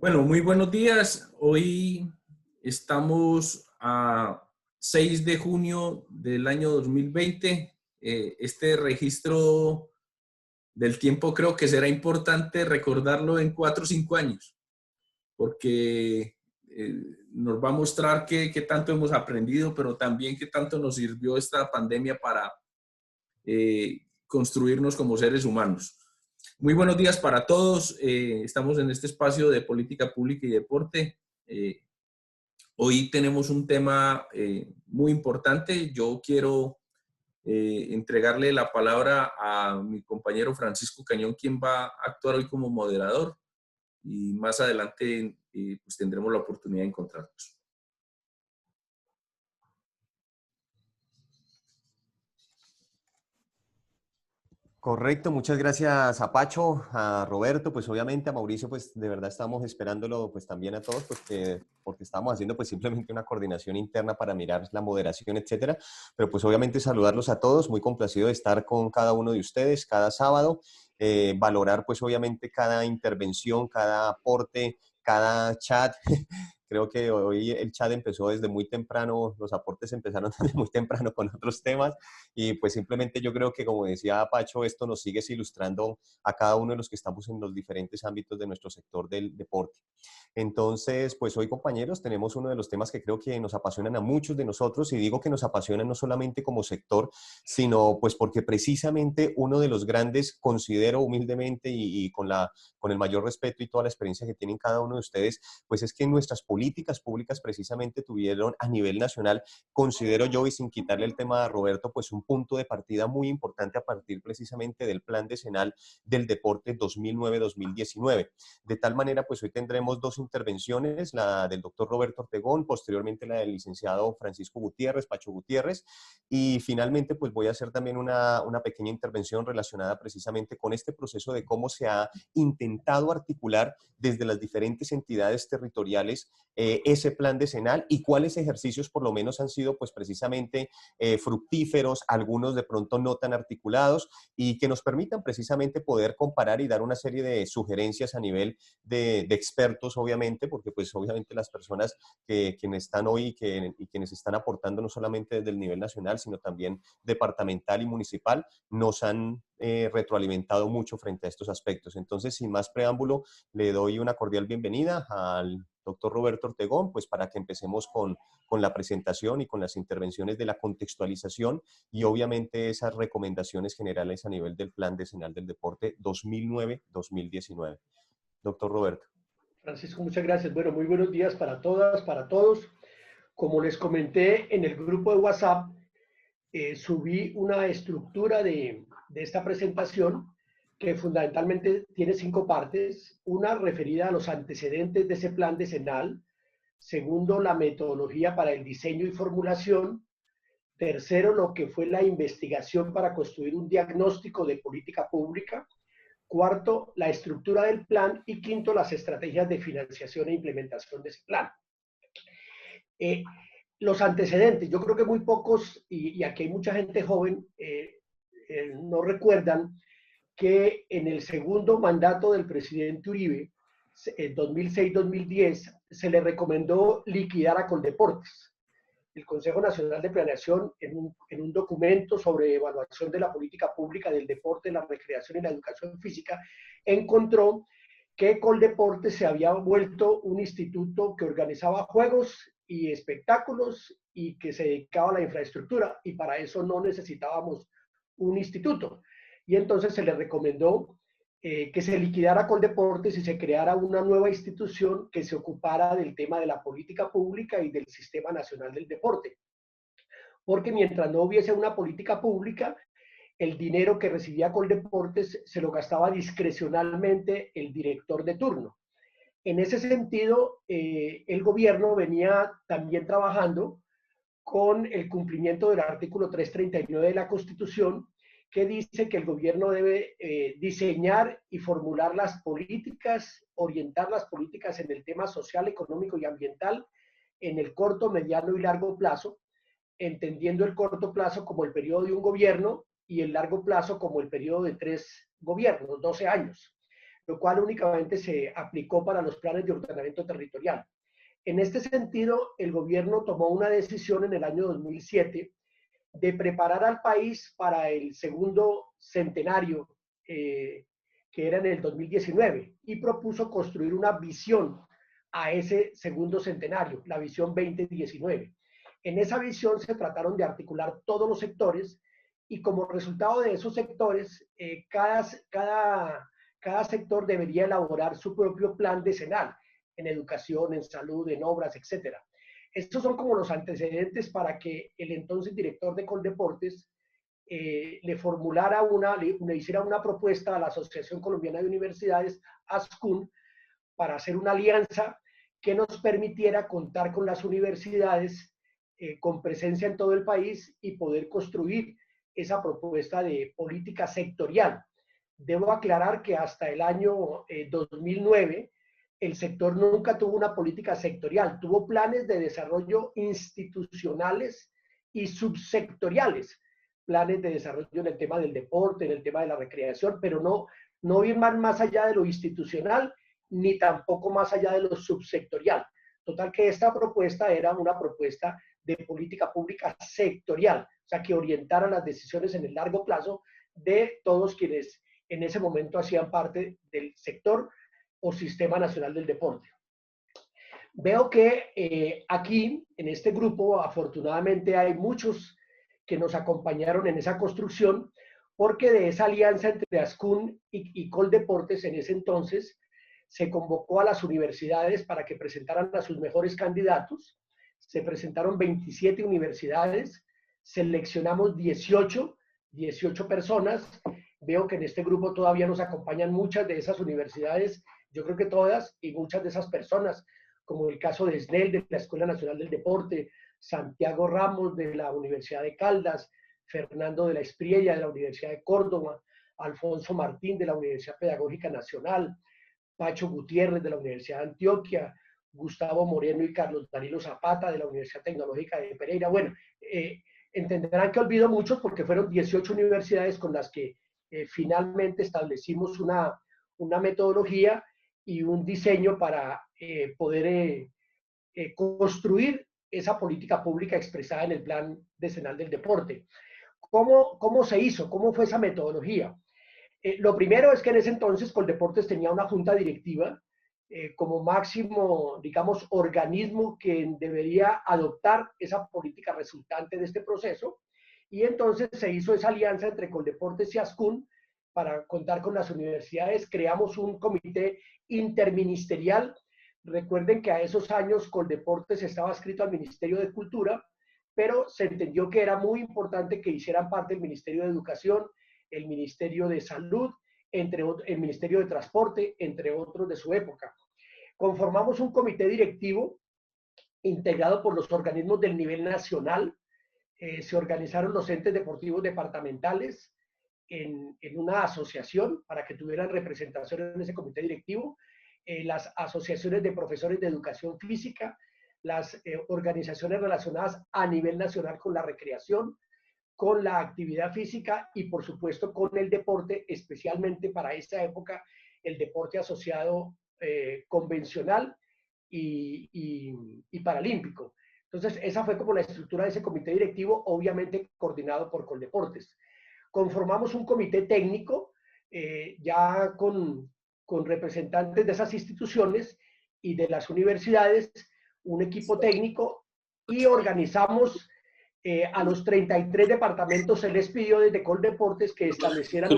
Bueno, muy buenos días. Hoy estamos a 6 de junio del año 2020. Este registro del tiempo creo que será importante recordarlo en 4 o 5 años, porque nos va a mostrar qué tanto hemos aprendido, pero también qué tanto nos sirvió esta pandemia para construirnos como seres humanos. Muy buenos días para todos. Estamos en este espacio de política pública y deporte. Hoy tenemos un tema muy importante. Yo quiero entregarle la palabra a mi compañero Francisco Cañón, quien va a actuar hoy como moderador, y más adelante pues tendremos la oportunidad de encontrarnos. Correcto, muchas gracias a Pacho, a Roberto, pues obviamente a Mauricio, pues de verdad estamos esperándolo pues también a todos, porque estamos haciendo pues simplemente una coordinación interna para mirar la moderación, etcétera, pero pues obviamente saludarlos a todos, muy complacido de estar con cada uno de ustedes cada sábado, valorar pues obviamente cada intervención, cada aporte, cada chat. Creo que hoy el chat empezó desde muy temprano, los aportes empezaron desde muy temprano con otros temas y pues simplemente yo creo que como decía Pacho, esto nos sigue ilustrando a cada uno de los que estamos en los diferentes ámbitos de nuestro sector del deporte. Entonces, pues hoy compañeros tenemos uno de los temas que creo que nos apasionan a muchos de nosotros y digo que nos apasionan no solamente como sector, sino pues porque precisamente uno de los grandes, considero humildemente y con el mayor respeto y toda la experiencia que tienen cada uno de ustedes, pues es que nuestras políticas públicas precisamente tuvieron a nivel nacional, considero yo y sin quitarle el tema a Roberto, pues un punto de partida muy importante a partir precisamente del Plan Decenal del Deporte 2009-2019. De tal manera, pues hoy tendremos dos intervenciones, la del doctor Roberto Ortegón, posteriormente la del licenciado Francisco Gutiérrez, Pacho Gutiérrez, y finalmente pues voy a hacer también una pequeña intervención relacionada precisamente con este proceso de cómo se ha intentado articular desde las diferentes entidades territoriales ese plan decenal y cuáles ejercicios por lo menos han sido pues precisamente fructíferos, algunos de pronto no tan articulados y que nos permitan precisamente poder comparar y dar una serie de sugerencias a nivel de expertos, obviamente, porque pues obviamente las personas quienes están hoy y quienes están aportando no solamente desde el nivel nacional, sino también departamental y municipal, nos han retroalimentado mucho frente a estos aspectos. Entonces, sin más preámbulo, le doy una cordial bienvenida al doctor Roberto Ortegón, pues para que empecemos con la presentación y con las intervenciones de la contextualización y obviamente esas recomendaciones generales a nivel del Plan Decenal del Deporte 2009-2019. Doctor Roberto. Francisco, muchas gracias. Bueno, muy buenos días para todas, para todos. Como les comenté en el grupo de WhatsApp, subí una estructura de esta presentación que fundamentalmente tiene 5 partes. Una referida a los antecedentes de ese plan decenal. Segundo, la metodología para el diseño y formulación. Tercero, lo que fue la investigación para construir un diagnóstico de política pública. Cuarto, la estructura del plan. Y quinto, las estrategias de financiación e implementación de ese plan. Los antecedentes, yo creo que muy pocos, y aquí hay mucha gente joven, no recuerdan que en el segundo mandato del presidente Uribe, 2006-2010, se le recomendó liquidar a Coldeportes. El Consejo Nacional de Planeación, en un documento sobre evaluación de la política pública del deporte, la recreación y la educación física, encontró que Coldeportes se había vuelto un instituto que organizaba juegos y espectáculos y que se dedicaba a la infraestructura, y para eso no necesitábamos un instituto. Y entonces se le recomendó que se liquidara Coldeportes y se creara una nueva institución que se ocupara del tema de la política pública y del Sistema Nacional del Deporte. Porque mientras no hubiese una política pública, el dinero que recibía Coldeportes se lo gastaba discrecionalmente el director de turno. En ese sentido, el gobierno venía también trabajando con el cumplimiento del artículo 339 de la Constitución, que dice que el gobierno debe diseñar y formular las políticas, orientar las políticas en el tema social, económico y ambiental en el corto, mediano y largo plazo, entendiendo el corto plazo como el periodo de un gobierno y el largo plazo como el periodo de 3 gobiernos, 12 años. lo cual únicamente se aplicó para los planes de ordenamiento territorial. En este sentido, el gobierno tomó una decisión en el año 2007 de preparar al país para el segundo centenario, que era en el 2019, y propuso construir una visión a ese segundo centenario, la visión 2019. En esa visión se trataron de articular todos los sectores y como resultado de esos sectores, cada sector debería elaborar su propio plan decenal en educación, en salud, en obras, etc. Estos son como los antecedentes para que el entonces director de Coldeportes le formulara le hiciera una propuesta a la Asociación Colombiana de Universidades, ASCUN, para hacer una alianza que nos permitiera contar con las universidades con presencia en todo el país y poder construir esa propuesta de política sectorial. Debo aclarar que hasta el año 2009 el sector nunca tuvo una política sectorial, tuvo planes de desarrollo institucionales y subsectoriales, planes de desarrollo en el tema del deporte, en el tema de la recreación, pero no ir más allá de lo institucional, ni tampoco más allá de lo subsectorial. Total que esta propuesta era una propuesta de política pública sectorial, o sea, que orientara las decisiones en el largo plazo de todos quienes en ese momento hacían parte del sector o Sistema Nacional del Deporte. Veo que aquí, en este grupo, afortunadamente hay muchos que nos acompañaron en esa construcción, porque de esa alianza entre ASCUN y Coldeportes en ese entonces, se convocó a las universidades para que presentaran a sus mejores candidatos. Se presentaron 27 universidades, seleccionamos 18 personas. Veo que en este grupo todavía nos acompañan muchas de esas universidades, yo creo que todas, y muchas de esas personas, como el caso de SNEL, de la Escuela Nacional del Deporte, Santiago Ramos, de la Universidad de Caldas, Fernando de la Espriella, de la Universidad de Córdoba, Alfonso Martín, de la Universidad Pedagógica Nacional, Pacho Gutiérrez, de la Universidad de Antioquia, Gustavo Moreno y Carlos Danilo Zapata, de la Universidad Tecnológica de Pereira. Bueno, entenderán que olvido muchos porque fueron 18 universidades con las que finalmente establecimos una metodología y un diseño para poder construir esa política pública expresada en el Plan Decenal del Deporte. ¿Cómo se hizo? ¿Cómo fue esa metodología? Lo primero es que en ese entonces Coldeportes tenía una junta directiva como máximo, digamos, organismo que debería adoptar esa política resultante de este proceso. Y entonces se hizo esa alianza entre Coldeportes y ASCUN para contar con las universidades. Creamos un comité interministerial. Recuerden que a esos años Coldeportes estaba adscrito al Ministerio de Cultura, pero se entendió que era muy importante que hicieran parte del Ministerio de Educación, el Ministerio de Salud, el Ministerio de Transporte, entre otros de su época. Conformamos un comité directivo integrado por los organismos del nivel nacional. Se organizaron los entes deportivos departamentales en una asociación para que tuvieran representación en ese comité directivo, las asociaciones de profesores de educación física, las organizaciones relacionadas a nivel nacional con la recreación, con la actividad física y por supuesto con el deporte, especialmente para esta época, el deporte asociado convencional y paralímpico. Entonces, esa fue como la estructura de ese comité directivo, obviamente coordinado por Coldeportes. Conformamos un comité técnico ya con representantes de esas instituciones y de las universidades, un equipo técnico, y organizamos a los 33 departamentos. Se les pidió desde Coldeportes que establecieran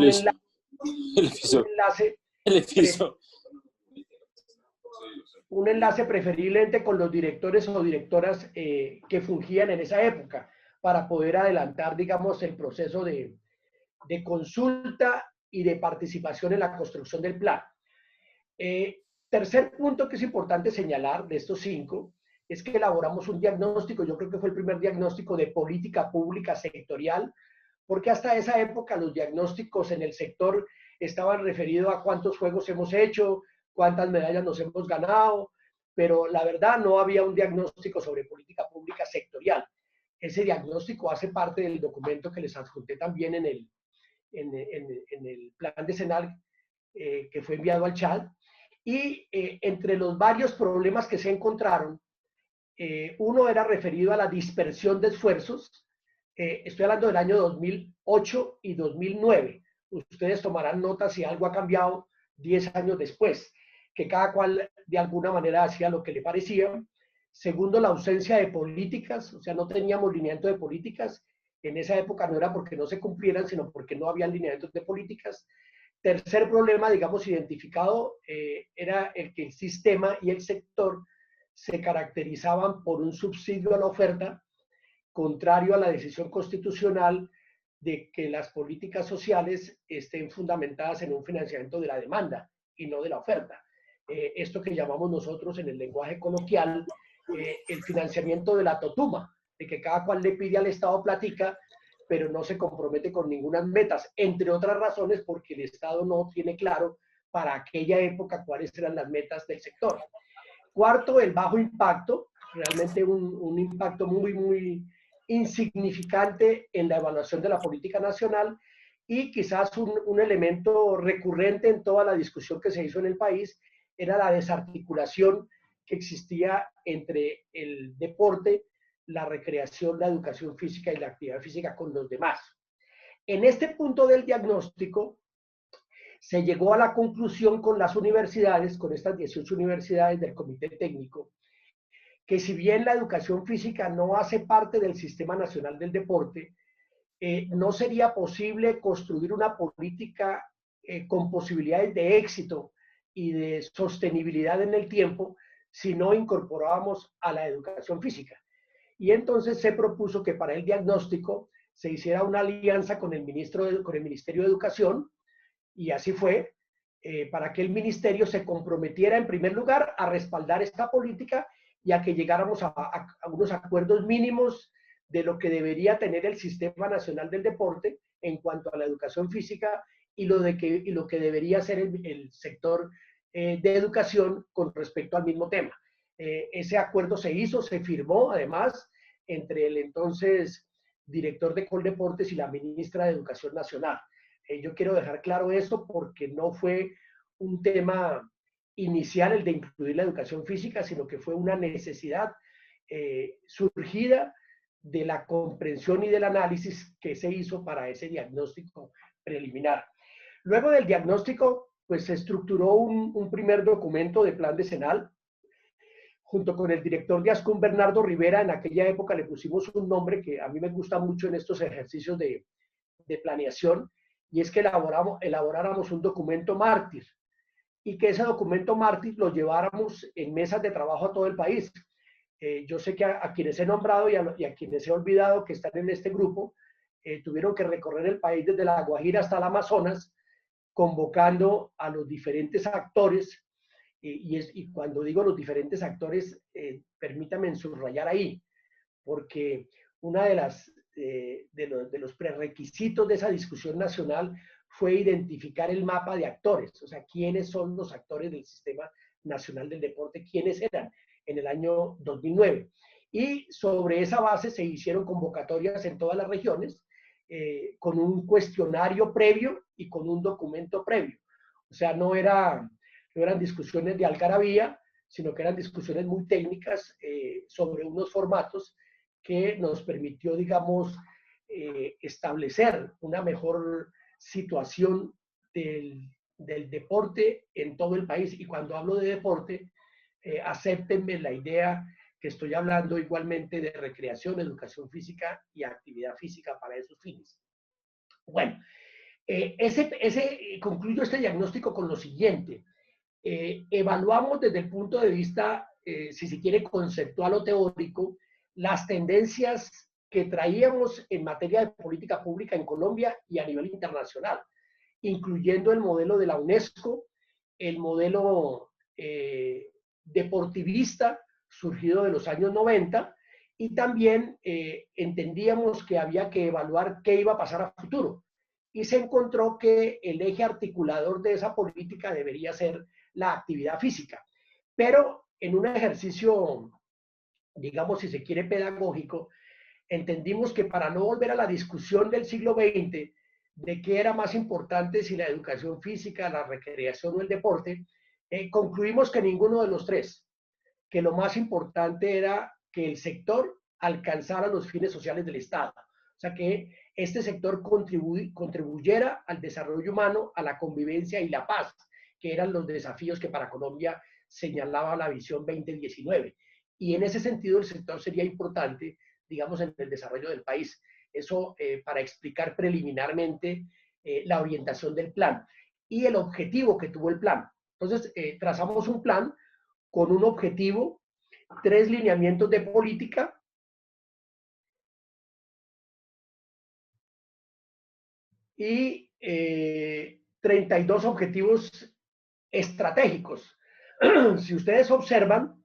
un enlace preferiblemente con los directores o directoras que fungían en esa época para poder adelantar, digamos, el proceso de consulta y de participación en la construcción del plan. Tercer punto que es importante señalar de estos 5 es que elaboramos un diagnóstico. Yo creo que fue el primer diagnóstico de política pública sectorial, porque hasta esa época los diagnósticos en el sector estaban referidos a cuántos juegos hemos hecho, cuántas medallas nos hemos ganado, pero la verdad no había un diagnóstico sobre política pública sectorial. Ese diagnóstico hace parte del documento que les adjunté también en el plan decenal que fue enviado al Chad. Y entre los varios problemas que se encontraron, uno era referido a la dispersión de esfuerzos. Estoy hablando del año 2008 y 2009. Ustedes tomarán nota si algo ha cambiado 10 años después, que cada cual de alguna manera hacía lo que le parecía. Segundo, la ausencia de políticas, o sea, no teníamos lineamiento de políticas. En esa época no era porque no se cumplieran, sino porque no había lineamientos de políticas. Tercer problema, digamos, identificado, era el que el sistema y el sector se caracterizaban por un subsidio a la oferta, contrario a la decisión constitucional de que las políticas sociales estén fundamentadas en un financiamiento de la demanda y no de la oferta. Esto que llamamos nosotros en el lenguaje coloquial el financiamiento de la totuma, de que cada cual le pide al Estado platica, pero no se compromete con ninguna metas, entre otras razones porque el Estado no tiene claro para aquella época cuáles eran las metas del sector. Cuarto, el bajo impacto, realmente un impacto muy insignificante en la evaluación de la política nacional y quizás un elemento recurrente en toda la discusión que se hizo en el país era la desarticulación que existía entre el deporte, la recreación, la educación física y la actividad física con los demás. En este punto del diagnóstico, se llegó a la conclusión con las universidades, con estas 18 universidades del Comité Técnico, que si bien la educación física no hace parte del Sistema Nacional del Deporte, no sería posible construir una política con posibilidades de éxito y de sostenibilidad en el tiempo si no incorporábamos a la educación física. Y entonces se propuso que para el diagnóstico se hiciera una alianza con el Ministerio de Educación, y así fue, para que el ministerio se comprometiera en primer lugar a respaldar esta política y a que llegáramos a unos acuerdos mínimos de lo que debería tener el Sistema Nacional del Deporte en cuanto a la educación física y lo que debería ser el sector de educación con respecto al mismo tema. Ese acuerdo se hizo, se firmó además entre el entonces director de Coldeportes y la ministra de Educación Nacional. Yo quiero dejar claro esto porque no fue un tema inicial el de incluir la educación física, sino que fue una necesidad surgida de la comprensión y del análisis que se hizo para ese diagnóstico preliminar. Luego del diagnóstico, pues se estructuró un primer documento de plan decenal. Junto con el director de ASCUN, Bernardo Rivera, en aquella época le pusimos un nombre que a mí me gusta mucho en estos ejercicios de planeación, y es que elaboráramos un documento mártir y que ese documento mártir lo lleváramos en mesas de trabajo a todo el país. Yo sé que a quienes he nombrado y a quienes he olvidado que están en este grupo, tuvieron que recorrer el país desde la Guajira hasta el Amazonas, convocando a los diferentes actores, y cuando digo los diferentes actores, permítame subrayar ahí, porque una de los prerequisitos de esa discusión nacional fue identificar el mapa de actores, o sea, quiénes son los actores del Sistema Nacional del Deporte, quiénes eran en el año 2009. Y sobre esa base se hicieron convocatorias en todas las regiones, con un cuestionario previo y con un documento previo. O sea, no eran discusiones de algarabía, sino que eran discusiones muy técnicas sobre unos formatos que nos permitió, digamos, establecer una mejor situación del deporte en todo el país. Y cuando hablo de deporte, acéptenme la idea que estoy hablando igualmente de recreación, educación física y actividad física para esos fines. Bueno, concluyo este diagnóstico con lo siguiente. Evaluamos desde el punto de vista, si se quiere, conceptual o teórico, las tendencias que traíamos en materia de política pública en Colombia y a nivel internacional, incluyendo el modelo de la UNESCO, el modelo deportivista surgido de los años 90, y también entendíamos que había que evaluar qué iba a pasar a futuro. Y se encontró que el eje articulador de esa política debería ser la actividad física. Pero en un ejercicio, digamos, si se quiere, pedagógico, entendimos que para no volver a la discusión del siglo XX de qué era más importante, si la educación física, la recreación o el deporte, concluimos que ninguno de los tres, que lo más importante era que el sector alcanzara los fines sociales del Estado. O sea, que este sector contribuyera al desarrollo humano, a la convivencia y la paz, que eran los desafíos que para Colombia señalaba la visión 2019. Y en ese sentido el sector sería importante, digamos, en el desarrollo del país. Eso para explicar preliminarmente la orientación del plan y el objetivo que tuvo el plan. Entonces, trazamos un plan con un objetivo, 3 lineamientos de política y 32 objetivos estratégicos. Si ustedes observan,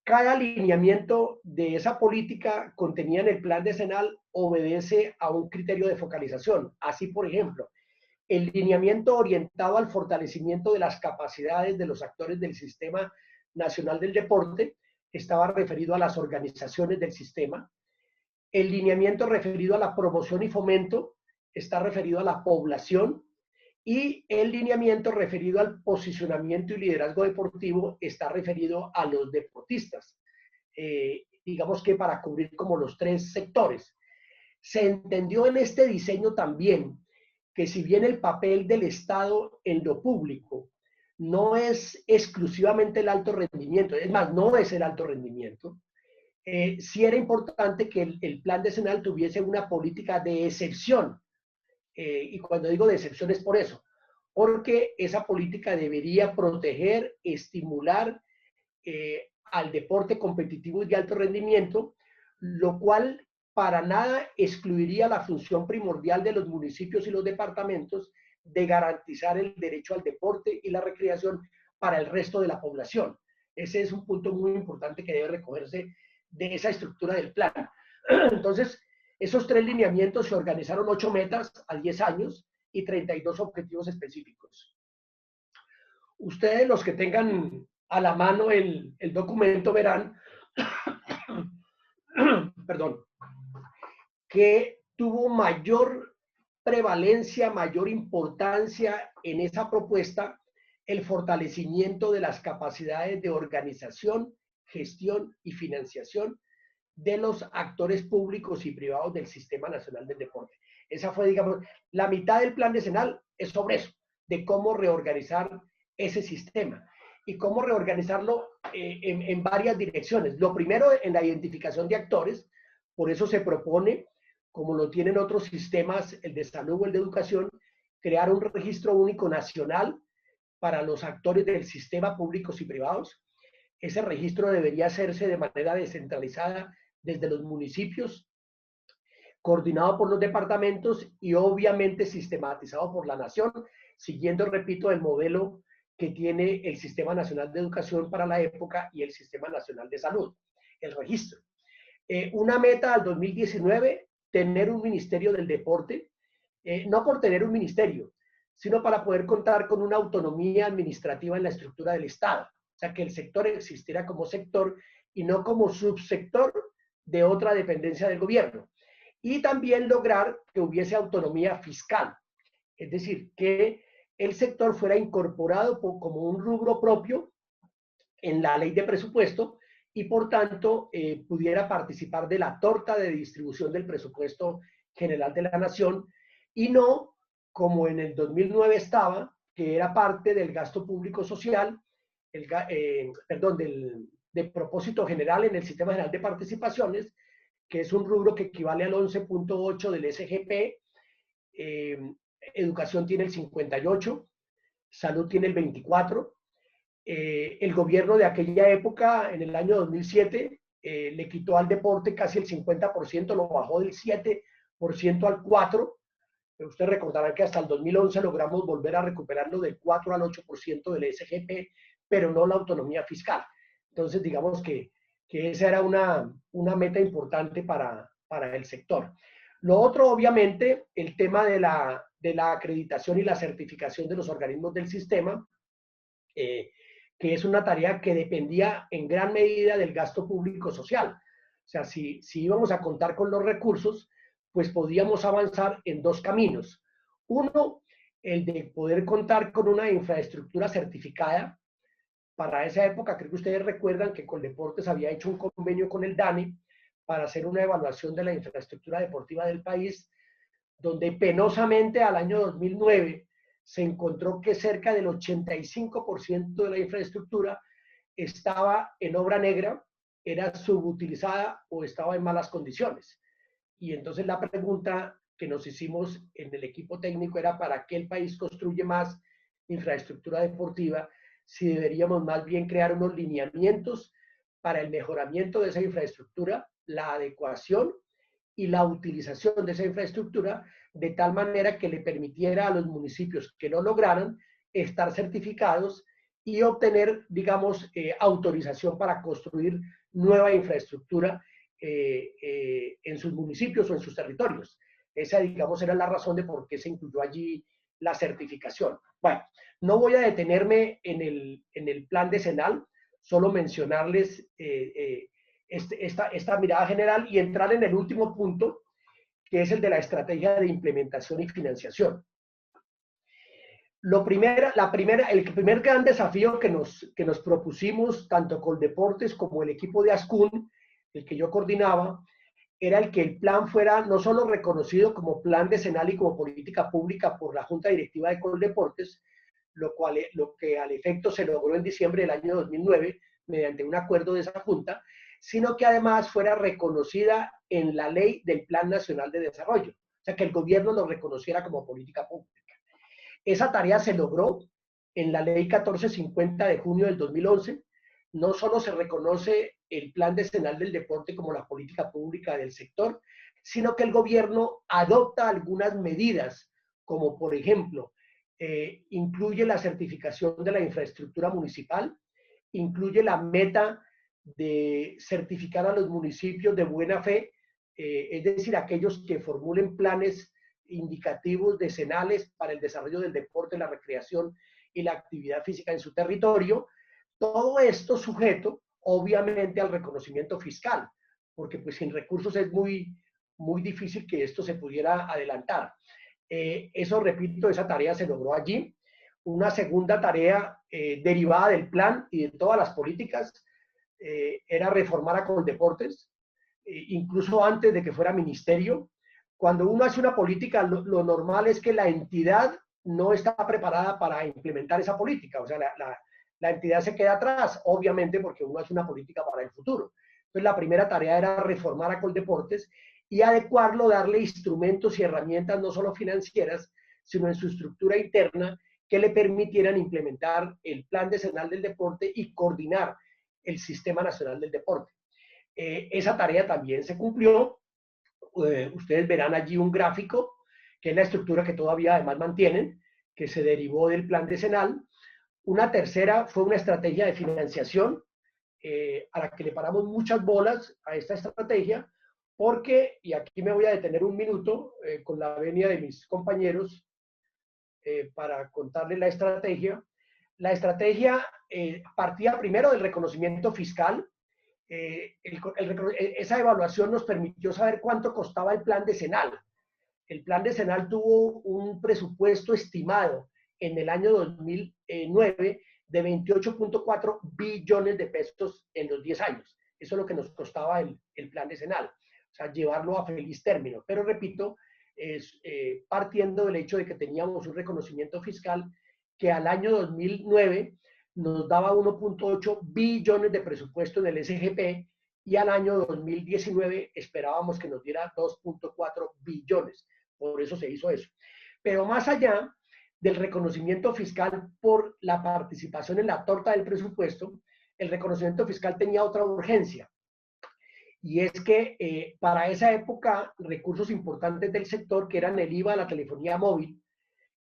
cada lineamiento de esa política contenida en el plan decenal obedece a un criterio de focalización. Así, por ejemplo, el lineamiento orientado al fortalecimiento de las capacidades de los actores del Sistema Nacional del Deporte estaba referido a las organizaciones del sistema. El lineamiento referido a la promoción y fomento está referido a la población, y el lineamiento referido al posicionamiento y liderazgo deportivo está referido a los deportistas. Digamos que para cubrir como los 3 sectores. Se entendió en este diseño también que si bien el papel del Estado en lo público no es exclusivamente el alto rendimiento, es más, no es el alto rendimiento, sí era importante que el plan decenal tuviese una política de excepción. Y cuando digo de excepción es por eso, porque esa política debería proteger, estimular al deporte competitivo y de alto rendimiento, lo cual para nada excluiría la función primordial de los municipios y los departamentos de garantizar el derecho al deporte y la recreación para el resto de la población. Ese es un punto muy importante que debe recogerse de esa estructura del plan. Entonces, esos 3 lineamientos se organizaron 8 metas a 10 años y 32 objetivos específicos. Ustedes, los que tengan a la mano el documento, verán perdón, que tuvo mayor prevalencia, mayor importancia en esa propuesta el fortalecimiento de las capacidades de organización, gestión y financiación de los actores públicos y privados del Sistema Nacional del Deporte. Esa fue, digamos, la mitad del plan decenal es sobre eso, de cómo reorganizar ese sistema y cómo reorganizarlo en varias direcciones. Lo primero, en la identificación de actores, por eso se propone, como lo tienen otros sistemas, el de salud o el de educación, crear un registro único nacional para los actores del sistema públicos y privados. Ese registro debería hacerse de manera descentralizada desde los municipios, coordinado por los departamentos y obviamente sistematizado por la nación, siguiendo, repito, el modelo que tiene el Sistema Nacional de Educación para la época y el Sistema Nacional de Salud, el registro. Una meta al 2019, tener un Ministerio del Deporte, no por tener un ministerio, sino para poder contar con una autonomía administrativa en la estructura del Estado. O sea, que el sector existiera como sector y no como subsector de otra dependencia del gobierno. Y también lograr que hubiese autonomía fiscal, es decir, que el sector fuera incorporado como un rubro propio en la ley de presupuesto y por tanto pudiera participar de la torta de distribución del presupuesto general de la nación y no como en el 2009 estaba, que era parte del gasto público social, del propósito general en el Sistema General de Participaciones, que es un rubro que equivale al 11.8 del SGP, educación tiene el 58, salud tiene el 24, el gobierno de aquella época, en el año 2007, le quitó al deporte casi el 50%, lo bajó del 7% al 4%. Ustedes recordarán que hasta el 2011 logramos volver a recuperarlo del 4 al 8% del SGP, pero no la autonomía fiscal. Entonces, digamos que esa era una meta importante para el sector. Lo otro, obviamente, el tema de la acreditación y la certificación de los organismos del sistema, que es una tarea que dependía en gran medida del gasto público social. O sea, si íbamos a contar con los recursos, pues podíamos avanzar en 2 caminos. Uno, el de poder contar con una infraestructura certificada. Para esa época, creo que ustedes recuerdan que Coldeportes había hecho un convenio con el DANE para hacer una evaluación de la infraestructura deportiva del país, donde penosamente al año 2009 se encontró que cerca del 85% de la infraestructura estaba en obra negra, era subutilizada o estaba en malas condiciones. Y entonces la pregunta que nos hicimos en el equipo técnico era: ¿para qué el país construye más infraestructura deportiva si deberíamos más bien crear unos lineamientos para el mejoramiento de esa infraestructura, la adecuación y la utilización de esa infraestructura de tal manera que le permitiera a los municipios que no lograran estar certificados y obtener, digamos, autorización para construir nueva infraestructura en sus municipios o en sus territorios? Esa, digamos, era la razón de por qué se incluyó allí la certificación. Bueno, no voy a detenerme en el plan decenal, solo mencionarles esta mirada general y entrar en el último punto, que es el de la estrategia de implementación y financiación. El primer gran desafío que nos propusimos, tanto Coldeportes como el equipo de Ascun, el que yo coordinaba, era el que el plan fuera no solo reconocido como plan decenal y como política pública por la Junta Directiva de Coldeportes, lo que al efecto se logró en diciembre del año 2009 mediante un acuerdo de esa Junta, sino que además fuera reconocida en la ley del Plan Nacional de Desarrollo, o sea, que el gobierno lo reconociera como política pública. Esa tarea se logró en la ley 1450 de junio del 2011. No solo se reconoce el Plan Decenal del Deporte como la política pública del sector, sino que el gobierno adopta algunas medidas, como por ejemplo, incluye la certificación de la infraestructura municipal, incluye la meta de certificar a los municipios de buena fe, es decir, aquellos que formulen planes indicativos decenales para el desarrollo del deporte, la recreación y la actividad física en su territorio. Todo esto sujeto, obviamente, al reconocimiento fiscal, porque pues sin recursos es muy difícil que esto se pudiera adelantar. Eso, repito, esa tarea se logró allí. Una segunda tarea derivada del plan y de todas las políticas era reformar a Coldeportes, incluso antes de que fuera ministerio. Cuando uno hace una política, lo normal es que la entidad no está preparada para implementar esa política, o sea, la entidad se queda atrás, obviamente porque uno hace una política para el futuro. Entonces, la primera tarea era reformar a Coldeportes y adecuarlo, darle instrumentos y herramientas no solo financieras, sino en su estructura interna, que le permitieran implementar el Plan Decenal del Deporte y coordinar el Sistema Nacional del Deporte. Esa tarea también se cumplió. Ustedes verán allí un gráfico, que es la estructura que todavía además mantienen, que se derivó del Plan Decenal. Una tercera fue una estrategia de financiación, a la que le paramos muchas bolas a esta estrategia, porque, y aquí me voy a detener un minuto con la venia de mis compañeros para contarles la estrategia. La estrategia partía primero del reconocimiento fiscal. Esa evaluación nos permitió saber cuánto costaba el plan decenal. El plan decenal tuvo un presupuesto estimado en el año 2009 de 28.4 billones de pesos en los 10 años. Eso es lo que nos costaba el plan decenal, o sea, llevarlo a feliz término. Pero repito, es partiendo del hecho de que teníamos un reconocimiento fiscal que al año 2009 nos daba 1.8 billones de presupuesto en el SGP y al año 2019 esperábamos que nos diera 2.4 billones. Por eso se hizo eso. Pero más allá del reconocimiento fiscal por la participación en la torta del presupuesto, el reconocimiento fiscal tenía otra urgencia. Y es que para esa época, recursos importantes del sector, que eran el IVA de la telefonía móvil,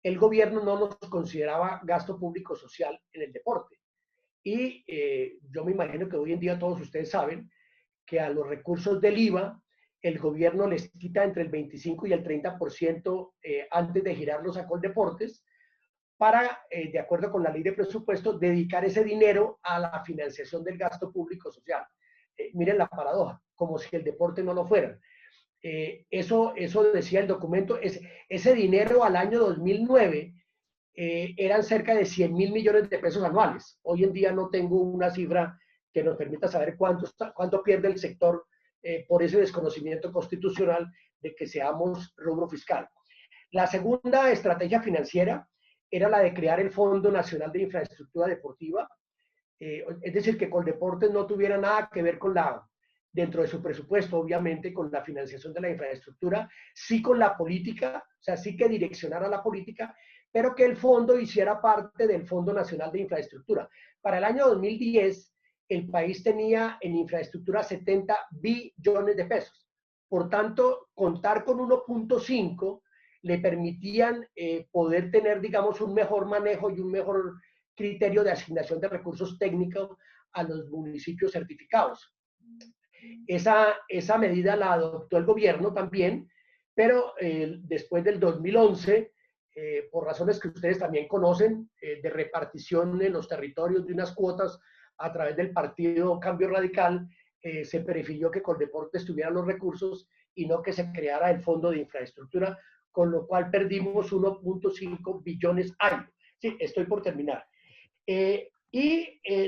el gobierno no los consideraba gasto público social en el deporte. Y yo me imagino que hoy en día todos ustedes saben que a los recursos del IVA el gobierno les quita entre el 25 y el 30% antes de girarlos a Coldeportes para, de acuerdo con la ley de presupuesto, dedicar ese dinero a la financiación del gasto público social. Miren la paradoja, como si el deporte no lo fuera. Eso decía el documento. Ese dinero al año 2009 eran cerca de 100.000 millones de pesos anuales. Hoy en día no tengo una cifra que nos permita saber cuánto pierde el sector por ese desconocimiento constitucional de que seamos rubro fiscal. La segunda estrategia financiera era la de crear el Fondo Nacional de Infraestructura Deportiva, es decir, que Coldeportes no tuviera nada que ver con dentro de su presupuesto, obviamente, con la financiación de la infraestructura, sí con la política, o sea, sí que direccionara la política, pero que el fondo hiciera parte del Fondo Nacional de Infraestructura. Para el año 2010, el país tenía en infraestructura 70 billones de pesos. Por tanto, contar con 1.5 le permitían poder tener, digamos, un mejor manejo y un mejor criterio de asignación de recursos técnicos a los municipios certificados. Esa medida la adoptó el gobierno también, pero después del 2011, por razones que ustedes también conocen, de repartición en los territorios de unas cuotas a través del partido Cambio Radical, se prefirió que Coldeportes tuviera los recursos y no que se creara el Fondo de Infraestructura, con lo cual perdimos 1.5 billones año. Sí, estoy por terminar.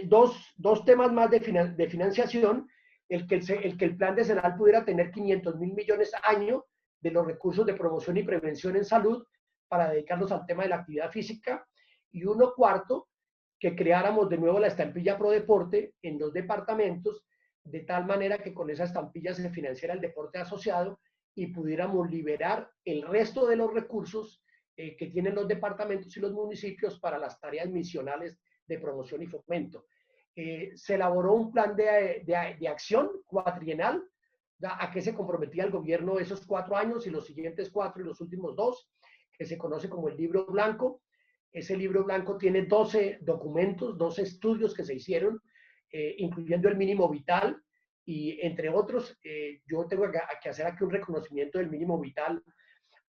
Dos temas más de financiación, el que el plan decenal pudiera tener 500.000 millones año de los recursos de promoción y prevención en salud para dedicarlos al tema de la actividad física, y 1/4 que creáramos de nuevo la estampilla Prodeporte en los departamentos, de tal manera que con esa estampilla se financiara el deporte asociado y pudiéramos liberar el resto de los recursos que tienen los departamentos y los municipios para las tareas misionales de promoción y fomento. Se elaboró un plan de acción cuatrienal, a qué se comprometía el gobierno esos 4 años y los siguientes 4 y los últimos 2, que se conoce como el Libro Blanco. Ese Libro Blanco tiene 12 documentos, 12 estudios que se hicieron, incluyendo el mínimo vital, y entre otros, yo tengo que hacer aquí un reconocimiento del mínimo vital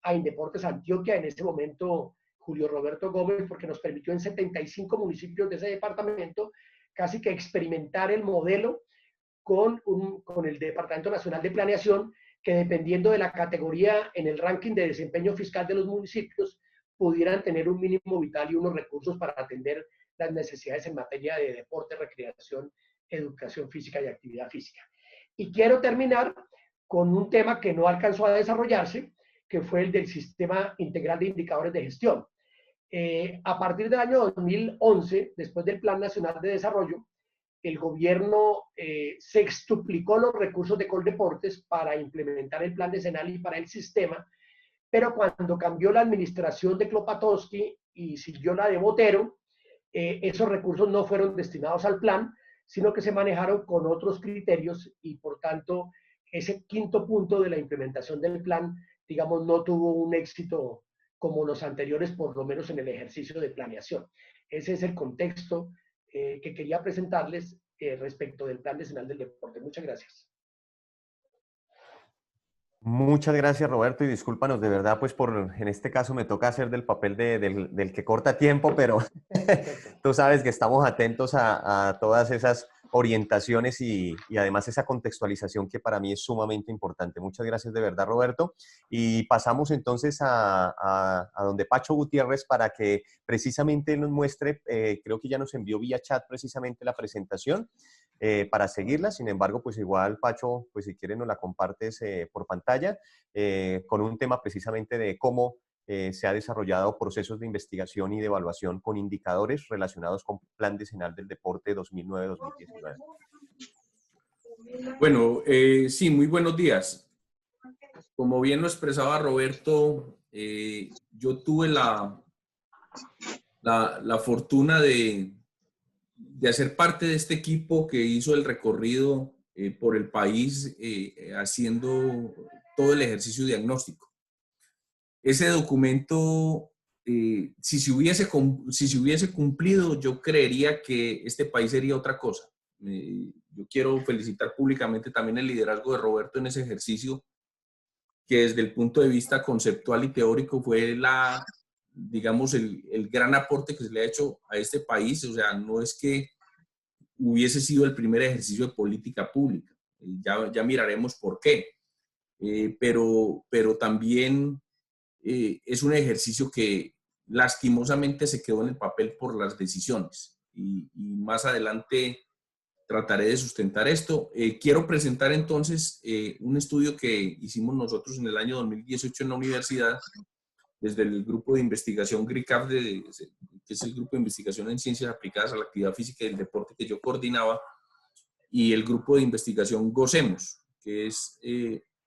a Indeportes Antioquia, en ese momento Julio Roberto Gómez, porque nos permitió en 75 municipios de ese departamento casi que experimentar el modelo con el Departamento Nacional de Planeación, que dependiendo de la categoría en el ranking de desempeño fiscal de los municipios, pudieran tener un mínimo vital y unos recursos para atender las necesidades en materia de deporte, recreación, educación física y actividad física. Y quiero terminar con un tema que no alcanzó a desarrollarse, que fue el del Sistema Integral de Indicadores de Gestión. A partir del año 2011, después del Plan Nacional de Desarrollo, el gobierno sextuplicó los recursos de Coldeportes para implementar el plan decenal y para el sistema, pero cuando cambió la administración de Klopatowski y siguió la de Botero, esos recursos no fueron destinados al plan, sino que se manejaron con otros criterios y por tanto ese quinto punto de la implementación del plan, digamos, no tuvo un éxito como los anteriores, por lo menos en el ejercicio de planeación. Ese es el contexto que quería presentarles respecto del Plan Decenal del Deporte. Muchas gracias. Muchas gracias, Roberto, y discúlpanos de verdad, pues en este caso me toca hacer del papel del que corta tiempo, pero tú sabes que estamos atentos a todas esas orientaciones y además esa contextualización que para mí es sumamente importante. Muchas gracias de verdad, Roberto. Y pasamos entonces a donde Pacho Gutiérrez para que precisamente nos muestre, creo que ya nos envió vía chat precisamente la presentación. Para seguirla. Sin embargo, pues igual, Pacho, pues si quieres nos la compartes por pantalla con un tema precisamente de cómo se ha desarrollado procesos de investigación y de evaluación con indicadores relacionados con Plan Decenal del Deporte 2009-2019. Bueno, sí, muy buenos días. Como bien lo expresaba Roberto, yo tuve la fortuna de hacer parte de este equipo que hizo el recorrido por el país haciendo todo el ejercicio diagnóstico. Ese documento, si se hubiese cumplido, yo creería que este país sería otra cosa. Yo quiero felicitar públicamente también el liderazgo de Roberto en ese ejercicio, que desde el punto de vista conceptual y teórico fue digamos, el gran aporte que se le ha hecho a este país. O sea, no es que hubiese sido el primer ejercicio de política pública. Ya miraremos por qué. pero también es un ejercicio que lastimosamente se quedó en el papel por las decisiones. Y más adelante trataré de sustentar esto. Quiero presentar entonces un estudio que hicimos nosotros en el año 2018 en la universidad, desde el grupo de investigación GRICAF, que es el grupo de investigación en ciencias aplicadas a la actividad física y el deporte que yo coordinaba, y el grupo de investigación Gocemos, que es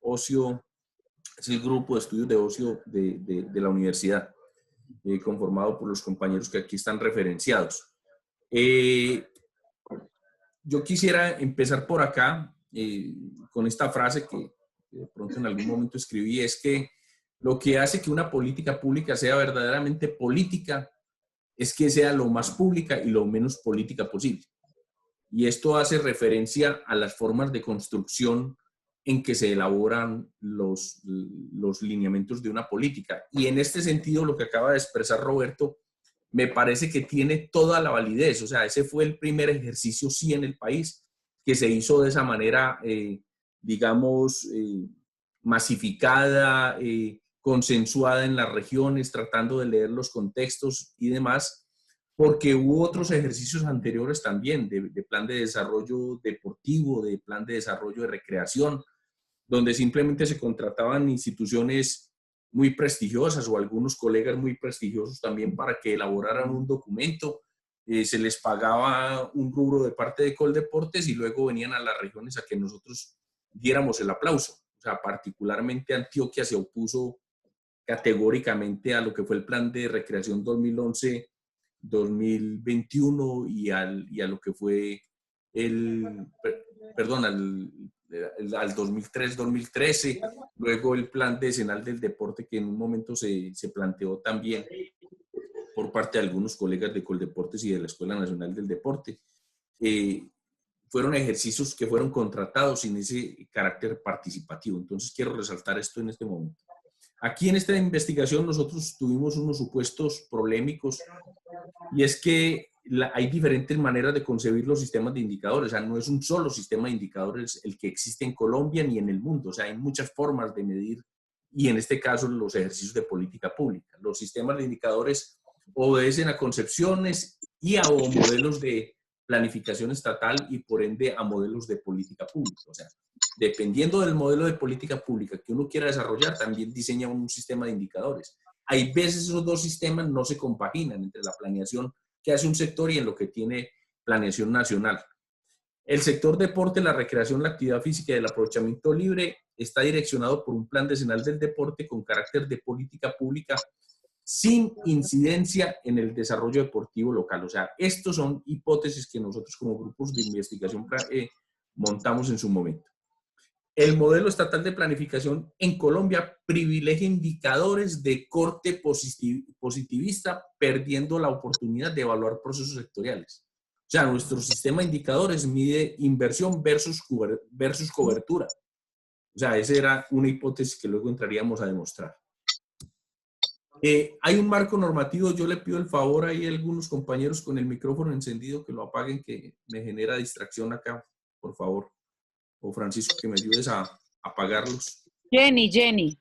ocio, es el grupo de estudios de ocio de la universidad, conformado por los compañeros que aquí están referenciados. Yo quisiera empezar por acá con esta frase que de pronto en algún momento escribí, es que lo que hace que una política pública sea verdaderamente política es que sea lo más pública y lo menos política posible. Y esto hace referencia a las formas de construcción en que se elaboran los lineamientos de una política. Y en este sentido, lo que acaba de expresar Roberto, me parece que tiene toda la validez. O sea, ese fue el primer ejercicio, sí, en el país, que se hizo de esa manera, digamos, masificada, consensuada en las regiones, tratando de leer los contextos y demás, porque hubo otros ejercicios anteriores también, de plan de desarrollo deportivo, de plan de desarrollo de recreación, donde simplemente se contrataban instituciones muy prestigiosas o algunos colegas muy prestigiosos también para que elaboraran un documento. Se les pagaba un rubro de parte de Coldeportes y luego venían a las regiones a que nosotros diéramos el aplauso. O sea, particularmente Antioquia se opuso categóricamente a lo que fue el plan de recreación 2011-2021 y a lo que fue al 2003-2013, luego el plan decenal del deporte que en un momento se planteó también por parte de algunos colegas de Coldeportes y de la Escuela Nacional del Deporte. Fueron ejercicios que fueron contratados sin ese carácter participativo. Entonces quiero resaltar esto en este momento. Aquí en esta investigación nosotros tuvimos unos supuestos polémicos y es que hay diferentes maneras de concebir los sistemas de indicadores. O sea, no es un solo sistema de indicadores el que existe en Colombia ni en el mundo. O sea, hay muchas formas de medir y en este caso los ejercicios de política pública. Los sistemas de indicadores obedecen a concepciones y a modelos de planificación estatal y por ende a modelos de política pública. O sea, dependiendo del modelo de política pública que uno quiera desarrollar, también diseña un sistema de indicadores. Hay veces esos dos sistemas no se compaginan entre la planeación que hace un sector y en lo que tiene planeación nacional. El sector deporte, la recreación, la actividad física y el aprovechamiento libre está direccionado por un plan decenal del deporte con carácter de política pública sin incidencia en el desarrollo deportivo local. O sea, estos son hipótesis que nosotros como grupos de investigación montamos en su momento. El modelo estatal de planificación en Colombia privilegia indicadores de corte positivista, perdiendo la oportunidad de evaluar procesos sectoriales. O sea, nuestro sistema de indicadores mide inversión versus cobertura. O sea, esa era una hipótesis que luego entraríamos a demostrar. Hay un marco normativo. Yo le pido el favor ahí a algunos compañeros con el micrófono encendido que lo apaguen, que me genera distracción acá, por favor. O Francisco, que me ayudes a apagarlos. Jenny,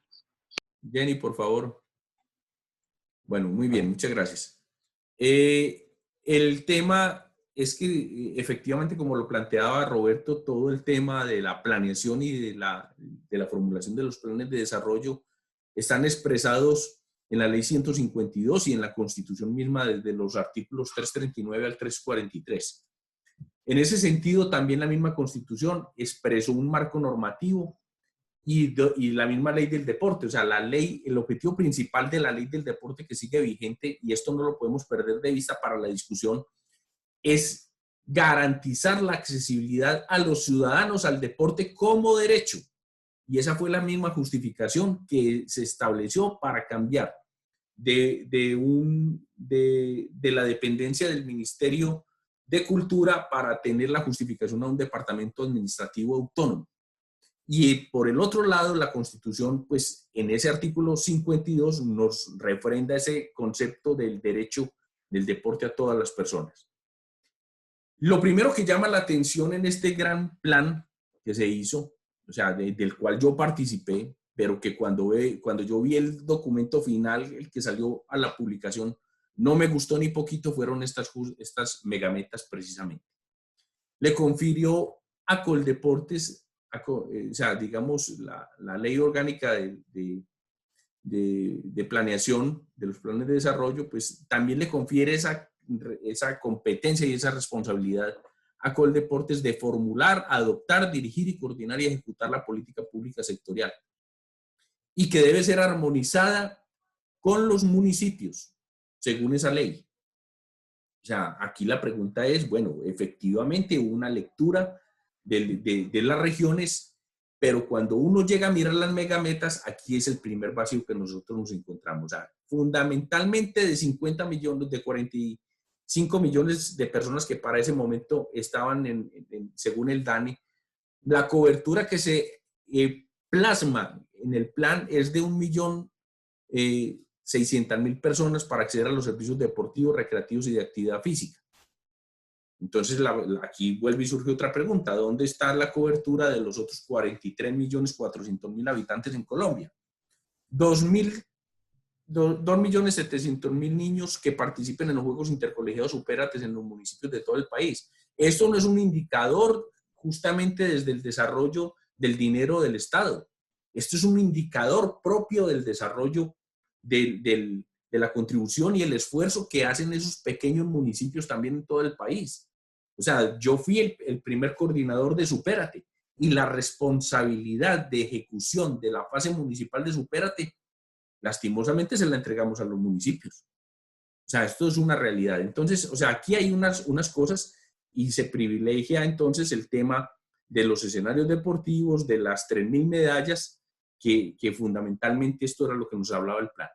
por favor. Bueno, muy bien, muchas gracias. El tema es que efectivamente, como lo planteaba Roberto, todo el tema de la planeación y de la formulación de los planes de desarrollo están expresados en la Ley 152 y en la Constitución misma desde los artículos 339 al 343. En ese sentido, también la misma Constitución expresó un marco normativo y la misma ley del deporte. O sea, la ley, el objetivo principal de la ley del deporte que sigue vigente, y esto no lo podemos perder de vista para la discusión, es garantizar la accesibilidad a los ciudadanos al deporte como derecho. Y esa fue la misma justificación que se estableció para cambiar de la dependencia del Ministerio de Cultura para tener la justificación a un departamento administrativo autónomo. Y por el otro lado, la Constitución, pues en ese artículo 52 nos refrenda ese concepto del derecho del deporte a todas las personas. Lo primero que llama la atención en este gran plan que se hizo o sea, del cual yo participé, pero que cuando yo vi el documento final, el que salió a la publicación, no me gustó ni poquito, fueron estas megametas precisamente. Le confirió a Coldeportes, o sea, digamos, la ley orgánica de planeación de los planes de desarrollo, pues también le confiere esa competencia y esa responsabilidad a Coldeportes de formular, adoptar, dirigir y coordinar y ejecutar la política pública sectorial, y que debe ser armonizada con los municipios, según esa ley. O sea, aquí la pregunta es, bueno, efectivamente hubo una lectura de las regiones, pero cuando uno llega a mirar las megametas, aquí es el primer vacío que nosotros nos encontramos. O sea, fundamentalmente de 50 millones, de 45 millones de personas que para ese momento estaban según el DANE, la cobertura que se plasma en el plan es de 1.600.000 personas para acceder a los servicios deportivos, recreativos y de actividad física. Entonces, aquí vuelve y surge otra pregunta. ¿Dónde está la cobertura de los otros 43.400.000 habitantes en Colombia? 2.700.000 niños que participen en los Juegos Intercolegiados Supérates en los municipios de todo el país. Esto no es un indicador justamente desde el desarrollo del dinero del Estado. Esto es un indicador propio del desarrollo de la contribución y el esfuerzo que hacen esos pequeños municipios también en todo el país. O sea, yo fui el primer coordinador de Supérate y la responsabilidad de ejecución de la fase municipal de Supérate, lastimosamente se la entregamos a los municipios. O sea, esto es una realidad. Entonces, o sea, aquí hay unas cosas y se privilegia entonces el tema de los escenarios deportivos, de las 3.000 medallas, que fundamentalmente esto era lo que nos hablaba el plan.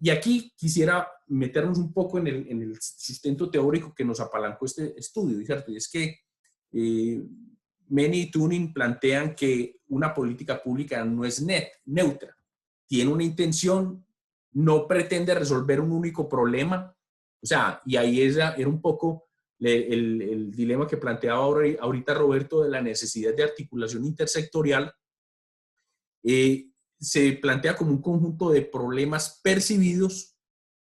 Y aquí quisiera meternos un poco en el sustento teórico que nos apalancó este estudio, ¿cierto? Y es que Meny y Tuning plantean que una política pública no es neutra, tiene una intención, no pretende resolver un único problema. O sea, y ahí era un poco el dilema que planteaba ahorita Roberto de la necesidad de articulación intersectorial. Se plantea como un conjunto de problemas percibidos,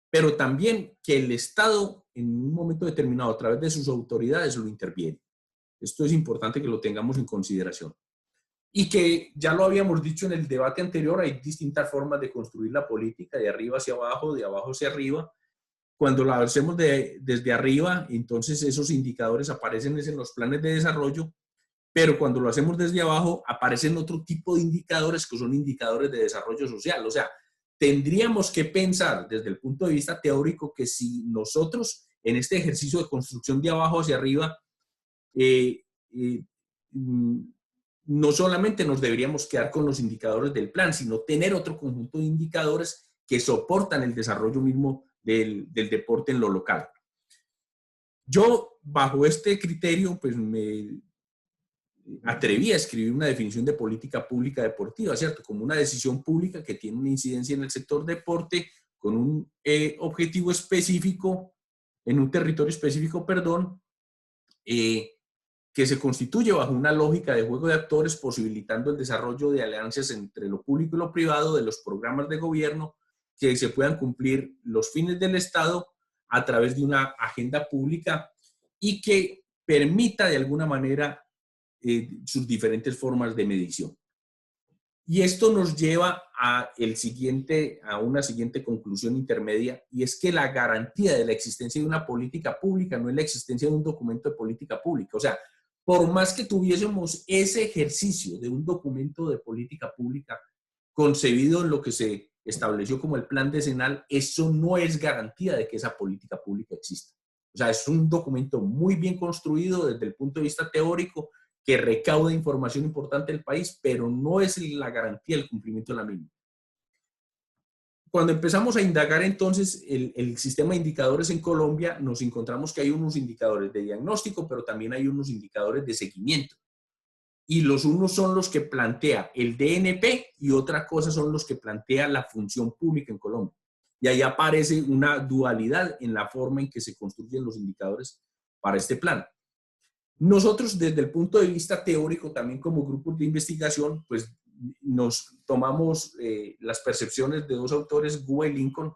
pero también que el Estado en un momento determinado a través de sus autoridades lo interviene. Esto es importante que lo tengamos en consideración. Y que ya lo habíamos dicho en el debate anterior, hay distintas formas de construir la política, de arriba hacia abajo, de abajo hacia arriba. Cuando la hacemos desde arriba, entonces esos indicadores aparecen en los planes de desarrollo, pero cuando lo hacemos desde abajo, aparecen otro tipo de indicadores que son indicadores de desarrollo social. O sea, tendríamos que pensar desde el punto de vista teórico que si nosotros en este ejercicio de construcción de abajo hacia arriba, no solamente nos deberíamos quedar con los indicadores del plan, sino tener otro conjunto de indicadores que soportan el desarrollo mismo del deporte en lo local. Yo, bajo este criterio, pues me atreví a escribir una definición de política pública deportiva, ¿cierto? Como una decisión pública que tiene una incidencia en el sector deporte con un objetivo específico, en un territorio específico, perdón, que se constituye bajo una lógica de juego de actores, posibilitando el desarrollo de alianzas entre lo público y lo privado, de los programas de gobierno, que se puedan cumplir los fines del Estado a través de una agenda pública y que permita de alguna manera sus diferentes formas de medición. Y esto nos lleva a una siguiente conclusión intermedia, y es que la garantía de la existencia de una política pública no es la existencia de un documento de política pública. O sea, por más que tuviésemos ese ejercicio de un documento de política pública concebido en lo que se estableció como el plan decenal, eso no es garantía de que esa política pública exista. O sea, es un documento muy bien construido desde el punto de vista teórico, que recauda información importante del país, pero no es la garantía del cumplimiento de la misma. Cuando empezamos a indagar entonces el sistema de indicadores en Colombia, nos encontramos que hay unos indicadores de diagnóstico, pero también hay unos indicadores de seguimiento. Y los unos son los que plantea el DNP y otra cosa son los que plantea la función pública en Colombia. Y ahí aparece una dualidad en la forma en que se construyen los indicadores para este plan. Nosotros, desde el punto de vista teórico, también como grupos de investigación, pues nos tomamos las percepciones de dos autores, Guba y Lincoln,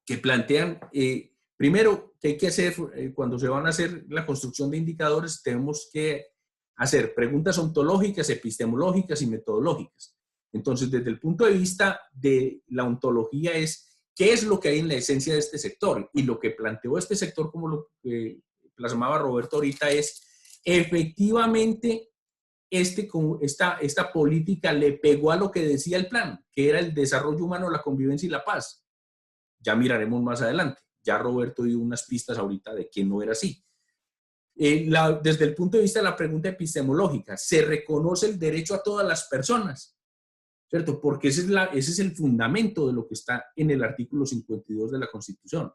que plantean, primero, que hay que hacer, cuando se van a hacer la construcción de indicadores, tenemos que hacer preguntas ontológicas, epistemológicas y metodológicas. Entonces, desde el punto de vista de la ontología es, ¿qué es lo que hay en la esencia de este sector? Y lo que planteó este sector, como lo que plasmaba Roberto ahorita, es, efectivamente, esta política le pegó a lo que decía el plan, que era el desarrollo humano, la convivencia y la paz. Ya miraremos más adelante. Ya Roberto dio unas pistas ahorita de que no era así. Desde el punto de vista de la pregunta epistemológica, se reconoce el derecho a todas las personas, ¿cierto? Porque ese es el fundamento de lo que está en el artículo 52 de la Constitución.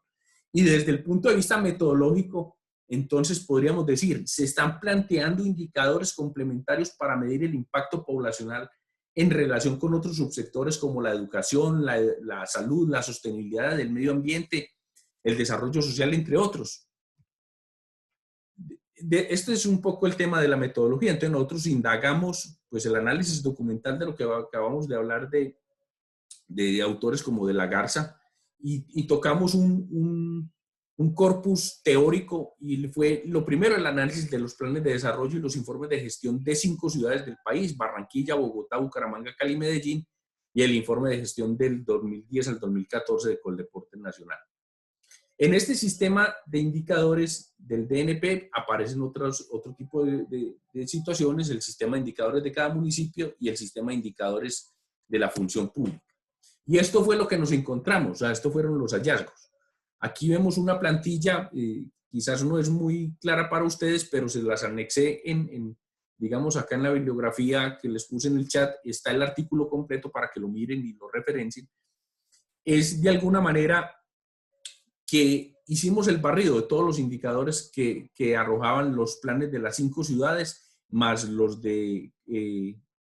Y desde el punto de vista metodológico, entonces podríamos decir, se están planteando indicadores complementarios para medir el impacto poblacional en relación con otros subsectores como la educación, la salud, la sostenibilidad del medio ambiente, el desarrollo social, entre otros. Este es un poco el tema de la metodología. Entonces nosotros indagamos pues, el análisis documental de lo que acabamos de hablar de autores como de la Garza y tocamos un corpus teórico y fue lo primero el análisis de los planes de desarrollo y los informes de gestión de 5 ciudades del país, Barranquilla, Bogotá, Bucaramanga, Cali y Medellín, y el informe de gestión del 2010 al 2014 de Coldeportes Nacional. En este sistema de indicadores del DNP aparecen otro tipo de situaciones, el sistema de indicadores de cada municipio y el sistema de indicadores de la función pública. Y esto fue lo que nos encontramos, o sea, estos fueron los hallazgos. Aquí vemos una plantilla, quizás no es muy clara para ustedes, pero se las anexé digamos, acá en la bibliografía que les puse en el chat, está el artículo completo para que lo miren y lo referencien. Es de alguna manera que hicimos el barrido de todos los indicadores que arrojaban los planes de las 5 ciudades, más los de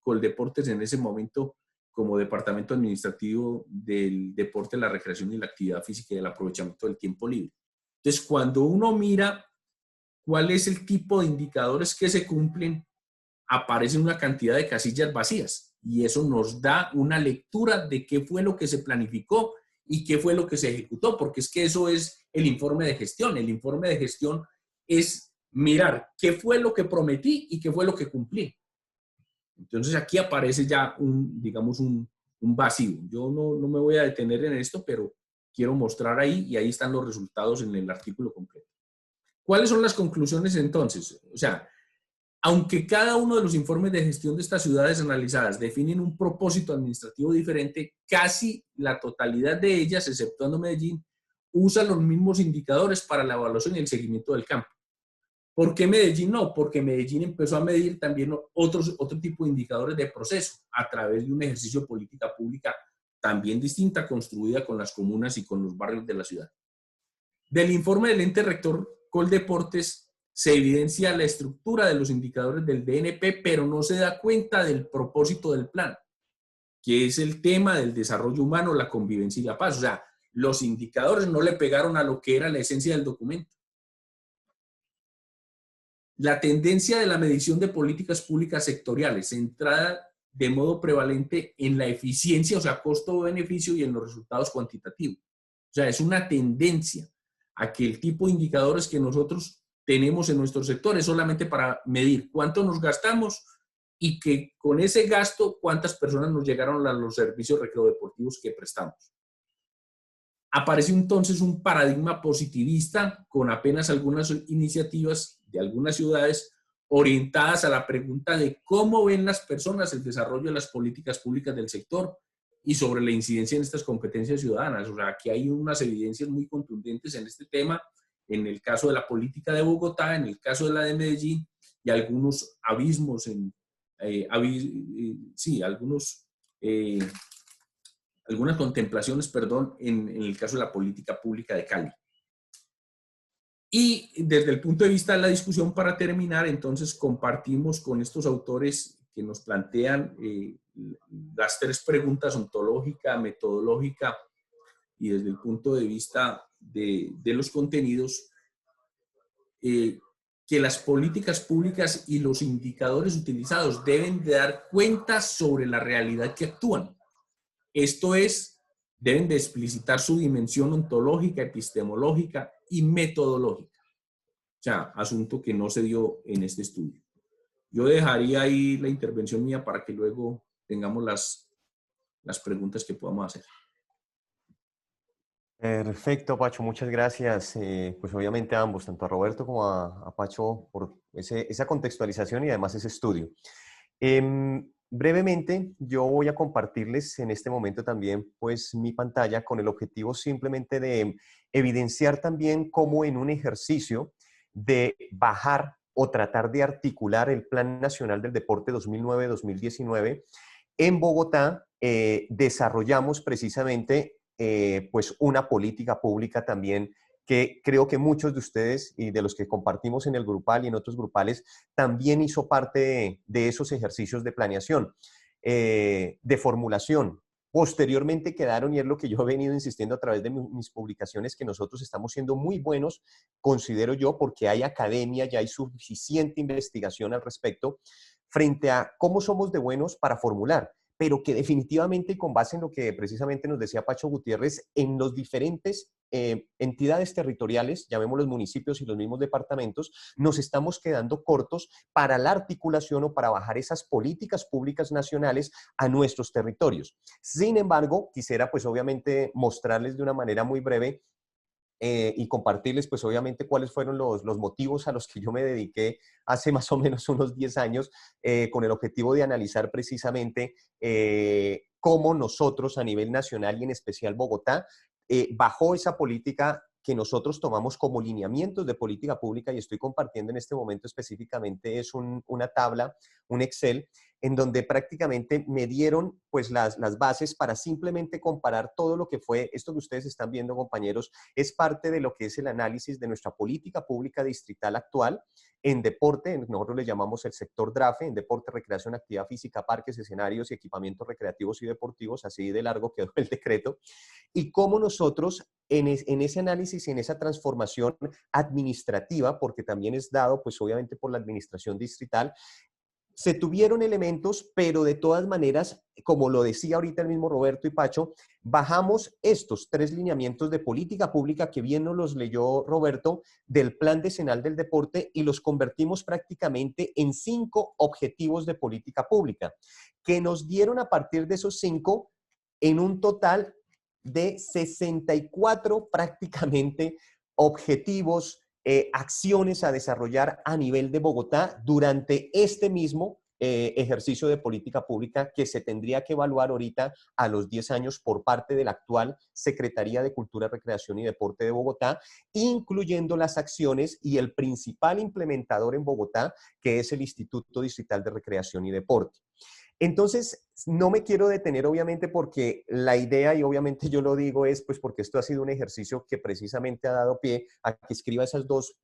Coldeportes en ese momento como departamento administrativo del deporte, la recreación y la actividad física y el aprovechamiento del tiempo libre. Entonces, cuando uno mira cuál es el tipo de indicadores que se cumplen, aparece una cantidad de casillas vacías y eso nos da una lectura de qué fue lo que se planificó y qué fue lo que se ejecutó, porque es que eso es el informe de gestión. El informe de gestión es mirar qué fue lo que prometí y qué fue lo que cumplí. Entonces aquí aparece ya digamos un vacío. Yo no me voy a detener en esto, pero quiero mostrar ahí y ahí están los resultados en el artículo completo. ¿Cuáles son las conclusiones entonces? O sea, aunque cada uno de los informes de gestión de estas ciudades analizadas definen un propósito administrativo diferente, casi la totalidad de ellas, exceptuando Medellín, usa los mismos indicadores para la evaluación y el seguimiento del campo. ¿Por qué Medellín no? Porque Medellín empezó a medir también otro tipo de indicadores de proceso a través de un ejercicio de política pública también distinta, construida con las comunas y con los barrios de la ciudad. Del informe del ente rector Coldeportes se evidencia la estructura de los indicadores del DNP, pero no se da cuenta del propósito del plan, que es el tema del desarrollo humano, la convivencia y la paz. O sea, los indicadores no le pegaron a lo que era la esencia del documento. La tendencia de la medición de políticas públicas sectoriales, centrada de modo prevalente en la eficiencia, o sea, costo-beneficio y en los resultados cuantitativos. O sea, es una tendencia a que el tipo de indicadores que nosotros tenemos en nuestro sector es solamente para medir cuánto nos gastamos y que con ese gasto cuántas personas nos llegaron a los servicios recreodeportivos que prestamos. Apareció entonces un paradigma positivista con apenas algunas iniciativas de algunas ciudades orientadas a la pregunta de cómo ven las personas el desarrollo de las políticas públicas del sector y sobre la incidencia en estas competencias ciudadanas. O sea, aquí hay unas evidencias muy contundentes en este tema, en el caso de la política de Bogotá, en el caso de la de Medellín, y algunos abismos, algunas contemplaciones, perdón, en el caso de la política pública de Cali. Y desde el punto de vista de la discusión, para terminar, entonces compartimos con estos autores que nos plantean las 3 preguntas: ontológica, metodológica y desde el punto de vista de los contenidos, que las políticas públicas y los indicadores utilizados deben de dar cuenta sobre la realidad que actúan. Esto es, deben de explicitar su dimensión ontológica, epistemológica y metodológica. O sea, asunto que no se dio en este estudio. Yo dejaría ahí la intervención mía para que luego tengamos las preguntas que podamos hacer. Perfecto, Pacho, muchas gracias. Pues obviamente a ambos, tanto a Roberto como a Pacho, por esa contextualización y además ese estudio. Brevemente, yo voy a compartirles en este momento también pues mi pantalla con el objetivo simplemente de evidenciar también cómo en un ejercicio de bajar o tratar de articular el Plan Nacional del Deporte 2009-2019, en Bogotá desarrollamos precisamente pues una política pública también que creo que muchos de ustedes y de los que compartimos en el grupal y en otros grupales también hizo parte de esos ejercicios de planeación, de formulación. Posteriormente quedaron, y es lo que yo he venido insistiendo a través de mis publicaciones, que nosotros estamos siendo muy buenos, considero yo, porque hay academia, ya hay suficiente investigación al respecto, frente a cómo somos de buenos para formular, pero que definitivamente, con base en lo que precisamente nos decía Pacho Gutiérrez, en los diferentes entidades territoriales, llamémoslos municipios y los mismos departamentos, nos estamos quedando cortos para la articulación o para bajar esas políticas públicas nacionales a nuestros territorios. Sin embargo, quisiera pues obviamente mostrarles de una manera muy breve y compartirles pues obviamente cuáles fueron los motivos a los que yo me dediqué hace más o menos unos 10 años con el objetivo de analizar precisamente cómo nosotros a nivel nacional y en especial Bogotá bajó esa política que nosotros tomamos como lineamientos de política pública, y estoy compartiendo en este momento específicamente es una tabla, un Excel, en donde prácticamente me dieron pues las bases para simplemente comparar todo lo que fue esto que ustedes están viendo, compañeros, es parte de lo que es el análisis de nuestra política pública distrital actual en deporte. Nosotros le llamamos el sector DRAFE, en deporte, recreación, actividad física, parques, escenarios y equipamientos recreativos y deportivos, así de largo quedó el decreto, y cómo nosotros en ese análisis y en esa transformación administrativa, porque también es dado pues obviamente por la administración distrital, se tuvieron elementos, pero de todas maneras, como lo decía ahorita el mismo Roberto y Pacho, bajamos estos 3 lineamientos de política pública que bien nos los leyó Roberto del Plan Decenal del Deporte y los convertimos prácticamente en 5 objetivos de política pública, que nos dieron a partir de esos 5 en un total de 64 prácticamente objetivos, acciones a desarrollar a nivel de Bogotá durante este mismo ejercicio de política pública que se tendría que evaluar ahorita a los 10 años por parte de la actual Secretaría de Cultura, Recreación y Deporte de Bogotá, incluyendo las acciones y el principal implementador en Bogotá, que es el Instituto Distrital de Recreación y Deporte. Entonces, no me quiero detener obviamente porque la idea, y obviamente yo lo digo, es pues porque esto ha sido un ejercicio que precisamente ha dado pie a que escriba esos dos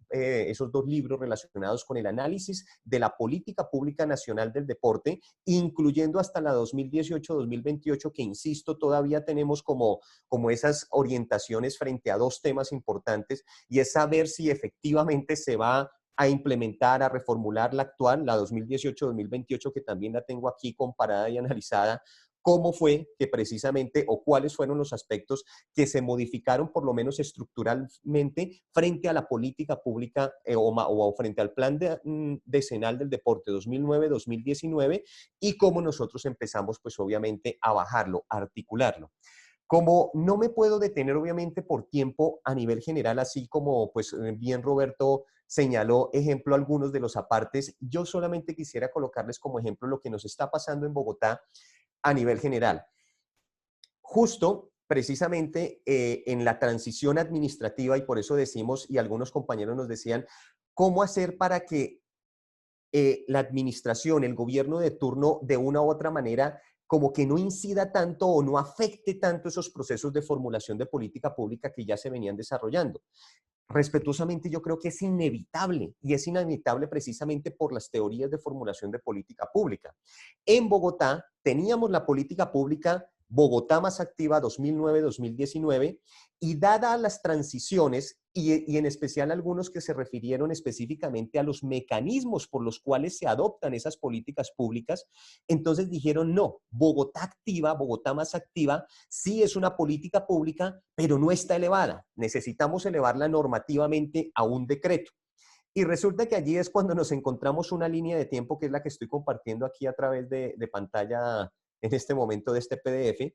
libros relacionados con el análisis de la política pública nacional del deporte, incluyendo hasta la 2018-2028, que insisto, todavía tenemos como esas orientaciones frente a 2 temas importantes, y es saber si efectivamente se va a implementar, a reformular la actual, la 2018-2028, que también la tengo aquí comparada y analizada, cómo fue que precisamente o cuáles fueron los aspectos que se modificaron por lo menos estructuralmente frente a la política pública o frente al plan decenal del deporte 2009-2019 y cómo nosotros empezamos pues obviamente a bajarlo, a articularlo. Como no me puedo detener obviamente por tiempo a nivel general, así como pues bien Roberto señaló ejemplo algunos de los apartes, yo solamente quisiera colocarles como ejemplo lo que nos está pasando en Bogotá a nivel general. Justo precisamente en la transición administrativa, y por eso decimos, y algunos compañeros nos decían, ¿cómo hacer para que la administración, el gobierno de turno, de una u otra manera, como que no incida tanto o no afecte tanto esos procesos de formulación de política pública que ya se venían desarrollando? Respetuosamente, yo creo que es inevitable, y es inevitable precisamente por las teorías de formulación de política pública. En Bogotá teníamos la política pública Bogotá Más Activa 2009-2019, y dadas las transiciones y en especial algunos que se refirieron específicamente a los mecanismos por los cuales se adoptan esas políticas públicas. Entonces dijeron, no, Bogotá activa, Bogotá más activa, sí es una política pública, pero no está elevada. Necesitamos elevarla normativamente a un decreto. Y resulta que allí es cuando nos encontramos una línea de tiempo que es la que estoy compartiendo aquí a través de pantalla en este momento de este PDF,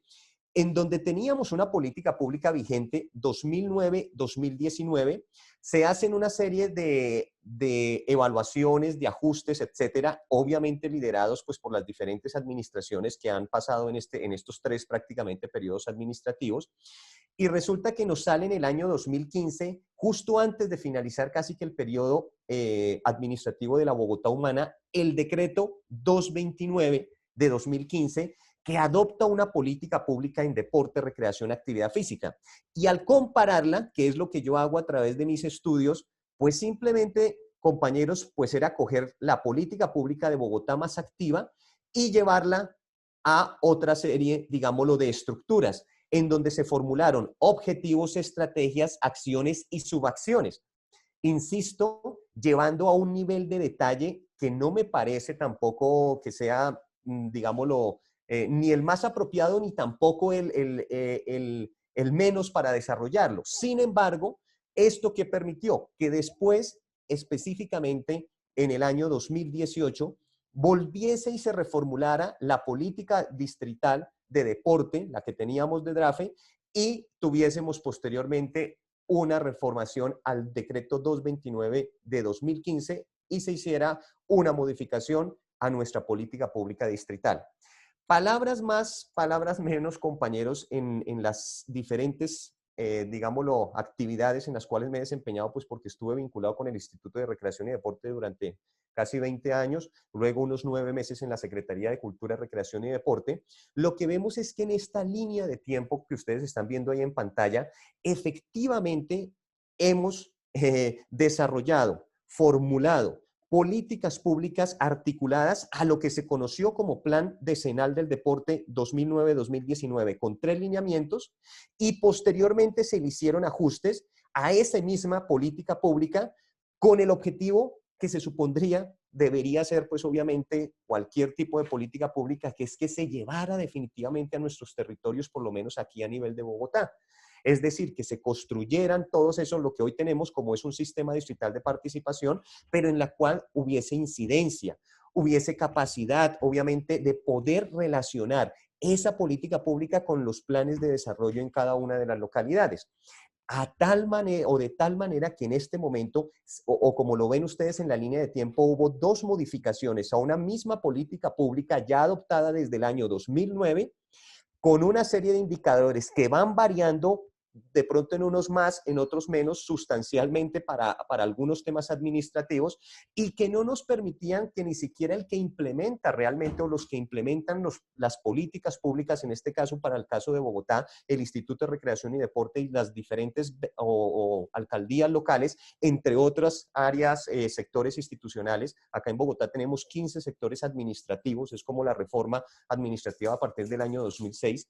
en donde teníamos una política pública vigente 2009-2019, se hacen una serie de evaluaciones, de ajustes, etcétera, obviamente liderados pues, por las diferentes administraciones que han pasado en estos 3 prácticamente periodos administrativos. Y resulta que nos sale en el año 2015, justo antes de finalizar casi que el periodo administrativo de la Bogotá Humana, el decreto 229 de 2015, que adopta una política pública en deporte, recreación, actividad física. Y al compararla, que es lo que yo hago a través de mis estudios, pues simplemente, compañeros, pues era coger la política pública de Bogotá más activa y llevarla a otra serie, digámoslo, de estructuras, en donde se formularon objetivos, estrategias, acciones y subacciones. Insisto, llevando a un nivel de detalle que no me parece tampoco que sea, digámoslo, ni el más apropiado ni tampoco el menos para desarrollarlo. Sin embargo, ¿esto qué permitió? Que después, específicamente en el año 2018, volviese y se reformulara la política distrital de deporte, la que teníamos de DRAFE, y tuviésemos posteriormente una reformación al decreto 229 de 2015 y se hiciera una modificación a nuestra política pública distrital. Palabras más, palabras menos, compañeros, en las diferentes, digámoslo, actividades en las cuales me he desempeñado, pues porque estuve vinculado con el Instituto de Recreación y Deporte durante casi 20 años, luego unos 9 meses en la Secretaría de Cultura, Recreación y Deporte. Lo que vemos es que en esta línea de tiempo que ustedes están viendo ahí en pantalla, efectivamente hemos desarrollado, formulado, políticas públicas articuladas a lo que se conoció como Plan Decenal del Deporte 2009-2019, con 3 lineamientos, y posteriormente se le hicieron ajustes a esa misma política pública con el objetivo que se supondría debería ser, pues obviamente, cualquier tipo de política pública, que es que se llevara definitivamente a nuestros territorios, por lo menos aquí a nivel de Bogotá. Es decir, que se construyeran todos esos, lo que hoy tenemos como es un sistema distrital de participación, pero en la cual hubiese incidencia, hubiese capacidad, obviamente, de poder relacionar esa política pública con los planes de desarrollo en cada una de las localidades. A tal manera o de tal manera que en este momento, o como lo ven ustedes en la línea de tiempo, hubo 2 modificaciones a una misma política pública ya adoptada desde el año 2009, con una serie de indicadores que van variando de pronto en unos más, en otros menos, sustancialmente para algunos temas administrativos, y que no nos permitían que ni siquiera el que implementa realmente o los que implementan las políticas públicas, en este caso para el caso de Bogotá, el Instituto de Recreación y Deporte y las diferentes o alcaldías locales, entre otras áreas, sectores institucionales. Acá en Bogotá tenemos 15 sectores administrativos, es como la reforma administrativa a partir del año 2006,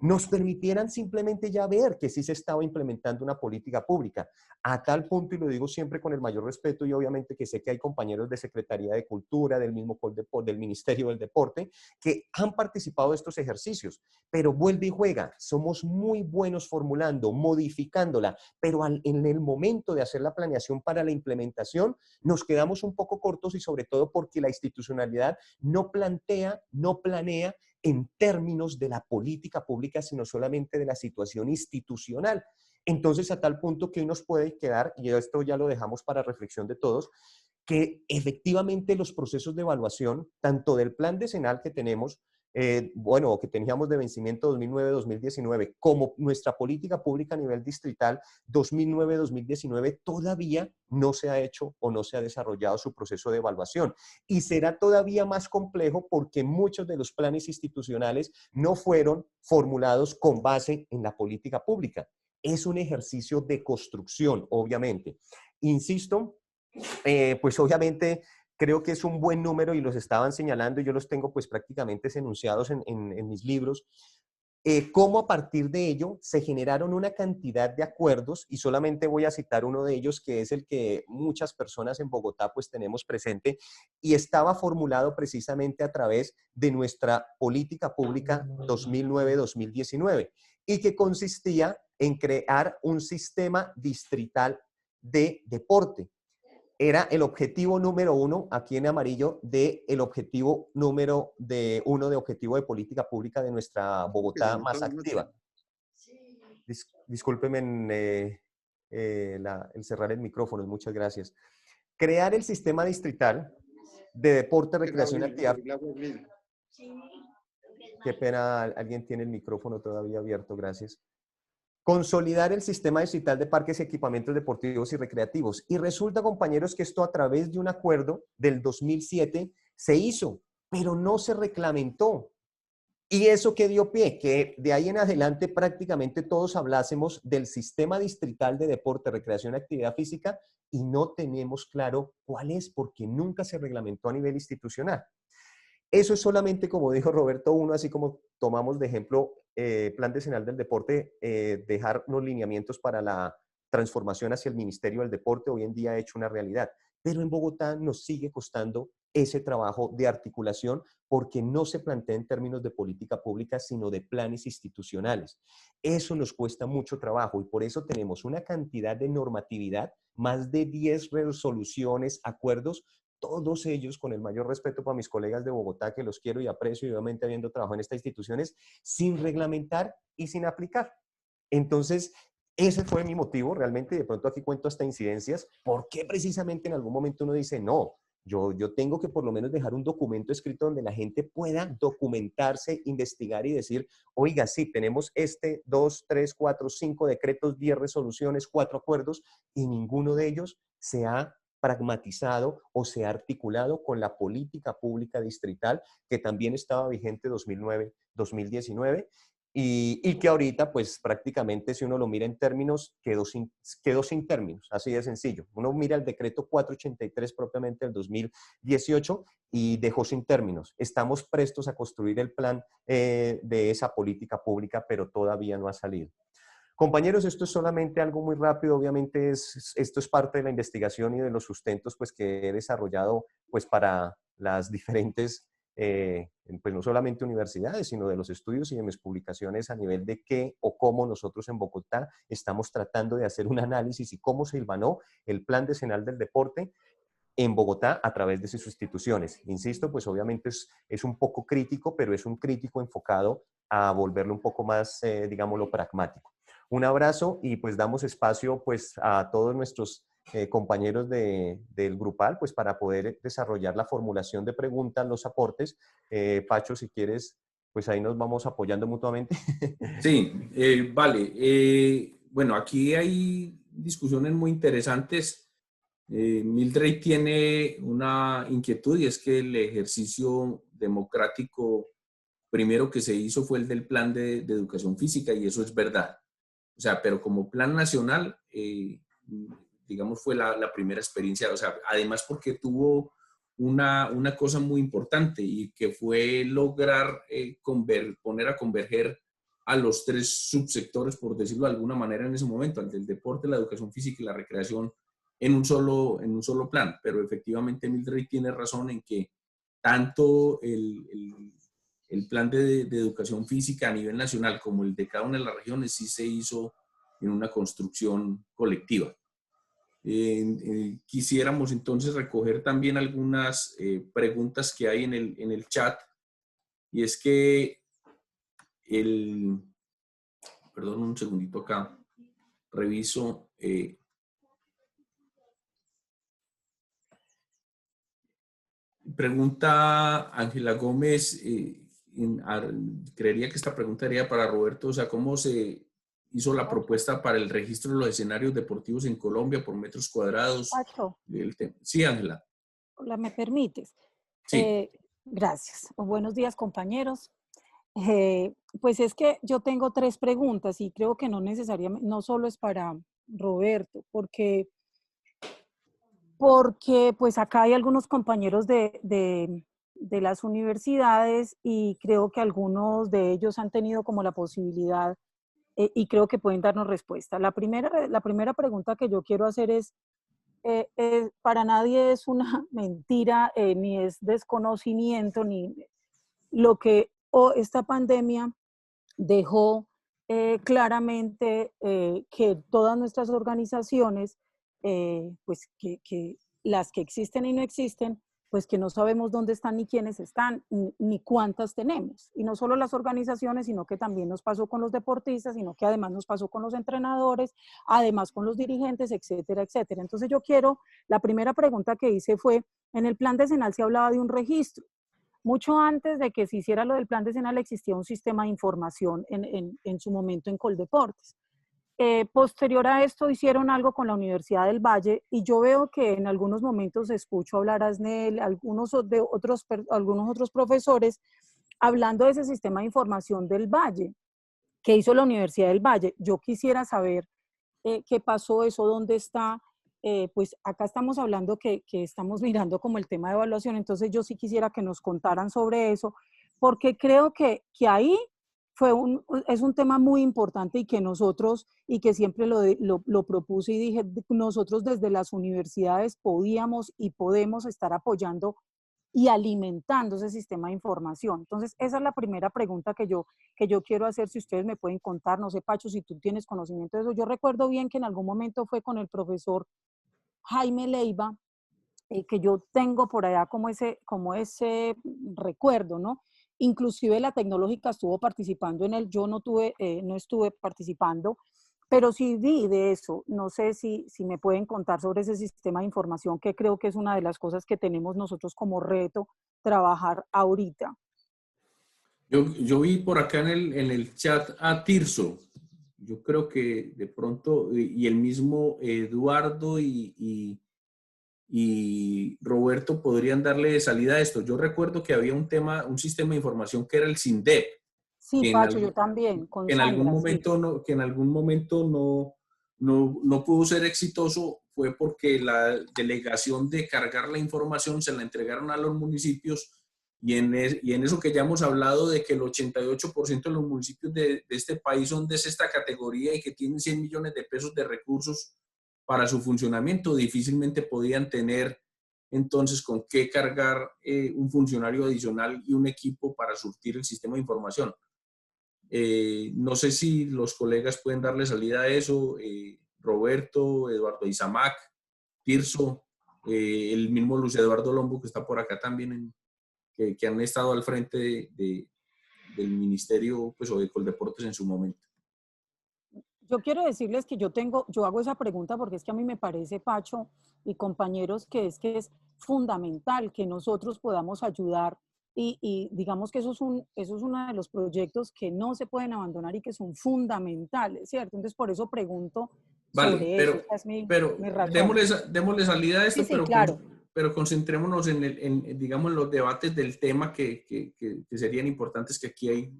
nos permitieran simplemente ya ver que sí se estaba implementando una política pública, a tal punto, y lo digo siempre con el mayor respeto, y obviamente que sé que hay compañeros de Secretaría de Cultura, del mismo del Ministerio del Deporte, que han participado de estos ejercicios, pero vuelve y juega, somos muy buenos formulando, modificándola, pero en el momento de hacer la planeación para la implementación, nos quedamos un poco cortos y sobre todo porque la institucionalidad no plantea, no planea en términos de la política pública, sino solamente de la situación institucional. Entonces, a tal punto que hoy nos puede quedar, y esto ya lo dejamos para reflexión de todos, que efectivamente los procesos de evaluación, tanto del plan decenal que tenemos, bueno, que teníamos de vencimiento 2009-2019, como nuestra política pública a nivel distrital 2009-2019, todavía no se ha hecho o no se ha desarrollado su proceso de evaluación. Y será todavía más complejo porque muchos de los planes institucionales no fueron formulados con base en la política pública. Es un ejercicio de construcción, obviamente. Insisto, pues obviamente creo que es un buen número y los estaban señalando y yo los tengo pues prácticamente enunciados en mis libros. cómo a partir de ello se generaron una cantidad de acuerdos, y solamente voy a citar uno de ellos, que es el que muchas personas en Bogotá pues tenemos presente, y estaba formulado precisamente a través de nuestra política pública 2009-2019, y que consistía en crear un sistema distrital de deporte. Era el objetivo número 1, aquí en amarillo, el objetivo número uno de objetivo de política pública de nuestra Bogotá más activa. Discúlpenme el cerrar el micrófono, muchas gracias. Crear el sistema distrital de deporte, recreación y actividad. Qué pena, alguien tiene el micrófono todavía abierto, gracias. Consolidar el sistema distrital de parques y equipamientos deportivos y recreativos. Y resulta, compañeros, que esto a través de un acuerdo del 2007 se hizo, pero no se reglamentó. ¿Y eso qué dio pie? Que de ahí en adelante prácticamente todos hablásemos del sistema distrital de deporte, recreación y actividad física, y no tenemos claro cuál es, porque nunca se reglamentó a nivel institucional. Eso es solamente, como dijo Roberto, uno, así como tomamos de ejemplo Plan Decenal del Deporte, dejar unos lineamientos para la transformación hacia el Ministerio del Deporte, hoy en día ha hecho una realidad. Pero en Bogotá nos sigue costando ese trabajo de articulación, porque no se plantea en términos de política pública, sino de planes institucionales. Eso nos cuesta mucho trabajo, y por eso tenemos una cantidad de normatividad, más de 10 resoluciones, acuerdos, todos ellos, con el mayor respeto para mis colegas de Bogotá, que los quiero y aprecio, y obviamente habiendo trabajado en estas instituciones, sin reglamentar y sin aplicar. Entonces, ese fue mi motivo realmente, y de pronto aquí cuento hasta incidencias, ¿por qué precisamente en algún momento uno dice, no, yo tengo que por lo menos dejar un documento escrito donde la gente pueda documentarse, investigar y decir, oiga, sí, tenemos 2, 3, 4, 5 decretos, 10 resoluciones, 4 acuerdos, y ninguno de ellos se ha pragmatizado o se ha articulado con la política pública distrital, que también estaba vigente 2009-2019, y que ahorita, pues prácticamente, si uno lo mira en términos, quedó sin términos, así de sencillo. Uno mira el decreto 483 propiamente del 2018 y dejó sin términos. Estamos prestos a construir el plan de esa política pública, pero todavía no ha salido. Compañeros, esto es solamente algo muy rápido, obviamente esto es parte de la investigación y de los sustentos pues, que he desarrollado pues, para las diferentes, pues no solamente universidades, sino de los estudios y de mis publicaciones a nivel de qué o cómo nosotros en Bogotá estamos tratando de hacer un análisis y cómo se hilvanó el Plan Decenal del Deporte en Bogotá a través de sus instituciones. Insisto, pues obviamente es un poco crítico, pero es un crítico enfocado a volverlo un poco más, digámoslo, pragmático. Un abrazo, y pues damos espacio pues a todos nuestros compañeros del grupal pues para poder desarrollar la formulación de preguntas, los aportes. Pacho, si quieres, pues ahí nos vamos apoyando mutuamente. Sí, vale. Bueno, aquí hay discusiones muy interesantes. Mildred tiene una inquietud, y es que el ejercicio democrático primero que se hizo fue el del plan de educación física, y eso es verdad. O sea, pero como plan nacional, digamos, fue la primera experiencia. O sea, además porque tuvo una cosa muy importante, y que fue lograr poner a converger a los 3 subsectores, por decirlo de alguna manera, en ese momento, el del deporte, la educación física y la recreación, en un solo plan. Pero efectivamente Mildred tiene razón en que tanto el plan de educación física a nivel nacional como el de cada una de las regiones sí se hizo en una construcción colectiva. Quisiéramos entonces recoger también algunas preguntas que hay en el chat, y es que perdón, un segundito acá, reviso. Pregunta Ángela Gómez, creería que esta pregunta sería para Roberto, o sea, ¿cómo se hizo la propuesta para el registro de los escenarios deportivos en Colombia por metros cuadrados? Pacho, Sí, Ángela. hola, ¿me permites? Sí. Gracias. Buenos días, compañeros. Pues es que yo tengo 3 preguntas, y creo que no necesariamente, no solo es para Roberto, porque pues acá hay algunos compañeros de de las universidades y creo que algunos de ellos han tenido como la posibilidad y creo que pueden darnos respuesta. La primera pregunta que yo quiero hacer es, para nadie es una mentira, ni es desconocimiento, ni lo que esta pandemia dejó claramente que todas nuestras organizaciones, pues que las que existen y no existen, pues que no sabemos dónde están ni quiénes están, ni cuántas tenemos. Y no solo las organizaciones, sino que también nos pasó con los deportistas, sino que además nos pasó con los entrenadores, además con los dirigentes, etcétera, etcétera. Entonces la primera pregunta que hice fue, en el plan decenal se hablaba de un registro. Mucho antes de que se hiciera lo del plan decenal existía un sistema de información en su momento en Coldeportes. Posterior a esto hicieron algo con la Universidad del Valle y yo veo que en algunos momentos escucho hablar a SNEL, algunos otros profesores hablando de ese sistema de información del Valle que hizo la Universidad del Valle. Yo quisiera saber qué pasó eso, dónde está. Pues acá estamos hablando que estamos mirando como el tema de evaluación, entonces yo sí quisiera que nos contaran sobre eso, porque creo que ahí es un tema muy importante y que nosotros, y que siempre lo propuse y dije, nosotros desde las universidades podíamos y podemos estar apoyando y alimentando ese sistema de información. Entonces, esa es la primera pregunta que yo quiero hacer, si ustedes me pueden contar, no sé, Pacho, si tú tienes conocimiento de eso. Yo recuerdo bien que en algún momento fue con el profesor Jaime Leiva, que yo tengo por allá como ese recuerdo, ¿no? Inclusive la tecnológica estuvo participando en él, yo no estuve participando, pero sí vi de eso. No sé si me pueden contar sobre ese sistema de información, que creo que es una de las cosas que tenemos nosotros como reto trabajar ahorita. Yo vi por acá en el chat a Tirso. Yo creo que de pronto, y el mismo Eduardo y Roberto podrían darle salida a esto. Yo recuerdo que había un sistema de información que era el SINDEP, Sí, que Pacho, yo también, con que en algún Sandra, sí. momento no pudo ser exitoso, fue porque la delegación de cargar la información se la entregaron a los municipios y en eso que ya hemos hablado de que el 88% de los municipios de este país son de esta categoría y que tienen 100 millones de pesos de recursos para su funcionamiento, difícilmente podían tener entonces con qué cargar un funcionario adicional y un equipo para surtir el sistema de información. No sé si los colegas pueden darle salida a eso, Roberto, Eduardo Isamac, Tirso, el mismo Luis Eduardo Lombo que está por acá también, que han estado al frente del ministerio pues, o de Coldeportes en su momento. Yo quiero decirles que yo hago esa pregunta porque es que a mí me parece, Pacho y compañeros, que es fundamental que nosotros podamos ayudar y digamos que eso es uno de los proyectos que no se pueden abandonar y que son fundamentales, ¿cierto? Entonces, por eso pregunto Vale, sobre eso. Esa es mi razón. démosle salida a esto, Sí, sí, claro. pero concentrémonos digamos, en los debates del tema que serían importantes, que aquí hay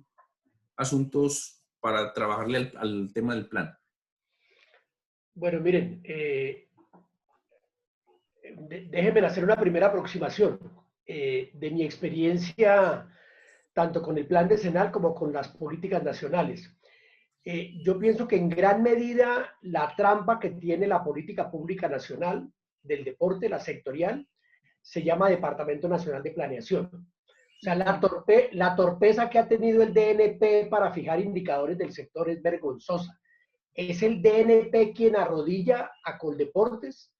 asuntos para trabajarle al tema del plan. Bueno, miren, déjenme hacer una primera aproximación de mi experiencia tanto con el plan decenal como con las políticas nacionales. Yo pienso que en gran medida la trampa que tiene la política pública nacional del deporte, la sectorial, se llama Departamento Nacional de Planeación. O sea, la torpeza que ha tenido el DNP para fijar indicadores del sector es vergonzosa. Es el DNP quien arrodilla a Coldeportes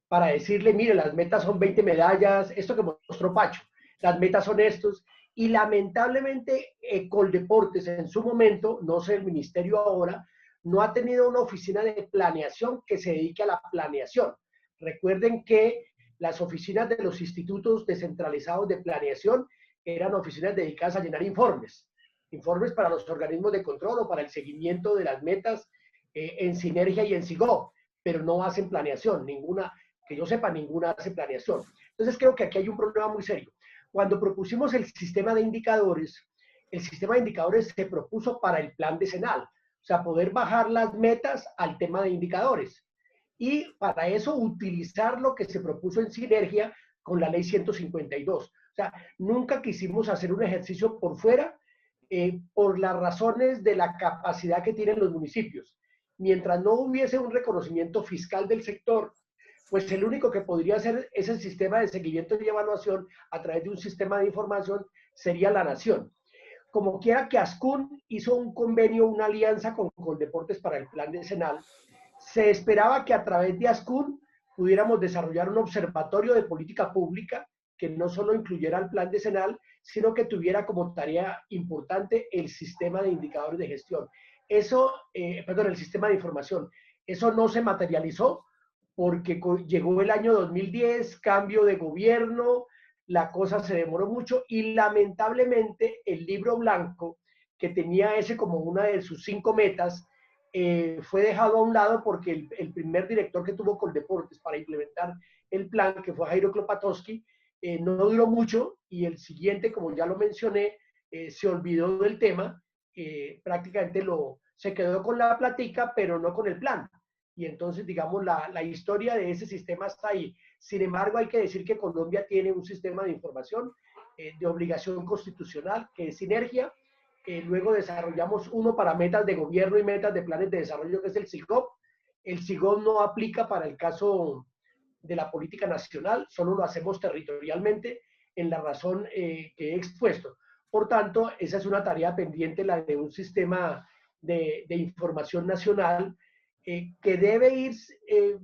para decirle, mire, las metas son 20 medallas, esto que mostró Pacho, las metas son estos, y lamentablemente Coldeportes en su momento, no sé el ministerio ahora, no ha tenido una oficina de planeación que se dedique a la planeación. Recuerden que las oficinas de los institutos descentralizados de planeación eran oficinas dedicadas a llenar informes para los organismos de control o para el seguimiento de las metas en Sinergia y en SIGO, pero no hacen planeación, que yo sepa, ninguna hace planeación. Entonces creo que aquí hay un problema muy serio. Cuando propusimos el sistema de indicadores se propuso para el plan decenal, o sea, poder bajar las metas al tema de indicadores. Y para eso utilizar lo que se propuso en sinergia con la ley 152. O sea, nunca quisimos hacer un ejercicio por fuera por las razones de la capacidad que tienen los municipios. Mientras no hubiese un reconocimiento fiscal del sector, pues el único que podría hacer ese sistema de seguimiento y evaluación a través de un sistema de información sería la nación. Como quiera que Ascun hizo un convenio, una alianza con Coldeportes para el plan decenal, se esperaba que a través de Ascun pudiéramos desarrollar un observatorio de política pública que no solo incluyera el plan decenal, sino que tuviera como tarea importante el sistema de indicadores de gestión. Eso, perdón, el sistema de información. Eso no se materializó porque llegó el año 2010, cambio de gobierno, la cosa se demoró mucho y lamentablemente el libro blanco, que tenía ese como una de sus 5 metas, fue dejado a un lado porque el primer director que tuvo Coldeportes para implementar el plan, que fue Jairo Klopatowski, no duró mucho y el siguiente, como ya lo mencioné, se olvidó del tema, prácticamente se quedó con la plática, pero no con el plan. Y entonces, digamos, la historia de ese sistema está ahí. Sin embargo, hay que decir que Colombia tiene un sistema de información de obligación constitucional, que es Sinergia. Luego desarrollamos uno para metas de gobierno y metas de planes de desarrollo, que es el SIGOP. El SIGOP no aplica para el caso de la política nacional, solo lo hacemos territorialmente en la razón que he expuesto. Por tanto, esa es una tarea pendiente, la de un sistema de información nacional que debe ir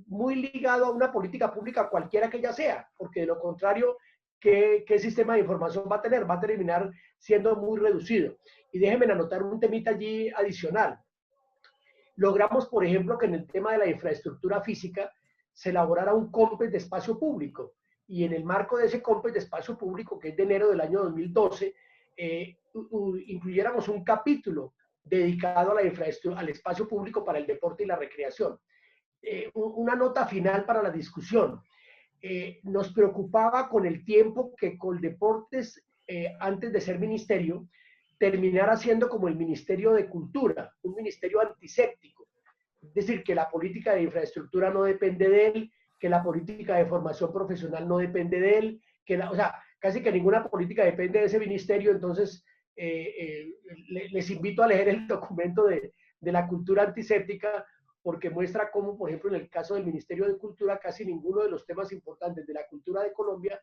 muy ligado a una política pública cualquiera que ella sea, porque de lo contrario, ¿qué sistema de información va a tener? Va a terminar siendo muy reducido. Y déjenme anotar un temita allí adicional. Logramos, por ejemplo, que en el tema de la infraestructura física se elaborara un COMPES de espacio público. Y en el marco de ese COMPES de espacio público, que es de enero del año 2012, incluyéramos un capítulo dedicado a la infraestructura, al espacio público para el deporte y la recreación. Una nota final para la discusión. Nos preocupaba con el tiempo que Coldeportes, antes de ser ministerio, terminara siendo como el Ministerio de Cultura, un ministerio antiséptico. Es decir, que la política de infraestructura no depende de él, que la política de formación profesional no depende de él, o sea, casi que ninguna política depende de ese ministerio. Entonces, les invito a leer el documento de la cultura antiséptica, porque muestra cómo, por ejemplo, en el caso del Ministerio de Cultura, casi ninguno de los temas importantes de la cultura de Colombia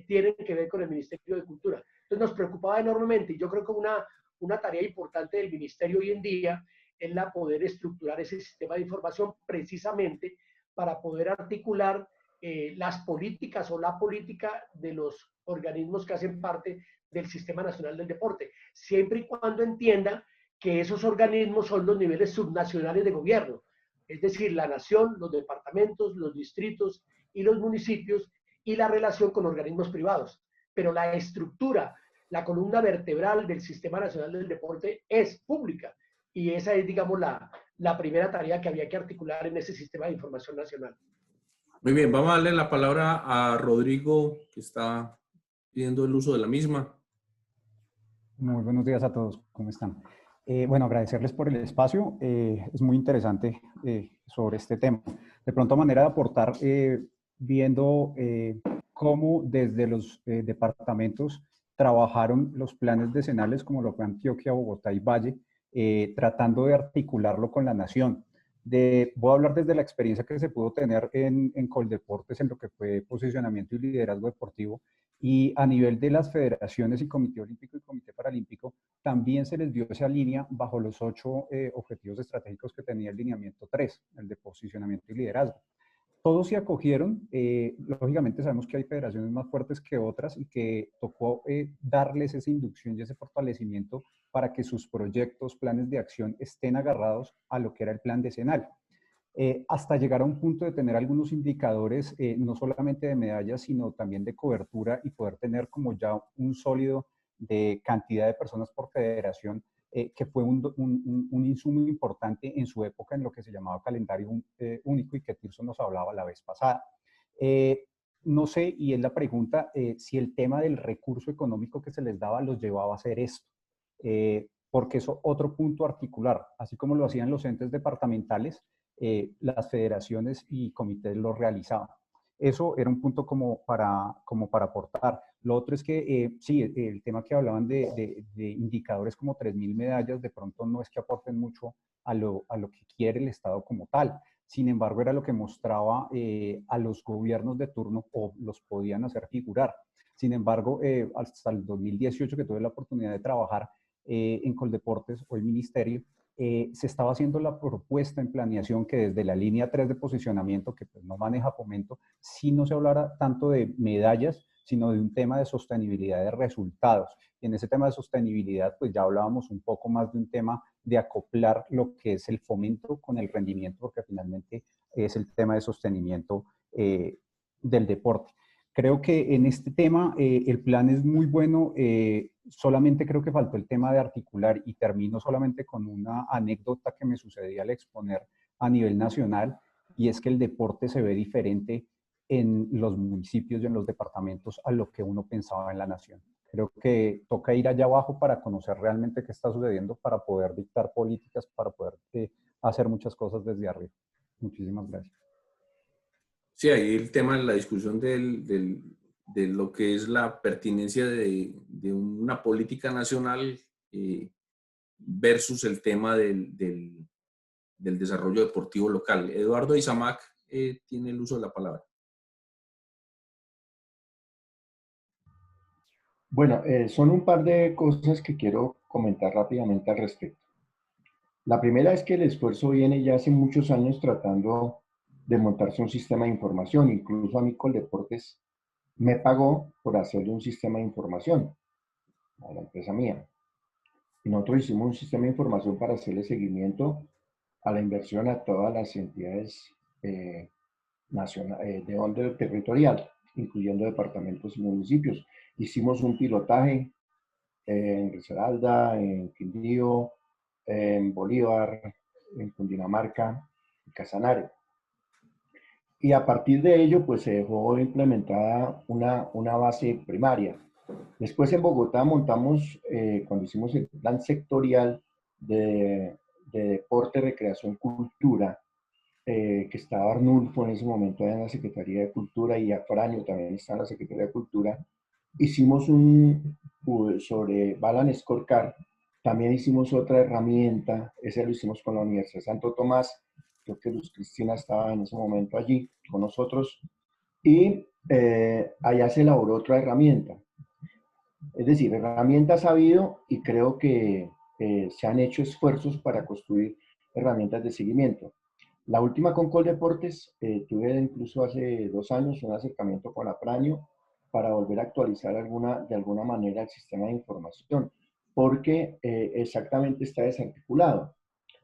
tienen que ver con el Ministerio de Cultura. Entonces nos preocupaba enormemente, y yo creo que una tarea importante del Ministerio hoy en día es la poder estructurar ese sistema de información precisamente para poder articular las políticas o la política de los organismos que hacen parte del Sistema Nacional del Deporte, siempre y cuando entienda que esos organismos son los niveles subnacionales de gobierno, es decir, la nación, los departamentos, los distritos y los municipios, y la relación con organismos privados. Pero la estructura, la columna vertebral del Sistema Nacional del Deporte es pública, y esa es, digamos, la primera tarea que había que articular en ese sistema de información nacional. Muy bien, vamos a darle la palabra a Rodrigo, que está pidiendo el uso de la misma. Muy buenos días a todos, ¿cómo están? Bueno, agradecerles por el espacio, es muy interesante sobre este tema. De pronto, a manera de aportar, viendo cómo desde los departamentos trabajaron los planes decenales, como lo fue Antioquia, Bogotá y Valle, tratando de articularlo con la nación. Voy a hablar desde la experiencia que se pudo tener en Coldeportes, en lo que fue posicionamiento y liderazgo deportivo, y a nivel de las federaciones y Comité Olímpico y Comité Paralímpico, también se les dio esa línea bajo los 8 objetivos estratégicos que tenía el lineamiento 3, el de posicionamiento y liderazgo. Todos se acogieron, lógicamente sabemos que hay federaciones más fuertes que otras y que tocó darles esa inducción y ese fortalecimiento para que sus proyectos, planes de acción estén agarrados a lo que era el plan decenal. Hasta llegar a un punto de tener algunos indicadores, no solamente de medallas, sino también de cobertura, y poder tener como ya un sólido de cantidad de personas por federación, que fue un insumo importante en su época en lo que se llamaba calendario único, y que Tirso nos hablaba la vez pasada. No sé, y es la pregunta, si el tema del recurso económico que se les daba los llevaba a hacer esto. Porque es otro punto articular, así como lo hacían los entes departamentales, las federaciones y comités lo realizaban. Eso era un punto como para aportar. Lo otro es que, sí, el tema que hablaban de indicadores como 3.000 medallas, de pronto no es que aporten mucho a lo que quiere el Estado como tal. Sin embargo, era lo que mostraba a los gobiernos de turno o los podían hacer figurar. Sin embargo, hasta el 2018 que tuve la oportunidad de trabajar en Coldeportes o el ministerio, se estaba haciendo la propuesta en planeación que desde la línea 3 de posicionamiento, que pues no maneja Fomento, sí no se hablara tanto de medallas, sino de un tema de sostenibilidad de resultados. Y en ese tema de sostenibilidad, pues ya hablábamos un poco más de un tema de acoplar lo que es el fomento con el rendimiento, porque finalmente es el tema de sostenimiento del deporte. Creo que en este tema el plan es muy bueno, solamente creo que faltó el tema de articular y termino solamente con una anécdota que me sucedía al exponer a nivel nacional, y es que el deporte se ve diferente en los municipios y en los departamentos a lo que uno pensaba en la nación. Creo que toca ir allá abajo para conocer realmente qué está sucediendo, para poder dictar políticas, para poder hacer muchas cosas desde arriba. Muchísimas gracias. Sí, ahí el tema de la discusión de lo que es la pertinencia de una política nacional versus el tema del desarrollo deportivo local. Eduardo Isamac tiene el uso de la palabra. Bueno, son un par de cosas que quiero comentar rápidamente al respecto. La primera es que el esfuerzo viene ya hace muchos años tratando de montarse un sistema de información. Incluso a mí Coldeportes me pagó por hacerle un sistema de información a la empresa mía. Y nosotros hicimos un sistema de información para hacerle seguimiento a la inversión a todas las entidades de orden territorial, incluyendo departamentos y municipios. Hicimos un pilotaje en Risaralda, en Quindío, en Bolívar, en Cundinamarca y Casanare. Y a partir de ello, pues se dejó implementada una base primaria. Después en Bogotá montamos, cuando hicimos el plan sectorial de deporte, recreación, cultura, que estaba Arnulfo en ese momento en la Secretaría de Cultura y Afranio también está en la Secretaría de Cultura, hicimos sobre Balance Scorecard, también hicimos otra herramienta, ese lo hicimos con la Universidad de Santo Tomás, creo que Luz Cristina estaba en ese momento allí con nosotros, y allá se elaboró otra herramienta. Es decir, herramientas ha habido y creo que se han hecho esfuerzos para construir herramientas de seguimiento. La última con Coldeportes, tuve incluso hace 2 años un acercamiento con Apranio para volver a actualizar de alguna manera el sistema de información, porque exactamente está desarticulado.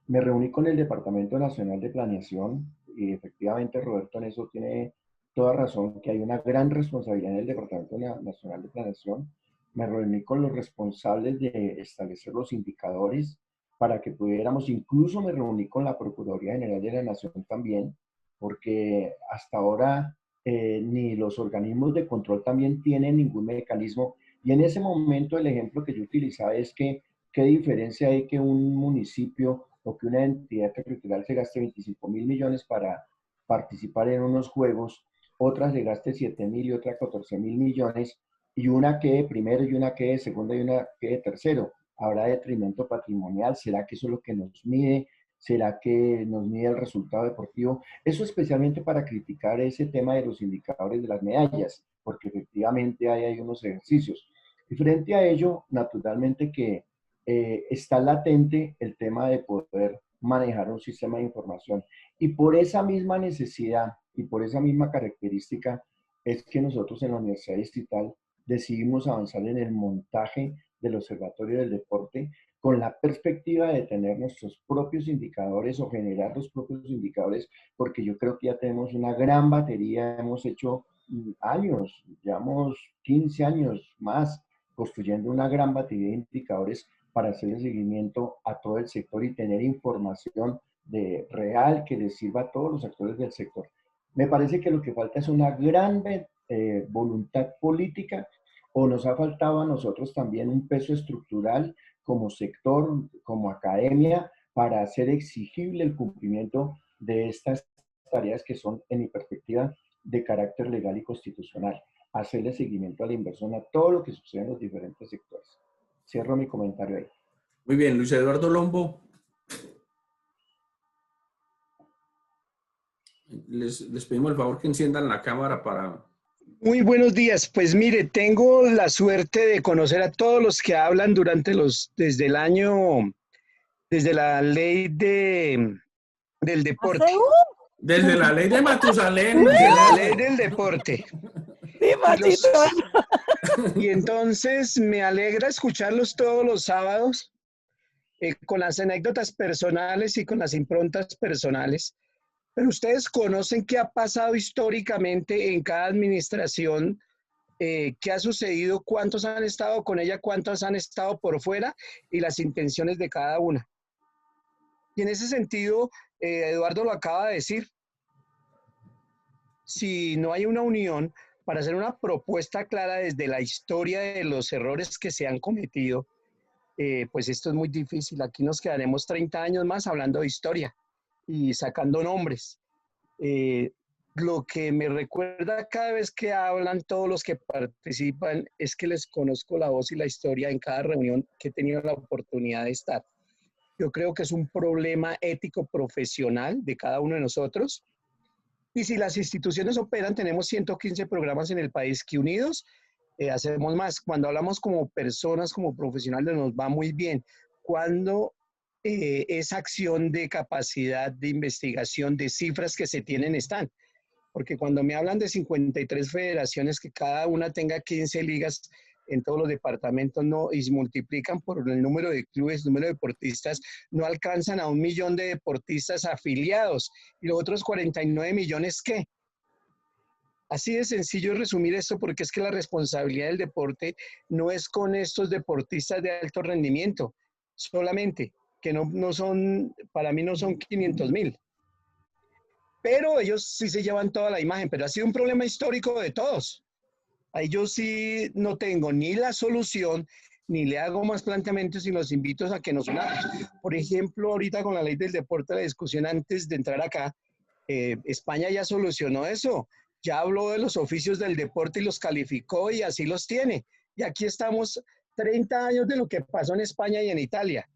Me reuní con el Departamento Nacional de Planeación y efectivamente Roberto en eso tiene toda razón, que hay una gran responsabilidad en el Departamento Nacional de Planeación. Me reuní con los responsables de establecer los indicadores para que pudiéramos, incluso me reuní con la Procuraduría General de la Nación también, porque hasta ahora ni los organismos de control también tienen ningún mecanismo. Y en ese momento el ejemplo que yo utilizaba es que qué diferencia hay que un municipio o que una entidad territorial se gaste 25.000 millones para participar en unos juegos, otras se gaste 7.000 y otra 14.000 millones, y una quede primero y una quede segunda y una quede tercero. ¿Habrá detrimento patrimonial? ¿Será que eso es lo que nos mide? ¿Será que nos mide el resultado deportivo? Eso especialmente para criticar ese tema de los indicadores de las medallas, porque efectivamente hay unos ejercicios. Y frente a ello, naturalmente que está latente el tema de poder manejar un sistema de información. Y por esa misma necesidad y por esa misma característica es que nosotros en la Universidad Distrital decidimos avanzar en el montaje del Observatorio del Deporte con la perspectiva de tener nuestros propios indicadores o generar los propios indicadores, porque yo creo que ya tenemos una gran batería, hemos hecho años, llevamos 15 años más construyendo una gran batería de indicadores para hacer el seguimiento a todo el sector y tener información real que les sirva a todos los actores del sector. Me parece que lo que falta es una gran voluntad política, o nos ha faltado a nosotros también un peso estructural como sector, como academia, para hacer exigible el cumplimiento de estas tareas que son, en mi perspectiva, de carácter legal y constitucional, hacerle seguimiento a la inversión, a todo lo que sucede en los diferentes sectores. Cierro mi comentario ahí. Muy bien, Luis Eduardo Lombo. Les pedimos el favor que enciendan la cámara para... Muy buenos días. Pues mire, tengo la suerte de conocer a todos los que hablan desde la ley del deporte. Desde la ley de Matusalén. De la ley del deporte. Sí, Machito. Y entonces me alegra escucharlos todos los sábados con las anécdotas personales y con las improntas personales. Pero ustedes conocen qué ha pasado históricamente en cada administración, qué ha sucedido, cuántos han estado con ella, cuántos han estado por fuera y las intenciones de cada una. Y en ese sentido, Eduardo lo acaba de decir, si no hay una unión para hacer una propuesta clara desde la historia de los errores que se han cometido, pues esto es muy difícil. Aquí nos quedaremos 30 años más hablando de historia y sacando nombres. Lo que me recuerda cada vez que hablan todos los que participan es que les conozco la voz y la historia en cada reunión que he tenido la oportunidad de estar. Yo creo que es un problema ético profesional de cada uno de nosotros. Y si las instituciones operan, tenemos 115 programas en el país que unidos hacemos más. Cuando hablamos como personas, como profesionales, nos va muy bien. Cuando esa acción de capacidad de investigación, de cifras que se tienen están. Porque cuando me hablan de 53 federaciones, que cada una tenga 15 ligas en todos los departamentos, no, y se multiplican por el número de clubes, el número de deportistas, no alcanzan a 1 millón de deportistas afiliados. ¿Y los otros 49 millones qué? Así de sencillo es resumir esto, porque es que la responsabilidad del deporte no es con estos deportistas de alto rendimiento solamente, que no son, para mí no son 500,000. Pero ellos sí se llevan toda la imagen, pero ha sido un problema histórico de todos. Ahí yo sí no tengo ni la solución, ni le hago más planteamientos y los invito a que nos unamos. Por ejemplo, ahorita con la ley del deporte, la discusión antes de entrar acá, España ya solucionó eso. Ya habló de los oficios del deporte y los calificó y así los tiene. Y aquí estamos 30 años de lo que pasó en España y en Italia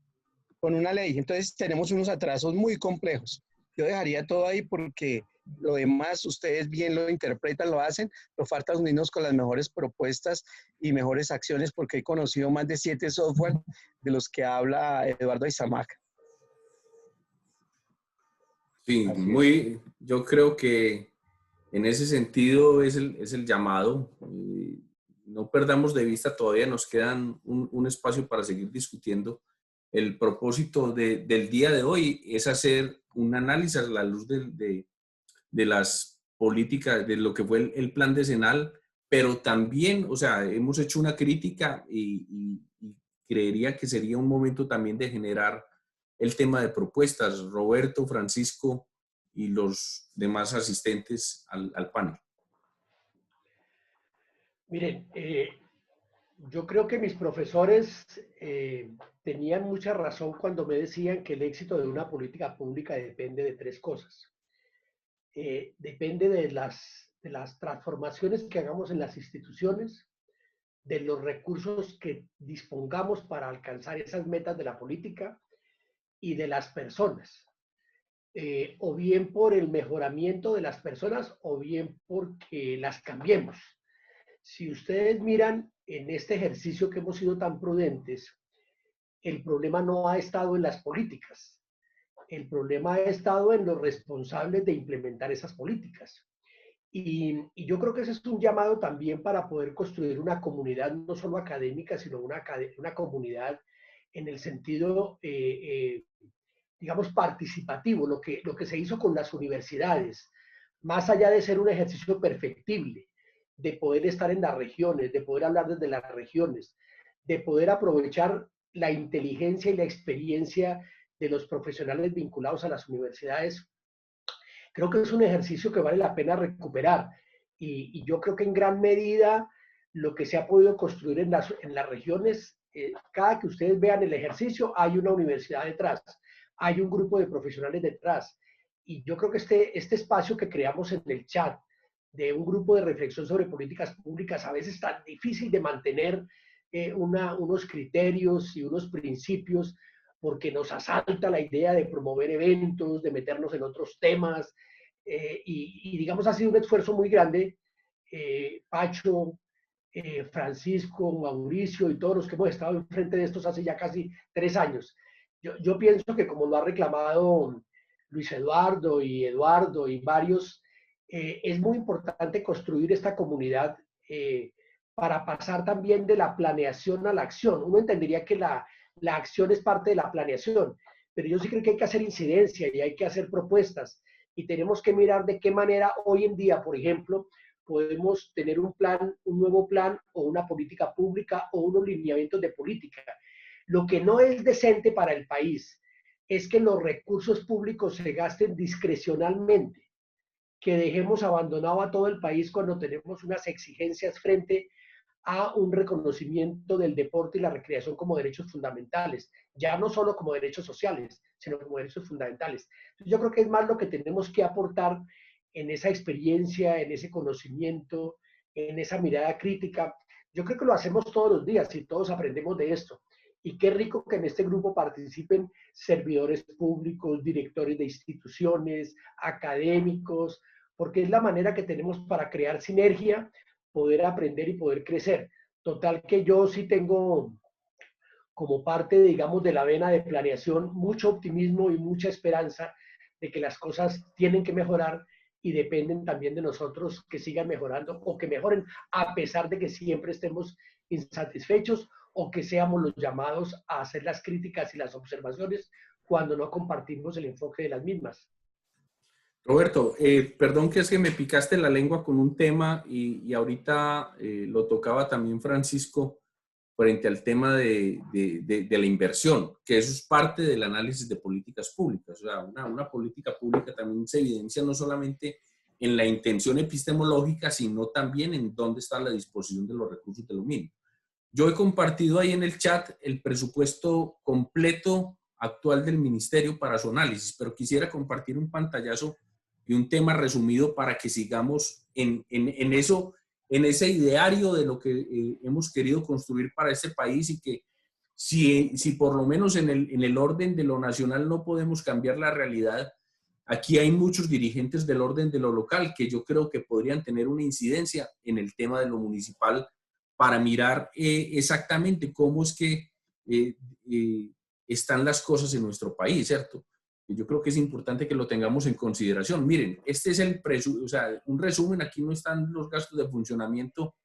con una ley. Entonces tenemos unos atrasos muy complejos. Yo dejaría todo ahí porque lo demás ustedes bien lo interpretan, lo hacen. Nos falta unirnos con las mejores propuestas y mejores acciones porque he conocido más de 7 software de los que habla Eduardo Aizamac. Sí, yo creo que en ese sentido es el llamado. No perdamos de vista, todavía nos quedan un espacio para seguir discutiendo. El propósito del día de hoy es hacer un análisis a la luz de las políticas, de lo que fue el plan decenal, pero también, o sea, hemos hecho una crítica y creería que sería un momento también de generar el tema de propuestas. Roberto, Francisco y los demás asistentes al panel. Miren, yo creo que mis profesores tenían mucha razón cuando me decían que el éxito de una política pública depende de 3 cosas. Depende de las transformaciones que hagamos en las instituciones, de los recursos que dispongamos para alcanzar esas metas de la política y de las personas. O bien por el mejoramiento de las personas o bien porque las cambiemos. Si ustedes miran en este ejercicio que hemos sido tan prudentes, el problema no ha estado en las políticas. El problema ha estado en los responsables de implementar esas políticas. Y yo creo que ese es un llamado también para poder construir una comunidad, no solo académica, sino una comunidad en el sentido, digamos, participativo, lo que se hizo con las universidades, más allá de ser un ejercicio perfectible, de poder estar en las regiones, de poder hablar desde las regiones, de poder aprovechar la inteligencia y la experiencia de los profesionales vinculados a las universidades. Creo que es un ejercicio que vale la pena recuperar y yo creo que en gran medida lo que se ha podido construir en las regiones, cada que ustedes vean el ejercicio hay una universidad detrás, hay un grupo de profesionales detrás y yo creo que este espacio que creamos en el chat de un grupo de reflexión sobre políticas públicas, a veces tan difícil de mantener unos criterios y unos principios, porque nos asalta la idea de promover eventos, de meternos en otros temas, y digamos ha sido un esfuerzo muy grande, Pacho, Francisco, Mauricio y todos los que hemos estado enfrente de estos hace ya casi 3 años. Yo pienso que como lo ha reclamado Luis Eduardo y varios, es muy importante construir esta comunidad para pasar también de la planeación a la acción. Uno entendería que la acción es parte de la planeación, pero yo sí creo que hay que hacer incidencia y hay que hacer propuestas y tenemos que mirar de qué manera hoy en día, por ejemplo, podemos tener un plan, un nuevo plan o una política pública o unos lineamientos de política. Lo que no es decente para el país es que los recursos públicos se gasten discrecionalmente, que dejemos abandonado a todo el país cuando tenemos unas exigencias frente a un reconocimiento del deporte y la recreación como derechos fundamentales, ya no solo como derechos sociales, sino como derechos fundamentales. Yo creo que es más lo que tenemos que aportar en esa experiencia, en ese conocimiento, en esa mirada crítica. Yo creo que lo hacemos todos los días y todos aprendemos de esto. Y qué rico que en este grupo participen servidores públicos, directores de instituciones, académicos, porque es la manera que tenemos para crear sinergia, poder aprender y poder crecer. Total que yo sí tengo como parte, digamos, de la vena de planeación mucho optimismo y mucha esperanza de que las cosas tienen que mejorar y dependen también de nosotros que sigan mejorando o que mejoren a pesar de que siempre estemos insatisfechos o que seamos los llamados a hacer las críticas y las observaciones cuando no compartimos el enfoque de las mismas. Roberto, perdón que es que me picaste la lengua con un tema y ahorita lo tocaba también Francisco frente al tema de la inversión, que eso es parte del análisis de políticas públicas. O sea, una política pública también se evidencia no solamente en la intención epistemológica, sino también en dónde está la disposición de los recursos de lo mismo. Yo he compartido ahí en el chat el presupuesto completo actual del ministerio para su análisis, pero quisiera compartir un pantallazo y un tema resumido para que sigamos en ese ideario de lo que hemos querido construir para este país y que si por lo menos en el orden de lo nacional no podemos cambiar la realidad, aquí hay muchos dirigentes del orden de lo local que yo creo que podrían tener una incidencia en el tema de lo municipal para mirar exactamente cómo es que están las cosas en nuestro país, ¿cierto? Yo creo que es importante que lo tengamos en consideración. Miren, este es un resumen, aquí no están los gastos de funcionamiento.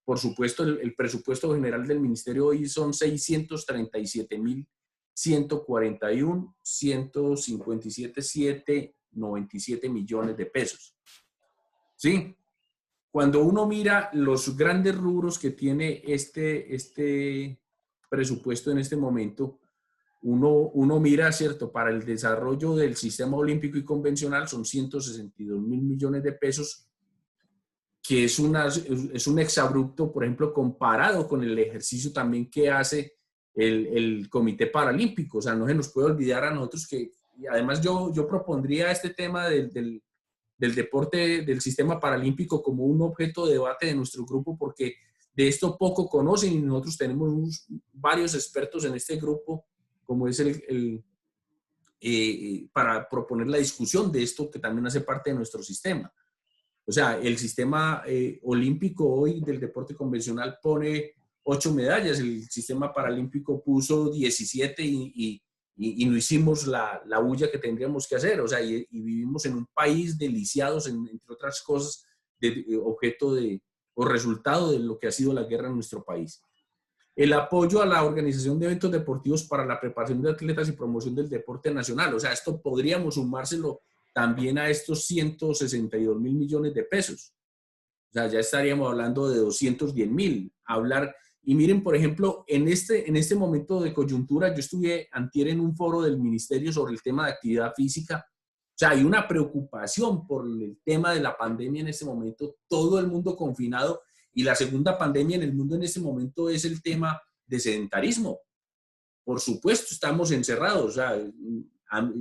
Por supuesto, el presupuesto general del ministerio hoy son 637.141.157.797 millones de pesos. ¿Sí? Cuando uno mira los grandes rubros que tiene este presupuesto en este momento, uno mira, ¿cierto? Para el desarrollo del sistema olímpico y convencional son 162.000 millones de pesos, que es un exabrupto, por ejemplo, comparado con el ejercicio también que hace el Comité Paralímpico. O sea, no se nos puede olvidar a nosotros que, y además yo propondría este tema del deporte, del sistema paralímpico como un objeto de debate de nuestro grupo, porque de esto poco conocen y nosotros tenemos varios expertos en este grupo, como es para proponer la discusión de esto que también hace parte de nuestro sistema. O sea, el sistema olímpico hoy del deporte convencional pone 8 medallas, el sistema paralímpico puso 17 y no hicimos la bulla que tendríamos que hacer. O sea, y vivimos en un país deliciados, entre otras cosas, objeto o resultado de lo que ha sido la guerra en nuestro país. El apoyo a la organización de eventos deportivos para la preparación de atletas y promoción del deporte nacional. O sea, esto podríamos sumárselo también a estos 162.000 millones de pesos. O sea, ya estaríamos hablando de 210.000. Y miren, por ejemplo, en este momento de coyuntura, yo estuve antier en un foro del ministerio sobre el tema de actividad física. O sea, hay una preocupación por el tema de la pandemia en este momento, todo el mundo confinado. Y la segunda pandemia en el mundo en este momento es el tema de sedentarismo. Por supuesto, estamos encerrados. O sea,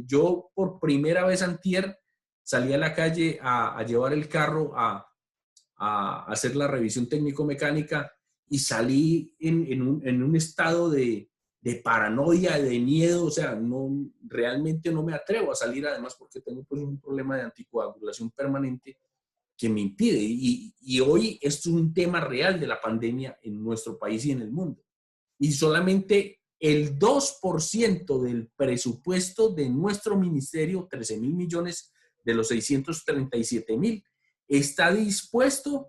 yo por primera vez antier salí a la calle a llevar el carro a a hacer la revisión técnico-mecánica y salí en un estado de paranoia, de miedo, o sea, realmente no me atrevo a salir, además porque tengo pues un problema de anticoagulación permanente que me impide. Y hoy esto es un tema real de la pandemia en nuestro país y en el mundo. Y solamente el 2% del presupuesto de nuestro ministerio, 13.000 millones de los 637.000, está dispuesto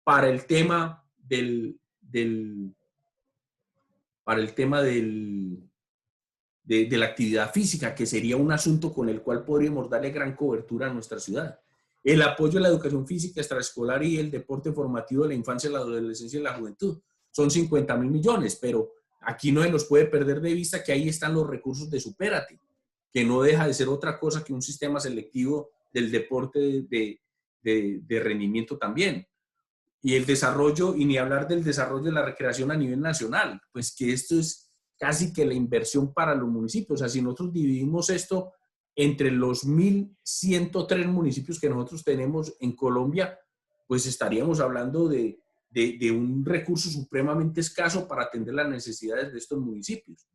para el tema de la actividad física, que sería un asunto con el cual podríamos darle gran cobertura a nuestra ciudad. El apoyo a la educación física extraescolar y el deporte formativo de la infancia, la adolescencia y la juventud. Son 50.000 millones, pero aquí no se nos puede perder de vista que ahí están los recursos de Supérate, que no deja de ser otra cosa que un sistema selectivo del deporte de rendimiento también. Y el desarrollo, y ni hablar del desarrollo de la recreación a nivel nacional, pues que esto es casi que la inversión para los municipios. O sea, si nosotros dividimos esto entre los 1.103 municipios que nosotros tenemos en Colombia, pues estaríamos hablando de un recurso supremamente escaso para atender las necesidades de estos municipios.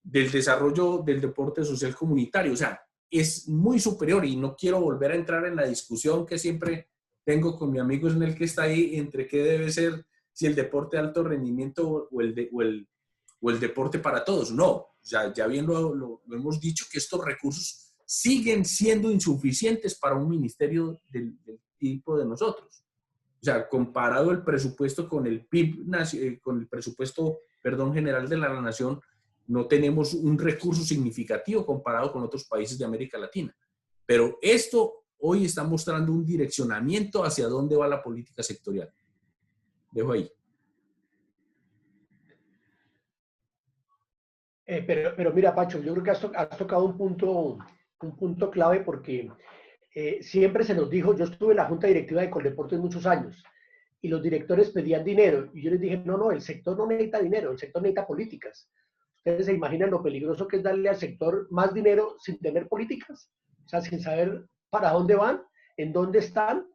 Del desarrollo del deporte social comunitario, o sea, es muy superior, y no quiero volver a entrar en la discusión que siempre tengo con mi amigo en el que está ahí entre qué debe ser, si el deporte de alto rendimiento o el deporte para todos. No, o sea, ya bien lo hemos dicho, que estos recursos siguen siendo insuficientes para un ministerio del tipo de nosotros. O sea, comparado el presupuesto con el PIB, con el presupuesto, perdón, general de la nación, no tenemos un recurso significativo comparado con otros países de América Latina. Pero esto hoy está mostrando un direccionamiento hacia dónde va la política sectorial. Dejo ahí. Pero mira, Pacho, yo creo que has tocado un punto clave, porque siempre se nos dijo, yo estuve en la junta directiva de Coldeportes muchos años, y los directores pedían dinero, y yo les dije, no, el sector no necesita dinero, el sector necesita políticas. ¿Ustedes se imaginan lo peligroso que es darle al sector más dinero sin tener políticas? O sea, sin saber para dónde van, en dónde están.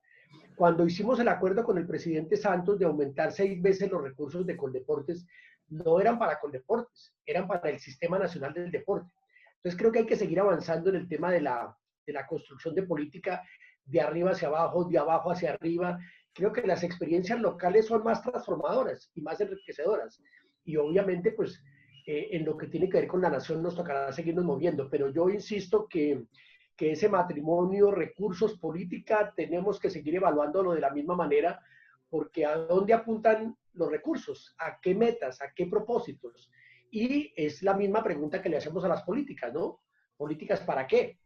Cuando hicimos el acuerdo con el presidente Santos de aumentar 6 veces los recursos de Coldeportes, no eran para Coldeportes, eran para el Sistema Nacional del Deporte. Entonces creo que hay que seguir avanzando en el tema de la construcción de política de arriba hacia abajo, de abajo hacia arriba. Creo que las experiencias locales son más transformadoras y más enriquecedoras. Y obviamente, pues, en lo que tiene que ver con la nación nos tocará seguirnos moviendo. Pero yo insisto que ese matrimonio, recursos, política, tenemos que seguir evaluándolo de la misma manera, porque ¿a dónde apuntan los recursos? ¿A qué metas? ¿A qué propósitos? Y es la misma pregunta que le hacemos a las políticas, ¿no? ¿Políticas para qué?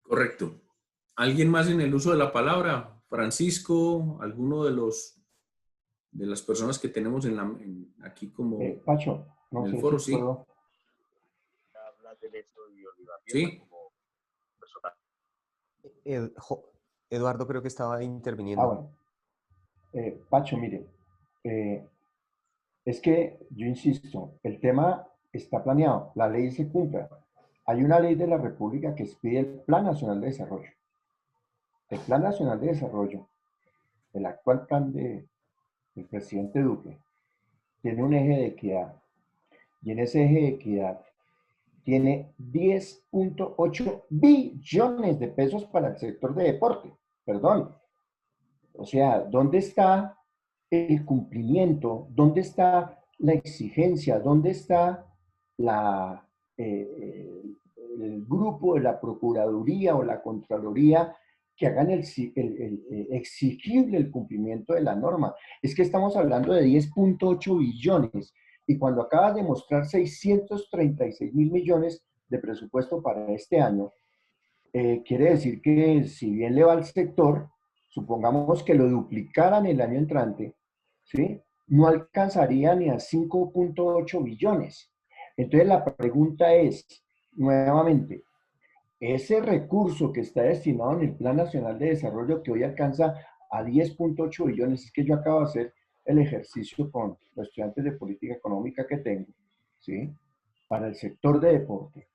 Correcto. ¿Alguien más en el uso de la palabra? Francisco, alguno de las personas que tenemos aquí como Pacho, no en el sé foro, si sí. puedo. Sí. Eduardo creo que estaba interviniendo. Bueno. Pacho, mire, es que yo insisto, el tema está planeado, la ley se cumple. Hay una ley de la República que expide el Plan Nacional de Desarrollo. El Plan Nacional de Desarrollo, el actual plan del presidente Duque, tiene un eje de equidad. Y en ese eje de equidad tiene 10.8 billones de pesos para el sector de deporte. Perdón. O sea, ¿dónde está el cumplimiento? ¿Dónde está la exigencia? ¿Dónde está el grupo de la Procuraduría o la Contraloría que hagan exigible el cumplimiento de la norma? Es que estamos hablando de 10.8 billones. Y cuando acabas de mostrar 636.000 millones de presupuesto para este año, quiere decir que si bien le va al sector, supongamos que lo duplicaran el año entrante, ¿sí? No alcanzaría ni a 5.8 billones. Entonces la pregunta es, nuevamente, ese recurso que está destinado en el Plan Nacional de Desarrollo, que hoy alcanza a 10.8 billones, es que yo acabo de hacer el ejercicio con los estudiantes de política económica que tengo, ¿sí? Para el sector de deporte.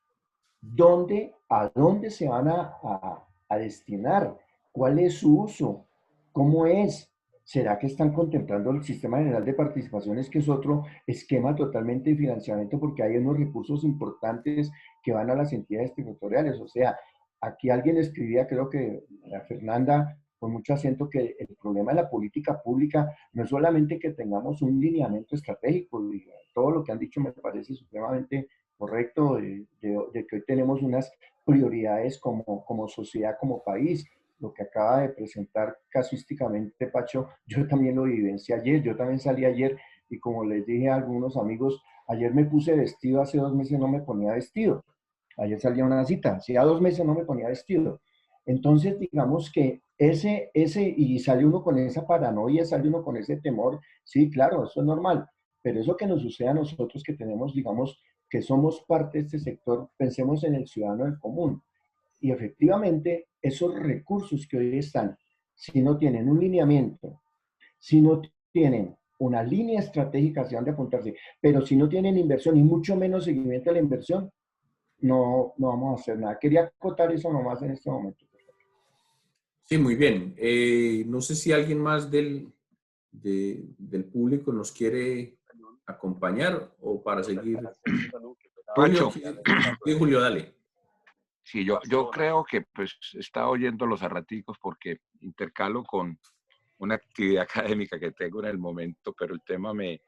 ¿A dónde se van a destinar ¿Cuál es su uso? ¿Cómo es? ¿Será que están contemplando el Sistema General de Participaciones, que es otro esquema totalmente de financiamiento, porque hay unos recursos importantes que van a las entidades territoriales? O sea, aquí alguien escribía, creo que la Fernanda, con mucho acento, que el problema de la política pública no es solamente que tengamos un lineamiento estratégico, y todo lo que han dicho me parece supremamente correcto, de que hoy tenemos unas prioridades como sociedad, como país. Lo que acaba de presentar casuísticamente Pacho, yo también lo vivencié ayer, yo también salí ayer y como les dije a algunos amigos, ayer me puse vestido, hace 2 meses no me ponía vestido, ayer salía una cita, hacía 2 meses no me ponía vestido. Entonces, digamos que y sale uno con esa paranoia, sale uno con ese temor, sí, claro, eso es normal, pero eso que nos sucede a nosotros que tenemos, digamos, que somos parte de este sector, pensemos en el ciudadano del común. Y efectivamente, esos recursos que hoy están, si no tienen un lineamiento, si no tienen una línea estratégica hacia dónde apuntarse, pero si no tienen inversión y mucho menos seguimiento de la inversión, no vamos a hacer nada. Quería acotar eso nomás en este momento. Sí, muy bien. No sé si alguien más del público nos quiere acompañar o para seguir. Julio, Pacho, sí, Julio, dale. sí, yo creo que pues estaba oyendo los arraticos porque intercalo con una actividad académica que tengo en el momento, pero el tema me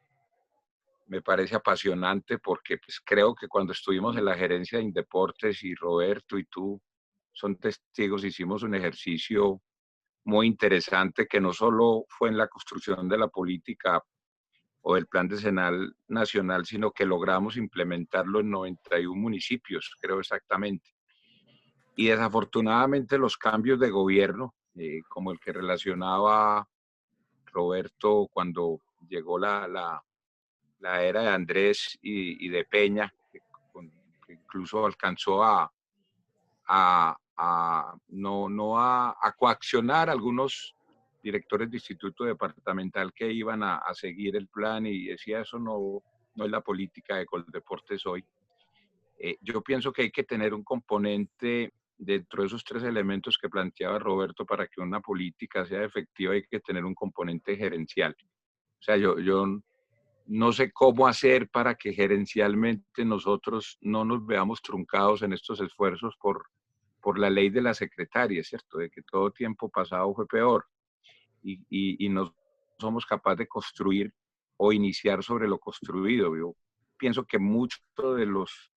parece apasionante porque pues, creo que cuando estuvimos en la gerencia de Indeportes y Roberto y tú son testigos, hicimos un ejercicio muy interesante que no solo fue en la construcción de la política o del Plan Decenal Nacional, sino que logramos implementarlo en 91 municipios, creo exactamente. Y desafortunadamente los cambios de gobierno, como el que relacionaba Roberto cuando llegó la era de Andrés y de Peña, que incluso alcanzó a coaccionar a algunos directores de instituto departamental que iban a seguir el plan y decía eso no es la política de Coldeportes hoy. Yo pienso que hay que tener un componente dentro de esos tres elementos que planteaba Roberto para que una política sea efectiva, hay que tener un componente gerencial. O sea, yo no sé cómo hacer para que gerencialmente nosotros no nos veamos truncados en estos esfuerzos por la ley de la secretaria, ¿cierto? De que todo tiempo pasado fue peor y no somos capaces de construir o iniciar sobre lo construido. Yo pienso que muchos de los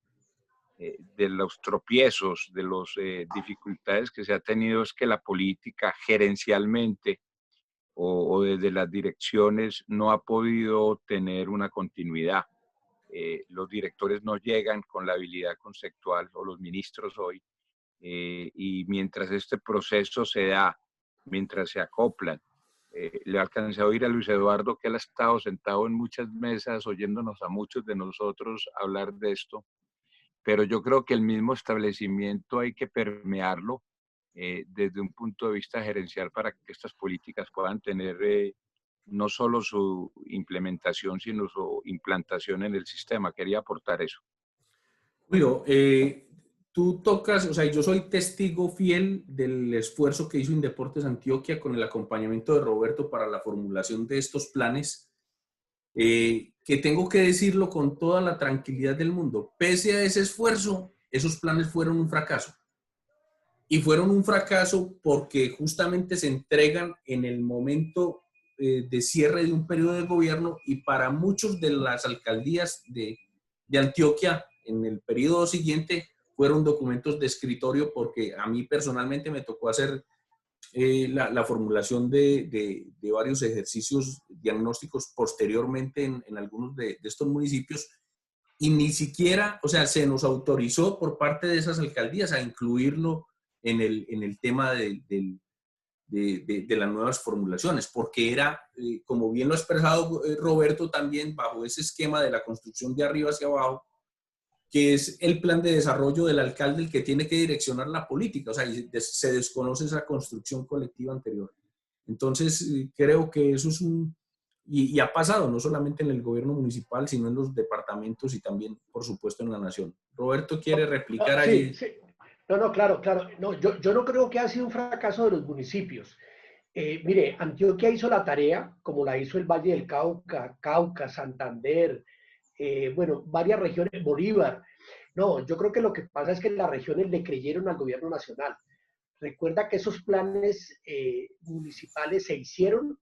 tropiezos, de las dificultades que se ha tenido es que la política gerencialmente o desde las direcciones no ha podido tener una continuidad. Los directores no llegan con la habilidad conceptual, o los ministros hoy, y mientras este proceso se da, mientras se acoplan, le alcancé a oír a Luis Eduardo que él ha estado sentado en muchas mesas oyéndonos a muchos de nosotros hablar de esto, pero yo creo que el mismo establecimiento hay que permearlo desde un punto de vista gerencial para que estas políticas puedan tener no solo su implementación, sino su implantación en el sistema. Quería aportar eso. Julio, tú tocas, o sea, yo soy testigo fiel del esfuerzo que hizo Indeportes Antioquia con el acompañamiento de Roberto para la formulación de estos planes, que tengo que decirlo con toda la tranquilidad del mundo. Pese a ese esfuerzo, esos planes fueron un fracaso. Y fueron un fracaso porque justamente se entregan en el momento de cierre de un periodo de gobierno y para muchos de las alcaldías de Antioquia en el periodo siguiente fueron documentos de escritorio porque a mí personalmente me tocó hacer la formulación de varios ejercicios diagnósticos posteriormente en algunos de estos municipios y ni siquiera, o sea, se nos autorizó por parte de esas alcaldías a incluirlo en el tema de las nuevas formulaciones, porque era, como bien lo ha expresado Roberto también, bajo ese esquema de la construcción de arriba hacia abajo, que es el plan de desarrollo del alcalde el que tiene que direccionar la política, o sea, se desconoce esa construcción colectiva anterior. Entonces, creo que eso es y ha pasado no solamente en el gobierno municipal, sino en los departamentos y también, por supuesto, en la nación. Roberto quiere replicar allí. Sí, sí. No, claro, claro. No, yo no creo que ha sido un fracaso de los municipios. Mire, Antioquia hizo la tarea, como la hizo el Valle del Cauca, Cauca, Santander, bueno, varias regiones, Bolívar. No, yo creo que lo que pasa es que las regiones le creyeron al gobierno nacional. Recuerda que esos planes municipales se hicieron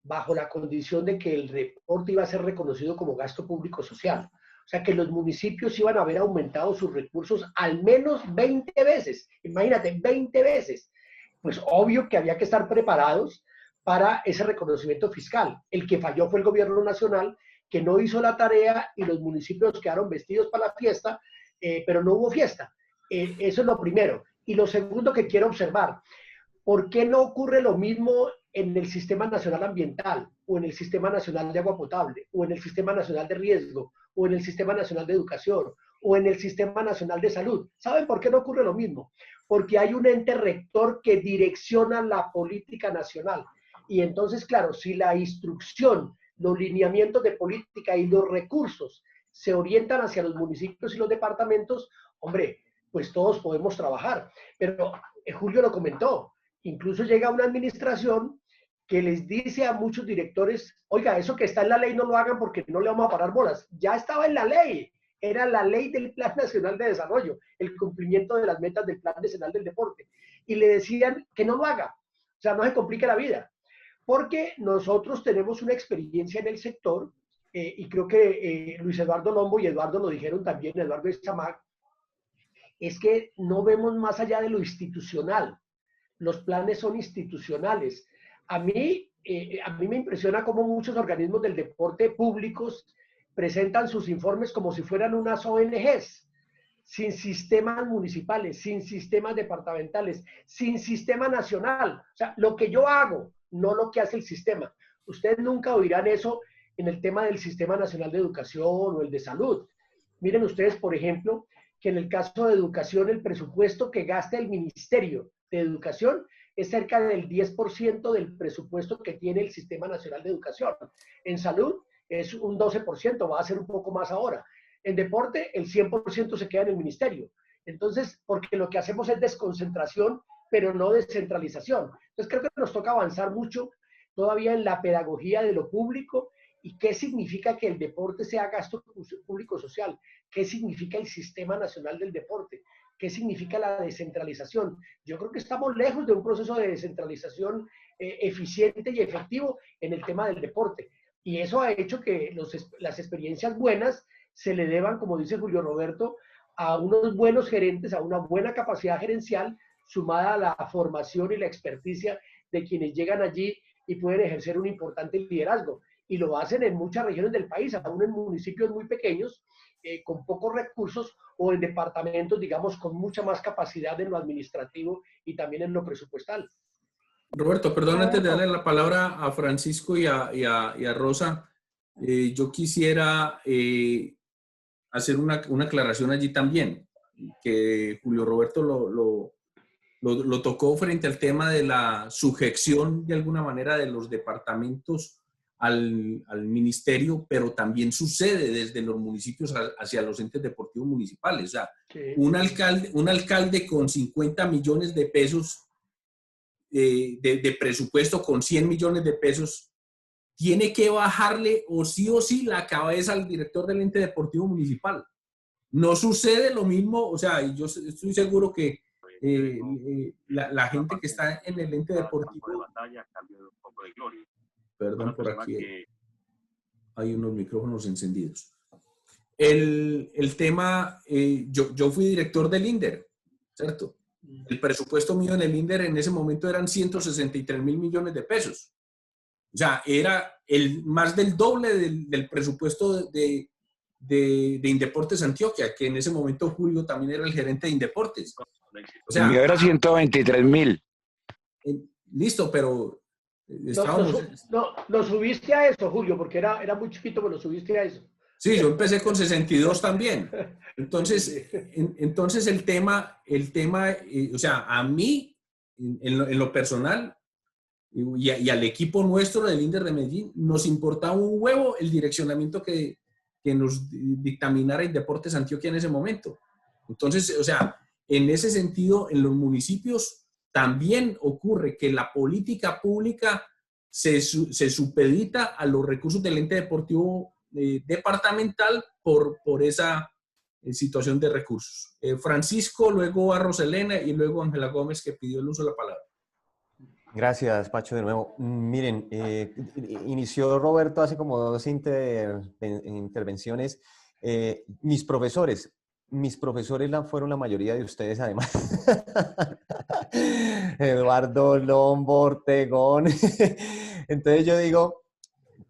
bajo la condición de que el deporte iba a ser reconocido como gasto público social. O sea, que los municipios iban a haber aumentado sus recursos al menos 20 veces. Imagínate, 20 veces. Pues obvio que había que estar preparados para ese reconocimiento fiscal. El que falló fue el gobierno nacional, que no hizo la tarea y los municipios quedaron vestidos para la fiesta, pero no hubo fiesta. Eso es lo primero. Y lo segundo que quiero observar, ¿por qué no ocurre lo mismo en el Sistema Nacional Ambiental, o en el Sistema Nacional de Agua Potable, o en el Sistema Nacional de Riesgo, o en el Sistema Nacional de Educación, o en el Sistema Nacional de Salud? ¿Saben por qué no ocurre lo mismo? Porque hay un ente rector que direcciona la política nacional. Y entonces, claro, si la instrucción, los lineamientos de política y los recursos se orientan hacia los municipios y los departamentos, hombre, pues todos podemos trabajar. Pero Julio lo comentó, incluso llega una administración que les dice a muchos directores, oiga, eso que está en la ley no lo hagan porque no le vamos a parar bolas. Ya estaba en la ley, era la ley del Plan Nacional de Desarrollo, el cumplimiento de las metas del Plan Nacional del Deporte. Y le decían que no lo haga, o sea, no se complique la vida. Porque nosotros tenemos una experiencia en el sector, y creo que Luis Eduardo Lombo y Eduardo lo dijeron también, Eduardo Estamag, es que no vemos más allá de lo institucional. Los planes son institucionales. A mí me impresiona cómo muchos organismos del deporte públicos presentan sus informes como si fueran unas ONGs, sin sistemas municipales, sin sistemas departamentales, sin sistema nacional. O sea, lo que yo hago, no lo que hace el sistema. Ustedes nunca oirán eso en el tema del Sistema Nacional de Educación o el de Salud. Miren ustedes, por ejemplo, que en el caso de educación, el presupuesto que gasta el Ministerio de Educación es cerca del 10% del presupuesto que tiene el Sistema Nacional de Educación. En salud es un 12%, va a ser un poco más ahora. En deporte, el 100% se queda en el ministerio. Entonces, porque lo que hacemos es desconcentración, pero no descentralización. Entonces, creo que nos toca avanzar mucho todavía en la pedagogía de lo público y qué significa que el deporte sea gasto público social, qué significa el Sistema Nacional del Deporte, qué significa la descentralización. Yo creo que estamos lejos de un proceso de descentralización eficiente y efectivo en el tema del deporte. Y eso ha hecho que las experiencias buenas se le deban, como dice Julio Roberto, a unos buenos gerentes, a una buena capacidad gerencial, sumada a la formación y la experticia de quienes llegan allí y pueden ejercer un importante liderazgo. Y lo hacen en muchas regiones del país, aún en municipios muy pequeños, con pocos recursos, o en departamentos, digamos, con mucha más capacidad en lo administrativo y también en lo presupuestal. Roberto, perdón, antes de darle la palabra a Francisco y a Rosa, yo quisiera hacer una aclaración allí también, que Julio Roberto lo tocó frente al tema de la sujeción de alguna manera de los departamentos al ministerio, pero también sucede desde los municipios hacia los entes deportivos municipales. O sea, sí. un alcalde con 50 millones de pesos de presupuesto, con 100 millones de pesos, tiene que bajarle o sí la cabeza al director del ente deportivo municipal. No sucede lo mismo, o sea, yo estoy seguro que la gente que está en el ente deportivo... Perdón, por aquí hay unos micrófonos encendidos. El tema, yo fui director del INDER, ¿cierto? El presupuesto mío en el INDER en ese momento eran 163 mil millones de pesos. O sea, era más del doble del presupuesto de Indeportes Antioquia, que en ese momento Julio también era el gerente de Indeportes. O sea, el mío era 123 mil. Listo, pero... Lo subiste a eso, Julio, porque era muy chiquito, pero lo subiste a eso. Sí, yo empecé con 62 también. Entonces el tema, o sea, a mí, en lo personal, y al equipo nuestro del INDER de Medellín, nos importaba un huevo el direccionamiento que nos dictaminara Indeportes Antioquia en ese momento. Entonces, o sea, en ese sentido, en los municipios también ocurre que la política pública se supedita a los recursos del ente deportivo departamental por esa situación de recursos. Francisco, luego a Roselena y luego Ángela Gómez, que pidió el uso de la palabra. Gracias, Pacho, de nuevo. Miren, inició Roberto hace como 2 intervenciones. Mis profesores fueron la mayoría de ustedes, además. Eduardo Lombo, Ortegón. Entonces yo digo,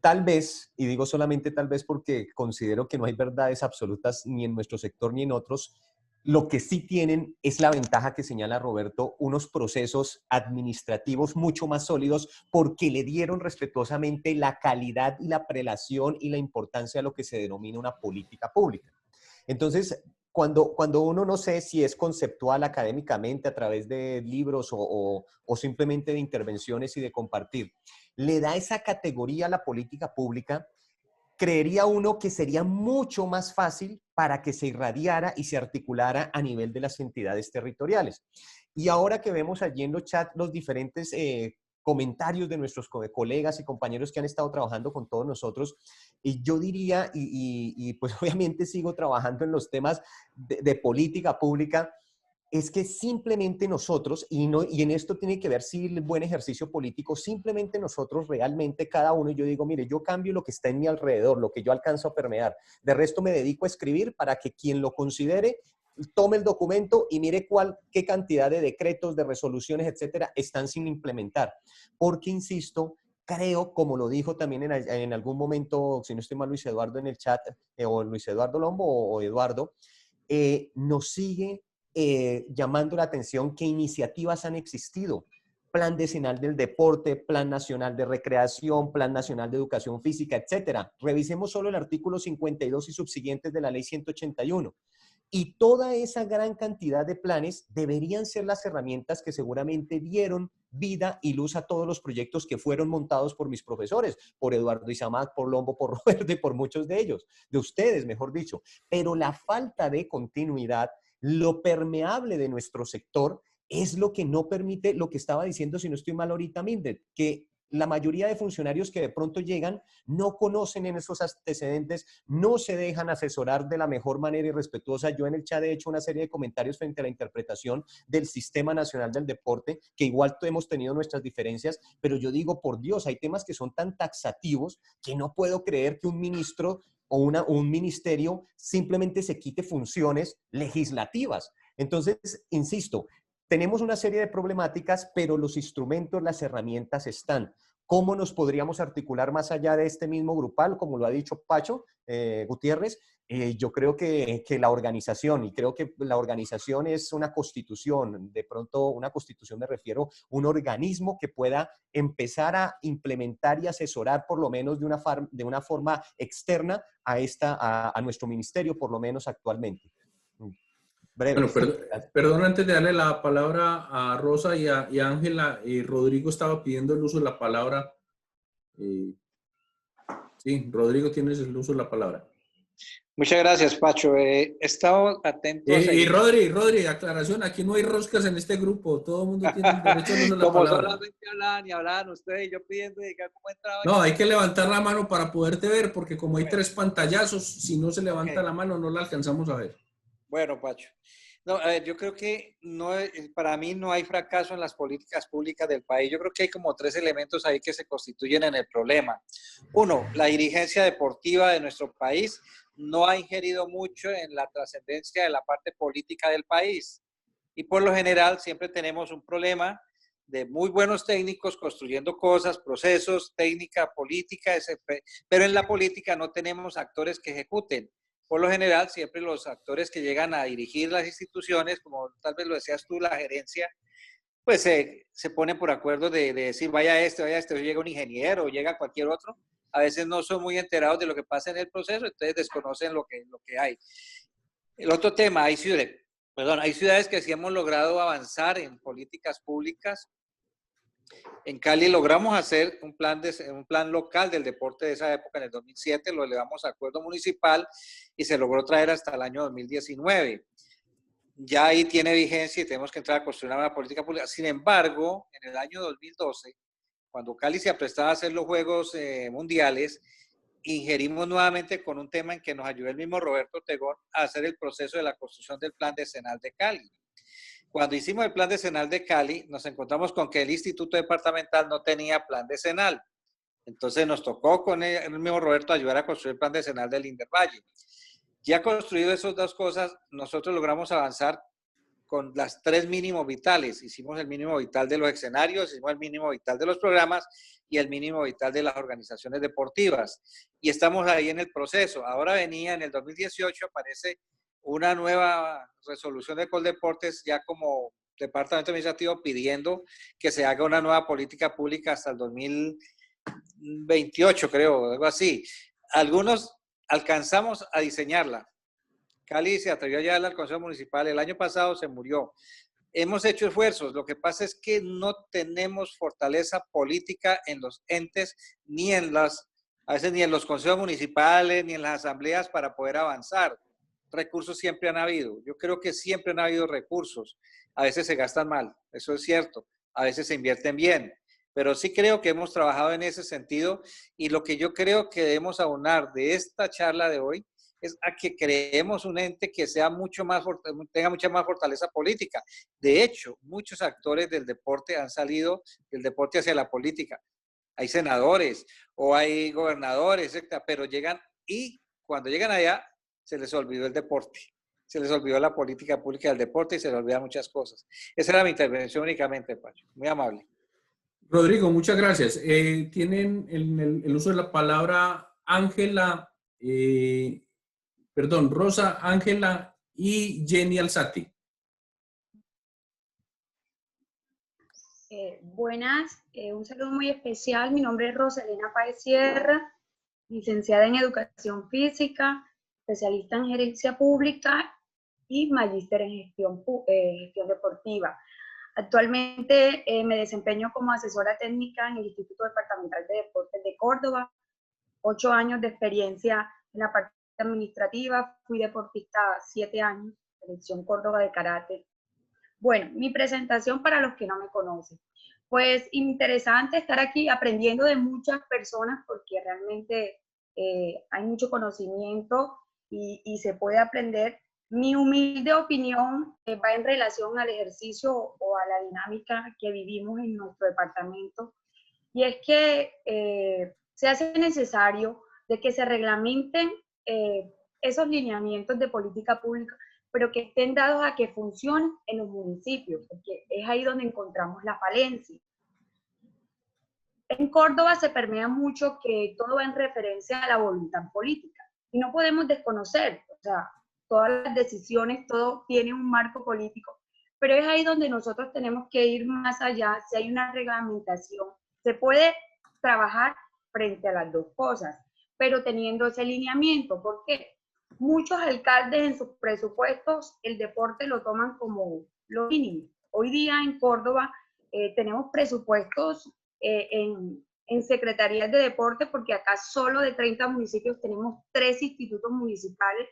tal vez, y digo solamente tal vez porque considero que no hay verdades absolutas ni en nuestro sector ni en otros, lo que sí tienen es la ventaja que señala Roberto, unos procesos administrativos mucho más sólidos porque le dieron respetuosamente la calidad y la prelación y la importancia a lo que se denomina una política pública. Entonces, cuando uno no sé si es conceptual académicamente a través de libros o simplemente de intervenciones y de compartir, le da esa categoría a la política pública, creería uno que sería mucho más fácil para que se irradiara y se articulara a nivel de las entidades territoriales. Y ahora que vemos allí en los chats los diferentes comentarios de nuestros colegas y compañeros que han estado trabajando con todos nosotros, y yo diría, y pues obviamente sigo trabajando en los temas de política pública, es que simplemente nosotros, y en esto tiene que ver si el buen ejercicio político, simplemente nosotros realmente cada uno, yo digo, mire, yo cambio lo que está en mi alrededor, lo que yo alcanzo a permear, de resto me dedico a escribir para que quien lo considere tome el documento y mire qué cantidad de decretos, de resoluciones, etcétera, están sin implementar. Porque, insisto, creo, como lo dijo también en algún momento, si no estoy mal, Luis Eduardo en el chat, o Luis Eduardo Lombo o Eduardo, nos sigue llamando la atención que iniciativas han existido. Plan Decenal del Deporte, Plan Nacional de Recreación, Plan Nacional de Educación Física, etcétera. Revisemos solo el artículo 52 y subsiguientes de la Ley 181. Y toda esa gran cantidad de planes deberían ser las herramientas que seguramente dieron vida y luz a todos los proyectos que fueron montados por mis profesores, por Eduardo Isamac, por Lombo, por Roberto y por muchos de ellos, de ustedes, mejor dicho. Pero la falta de continuidad, lo permeable de nuestro sector, es lo que no permite lo que estaba diciendo, si no estoy mal ahorita, Mildred, que la mayoría de funcionarios que de pronto llegan no conocen en esos antecedentes, no se dejan asesorar de la mejor manera y respetuosa. Yo en el chat he hecho una serie de comentarios frente a la interpretación del Sistema Nacional del Deporte, que igual hemos tenido nuestras diferencias, pero yo digo, por Dios, hay temas que son tan taxativos que no puedo creer que un ministro o un ministerio simplemente se quite funciones legislativas. Entonces, insisto, tenemos una serie de problemáticas, pero los instrumentos, las herramientas están. ¿Cómo nos podríamos articular más allá de este mismo grupal? Como lo ha dicho Pacho Gutiérrez, yo creo que la organización, y creo que la organización es una constitución, de pronto una constitución me refiero, un organismo que pueda empezar a implementar y asesorar por lo menos de una forma externa a nuestro ministerio, por lo menos actualmente. Breve. Bueno, perdón, antes de darle la palabra a Rosa y a Ángela, Rodrigo estaba pidiendo el uso de la palabra. Sí, Rodrigo, tienes el uso de la palabra. Muchas gracias, Pacho. He estado atento. Y Rodri, aclaración, aquí no hay roscas en este grupo, todo el mundo tiene el derecho al uso de la Como palabra. solamente hablaban y hablaban ustedes y yo pidiendo cómo entraba. No, hay que levantar la mano para poderte ver, porque como hay 3 pantallazos, si no se levanta la mano no la alcanzamos a ver. Bueno, Pacho. No, yo creo que para mí no hay fracaso en las políticas públicas del país. Yo creo que hay como 3 elementos ahí que se constituyen en el problema. Uno, la dirigencia deportiva de nuestro país no ha ingerido mucho en la trascendencia de la parte política del país. Y por lo general siempre tenemos un problema de muy buenos técnicos construyendo cosas, procesos, técnica, política, pero en la política no tenemos actores que ejecuten. Por lo general, siempre los actores que llegan a dirigir las instituciones, como tal vez lo decías tú, la gerencia, pues se ponen por acuerdo de decir, vaya hoy llega un ingeniero, o llega cualquier otro. A veces no son muy enterados de lo que pasa en el proceso, entonces desconocen lo que hay. El otro tema, hay ciudades que sí hemos logrado avanzar en políticas públicas. En Cali logramos hacer un plan local del deporte de esa época en el 2007, lo elevamos a acuerdo municipal y se logró traer hasta el año 2019. ya ahí tiene vigencia y tenemos que entrar a construir una nueva política pública. Sin embargo, en el año 2012, cuando Cali se aprestaba a hacer los Juegos Mundiales, ingerimos nuevamente con un tema en que nos ayudó el mismo Roberto Tegón a hacer el proceso de la construcción del Plan Decenal de Cali. Cuando hicimos el Plan Decenal de Cali, nos encontramos con que el Instituto Departamental no tenía Plan Decenal. Entonces nos tocó con el mismo Roberto ayudar a construir el Plan Decenal del Indervalle. Ya construido esas dos cosas, nosotros logramos avanzar con las 3 mínimos vitales. Hicimos el mínimo vital de los escenarios, hicimos el mínimo vital de los programas y el mínimo vital de las organizaciones deportivas. Y estamos ahí en el proceso. Ahora venía, en el 2018, aparece una nueva resolución de Coldeportes ya como departamento administrativo pidiendo que se haga una nueva política pública hasta el 2028, creo, algo así. Algunos alcanzamos a diseñarla. Cali se atrevió a llevarla al Consejo Municipal, el año pasado se murió. Hemos hecho esfuerzos, lo que pasa es que no tenemos fortaleza política en los entes, ni en las, a veces ni en los consejos municipales, ni en las asambleas para poder avanzar. Recursos siempre han habido, yo creo que siempre han habido recursos, a veces se gastan mal, eso es cierto, a veces se invierten bien, pero sí creo que hemos trabajado en ese sentido y lo que yo creo que debemos aunar de esta charla de hoy es a que creemos un ente que sea mucho más, tenga mucha más fortaleza política. De hecho, muchos actores del deporte han salido del deporte hacia la política. Hay senadores o hay gobernadores, etc., pero llegan y cuando llegan allá se les olvidó el deporte, se les olvidó la política pública del deporte y se les olvidan muchas cosas. Esa era mi intervención únicamente, Pacho. Muy amable. Rodrigo, muchas gracias. Tienen el uso de la palabra Ángela, Rosa, Ángela y Jenny Alzati. Buenas, un saludo muy especial. Mi nombre es Rosa Elena Páez Sierra, licenciada en Educación Física, especialista en Gerencia Pública y magíster en gestión deportiva. Actualmente me desempeño como asesora técnica en el Instituto Departamental de Deportes de Córdoba. 8 años de experiencia en la parte administrativa, fui deportista 7 años, selección Córdoba de karate. Bueno, mi presentación para los que no me conocen. Pues interesante estar aquí aprendiendo de muchas personas porque realmente hay mucho conocimiento y se puede aprender. Mi humilde opinión va en relación al ejercicio o a la dinámica que vivimos en nuestro departamento y es que se hace necesario de que se reglamenten esos lineamientos de política pública, pero que estén dados a que funcionen en los municipios, porque es ahí donde encontramos la falencia. En Córdoba se permea mucho que todo va en referencia a la voluntad política, y no podemos desconocer, o sea, todas las decisiones, todo tiene un marco político, pero es ahí donde nosotros tenemos que ir más allá. Si hay una reglamentación, se puede trabajar frente a las dos cosas, pero teniendo ese lineamiento. ¿Por qué? Muchos alcaldes en sus presupuestos el deporte lo toman como lo mínimo. Hoy día en Córdoba tenemos presupuestos en secretarías de deporte, porque acá solo de 30 municipios tenemos 3 institutos municipales.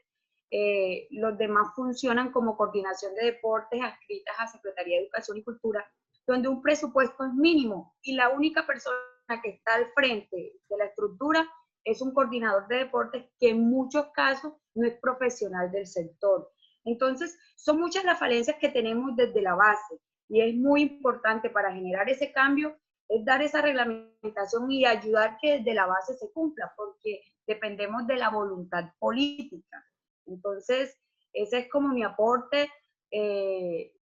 Los demás funcionan como coordinación de deportes adscritas a Secretaría de Educación y Cultura, donde un presupuesto es mínimo y la única persona que está al frente de la estructura es un coordinador de deportes que en muchos casos no es profesional del sector. Entonces, son muchas las falencias que tenemos desde la base y es muy importante para generar ese cambio, es dar esa reglamentación y ayudar que desde la base se cumpla, porque dependemos de la voluntad política. Entonces, ese es como mi aporte,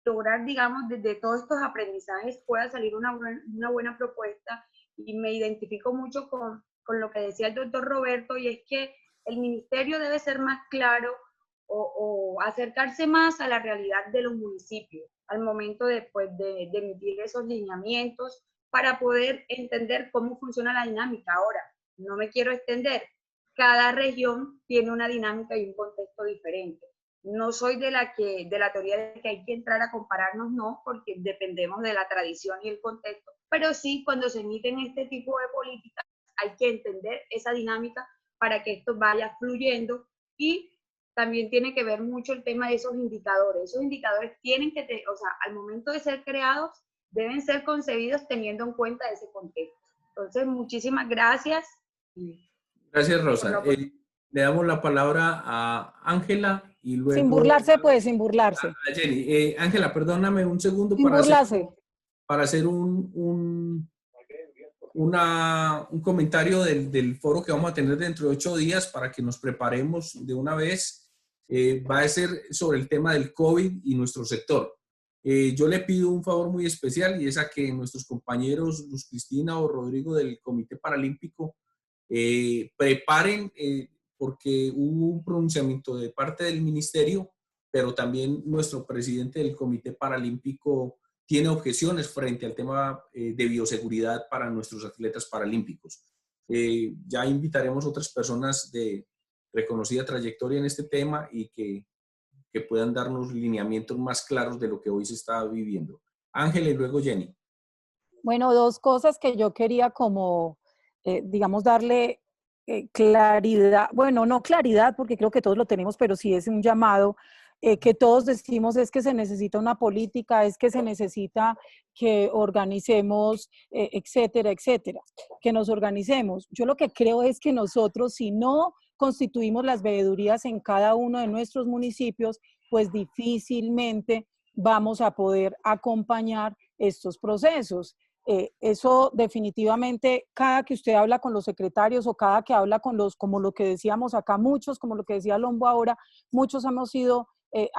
lograr, digamos, desde todos estos aprendizajes pueda salir una buena propuesta, y me identifico mucho con lo que decía el doctor Roberto, y es que el ministerio debe ser más claro o acercarse más a la realidad de los municipios al momento después de emitir esos lineamientos para poder entender cómo funciona la dinámica. Ahora, no me quiero extender, cada región tiene una dinámica y un contexto diferente. No soy de la teoría de que hay que entrar a compararnos, no, porque dependemos de la tradición y el contexto, pero sí cuando se emiten este tipo de políticas hay que entender esa dinámica para que esto vaya fluyendo y también tiene que ver mucho el tema de esos indicadores. Esos indicadores tienen que, o sea, al momento de ser creados, deben ser concebidos teniendo en cuenta ese contexto. Entonces, muchísimas gracias. Gracias, Rosa. Le damos la palabra a Ángela y luego... Sin burlarse, pues, sin burlarse. A Jenny. Ángela, perdóname un segundo Sin burlarse. Para hacer un comentario del foro que vamos a tener dentro de 8 días para que nos preparemos de una vez. Va a ser sobre el tema del COVID y nuestro sector. Yo le pido un favor muy especial y es a que nuestros compañeros Luz Cristina o Rodrigo del Comité Paralímpico preparen, porque hubo un pronunciamiento de parte del ministerio, pero también nuestro presidente del Comité Paralímpico tiene objeciones frente al tema de bioseguridad para nuestros atletas paralímpicos. Ya invitaremos otras personas de reconocida trayectoria en este tema y que puedan darnos lineamientos más claros de lo que hoy se está viviendo. Ángela y luego Jenny. Bueno, 2 cosas que yo quería como, digamos, darle claridad. Bueno, no claridad porque creo que todos lo tenemos, pero sí es un llamado que todos decimos es que se necesita una política, es que se necesita que organicemos, etcétera, etcétera, que nos organicemos. Yo lo que creo es que nosotros, si no constituimos las veedurías en cada uno de nuestros municipios, pues difícilmente vamos a poder acompañar estos procesos. Eso definitivamente, cada que usted habla con los secretarios o cada que habla con los, como lo que decíamos acá muchos, como lo que decía Lombo ahora, muchos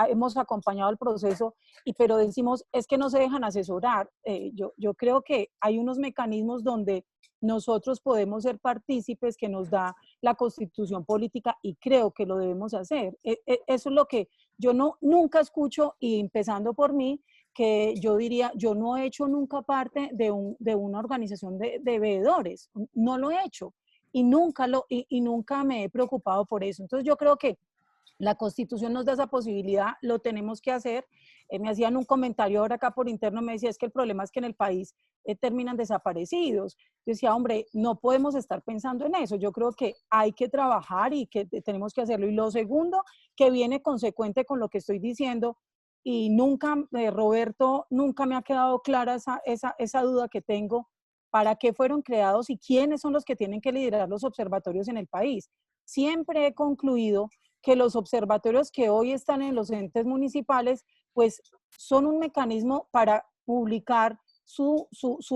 hemos acompañado el proceso, pero decimos, es que no se dejan asesorar. Yo creo que hay unos mecanismos donde nosotros podemos ser partícipes que nos da la Constitución política y creo que lo debemos hacer. Eso es lo que yo nunca escucho, y empezando por mí, que yo diría, yo no he hecho nunca parte de una organización de veedores, no lo he hecho y nunca me he preocupado por eso. Entonces yo creo que la Constitución nos da esa posibilidad, lo tenemos que hacer. Me hacían un comentario ahora acá por interno, me decía, es que el problema es que en el país terminan desaparecidos. Yo decía, hombre, no podemos estar pensando en eso. Yo creo que hay que trabajar y que tenemos que hacerlo. Y lo segundo, que viene consecuente con lo que estoy diciendo, y nunca, Roberto, nunca me ha quedado clara esa duda que tengo, para qué fueron creados y quiénes son los que tienen que liderar los observatorios en el país. Siempre he concluido que los observatorios que hoy están en los entes municipales, pues son un mecanismo para publicar su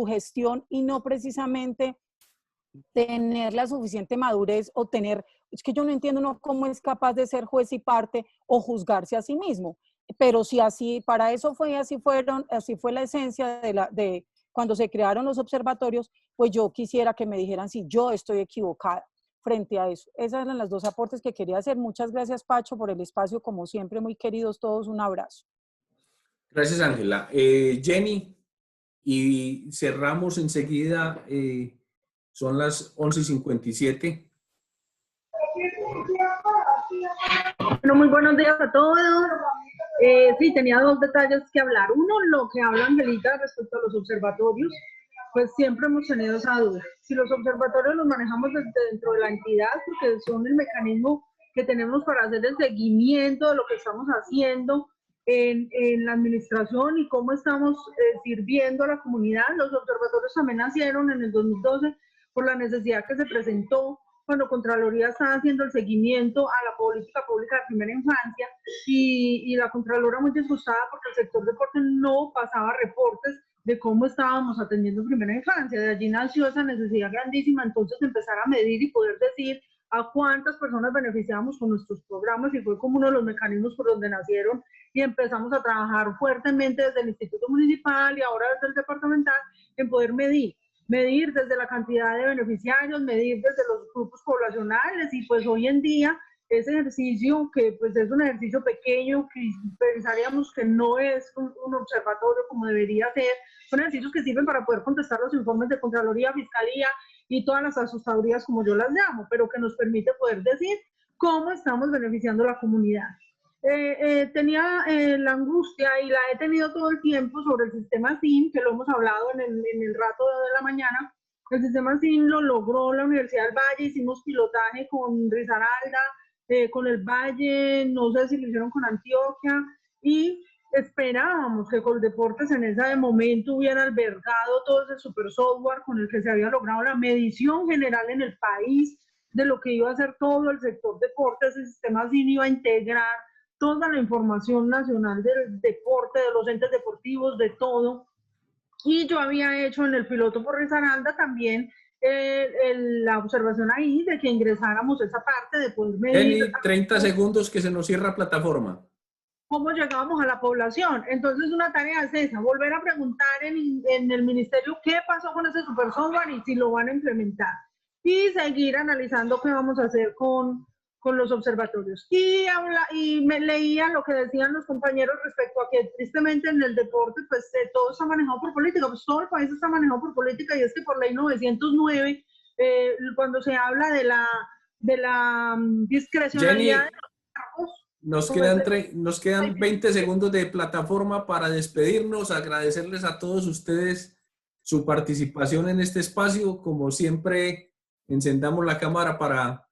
gestión y no precisamente tener la suficiente madurez o tener, es que yo no entiendo uno cómo es capaz de ser juez y parte o juzgarse a sí mismo. Pero si así, para eso fue, así fue la esencia de cuando se crearon los observatorios, pues yo quisiera que me dijeran si yo estoy equivocada frente a eso. Esas eran las 2 aportes que quería hacer. Muchas gracias, Pacho, por el espacio, como siempre, muy queridos todos, un abrazo. Gracias, Ángela. Jenny, y cerramos enseguida, son las 11:57. Bueno, muy buenos días a todos. Sí, tenía 2 detalles que hablar. Uno, lo que habla Angelita respecto a los observatorios, pues siempre hemos tenido esa duda. Si los observatorios los manejamos desde dentro de la entidad, porque son el mecanismo que tenemos para hacer el seguimiento de lo que estamos haciendo en la administración y cómo estamos sirviendo a la comunidad. Los observatorios también nacieron en el 2012 por la necesidad que se presentó cuando Contraloría estaba haciendo el seguimiento a la política pública de primera infancia y la Contralora muy disgustada porque el sector deporte no pasaba reportes de cómo estábamos atendiendo primera infancia. De allí nació esa necesidad grandísima, entonces empezar a medir y poder decir a cuántas personas beneficiamos con nuestros programas, y fue como uno de los mecanismos por donde nacieron, y empezamos a trabajar fuertemente desde el Instituto Municipal y ahora desde el departamental en poder medir desde la cantidad de beneficiarios, medir desde los grupos poblacionales, y pues hoy en día ese ejercicio, que pues es un ejercicio pequeño, que pensaríamos que no es un observatorio como debería ser, son ejercicios que sirven para poder contestar los informes de Contraloría, Fiscalía y todas las asustadurías como yo las llamo, pero que nos permite poder decir cómo estamos beneficiando a la comunidad. Tenía la angustia, y la he tenido todo el tiempo, sobre el sistema SIM, que lo hemos hablado en el rato de la mañana. El sistema SIM lo logró la Universidad del Valle, hicimos pilotaje con Risaralda, con el Valle, no sé si lo hicieron con Antioquia, y esperábamos que Coldeportes en ese momento hubiera albergado todo ese super software con el que se había logrado la medición general en el país de lo que iba a hacer todo el sector deporte. Ese sistema sí iba a integrar toda la información nacional del deporte, de los entes deportivos, de todo. Y yo había hecho en el piloto por Risaralda también la observación ahí de que ingresáramos esa parte de poder medir. Jenny, 30 segundos que se nos cierra plataforma. ¿Cómo llegábamos a la población? Entonces una tarea es esa, volver a preguntar en el ministerio qué pasó con ese super software y si lo van a implementar. Y seguir analizando qué vamos a hacer con los observatorios. Y me leía lo que decían los compañeros respecto a que tristemente en el deporte pues todo está manejado por política, pues todo el país está manejado por política, y es que por ley 909, cuando se habla de la discrecionalidad Jenny, de los cargos, nos quedan 20 segundos de plataforma para despedirnos, agradecerles a todos ustedes su participación en este espacio. Como siempre, encendamos la cámara para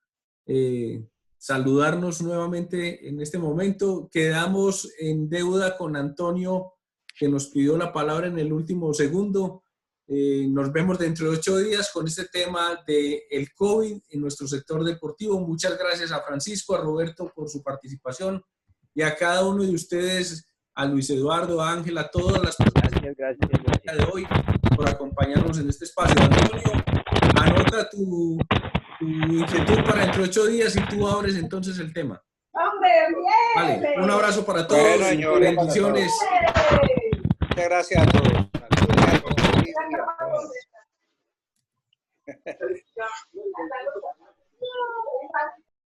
saludarnos nuevamente en este momento. Quedamos en deuda con Antonio, que nos pidió la palabra en el último segundo. Nos vemos dentro de 8 días con este tema del COVID en nuestro sector deportivo. Muchas gracias a Francisco, a Roberto por su participación, y a cada uno de ustedes, a Luis Eduardo, a Ángela, a todas las personas de hoy por acompañarnos en este espacio. Antonio, anota tu inquietud para dentro de 8 días y tú abres entonces el tema. Vale, un abrazo para todos. Bueno, señores, bendiciones. Muchas gracias a todos.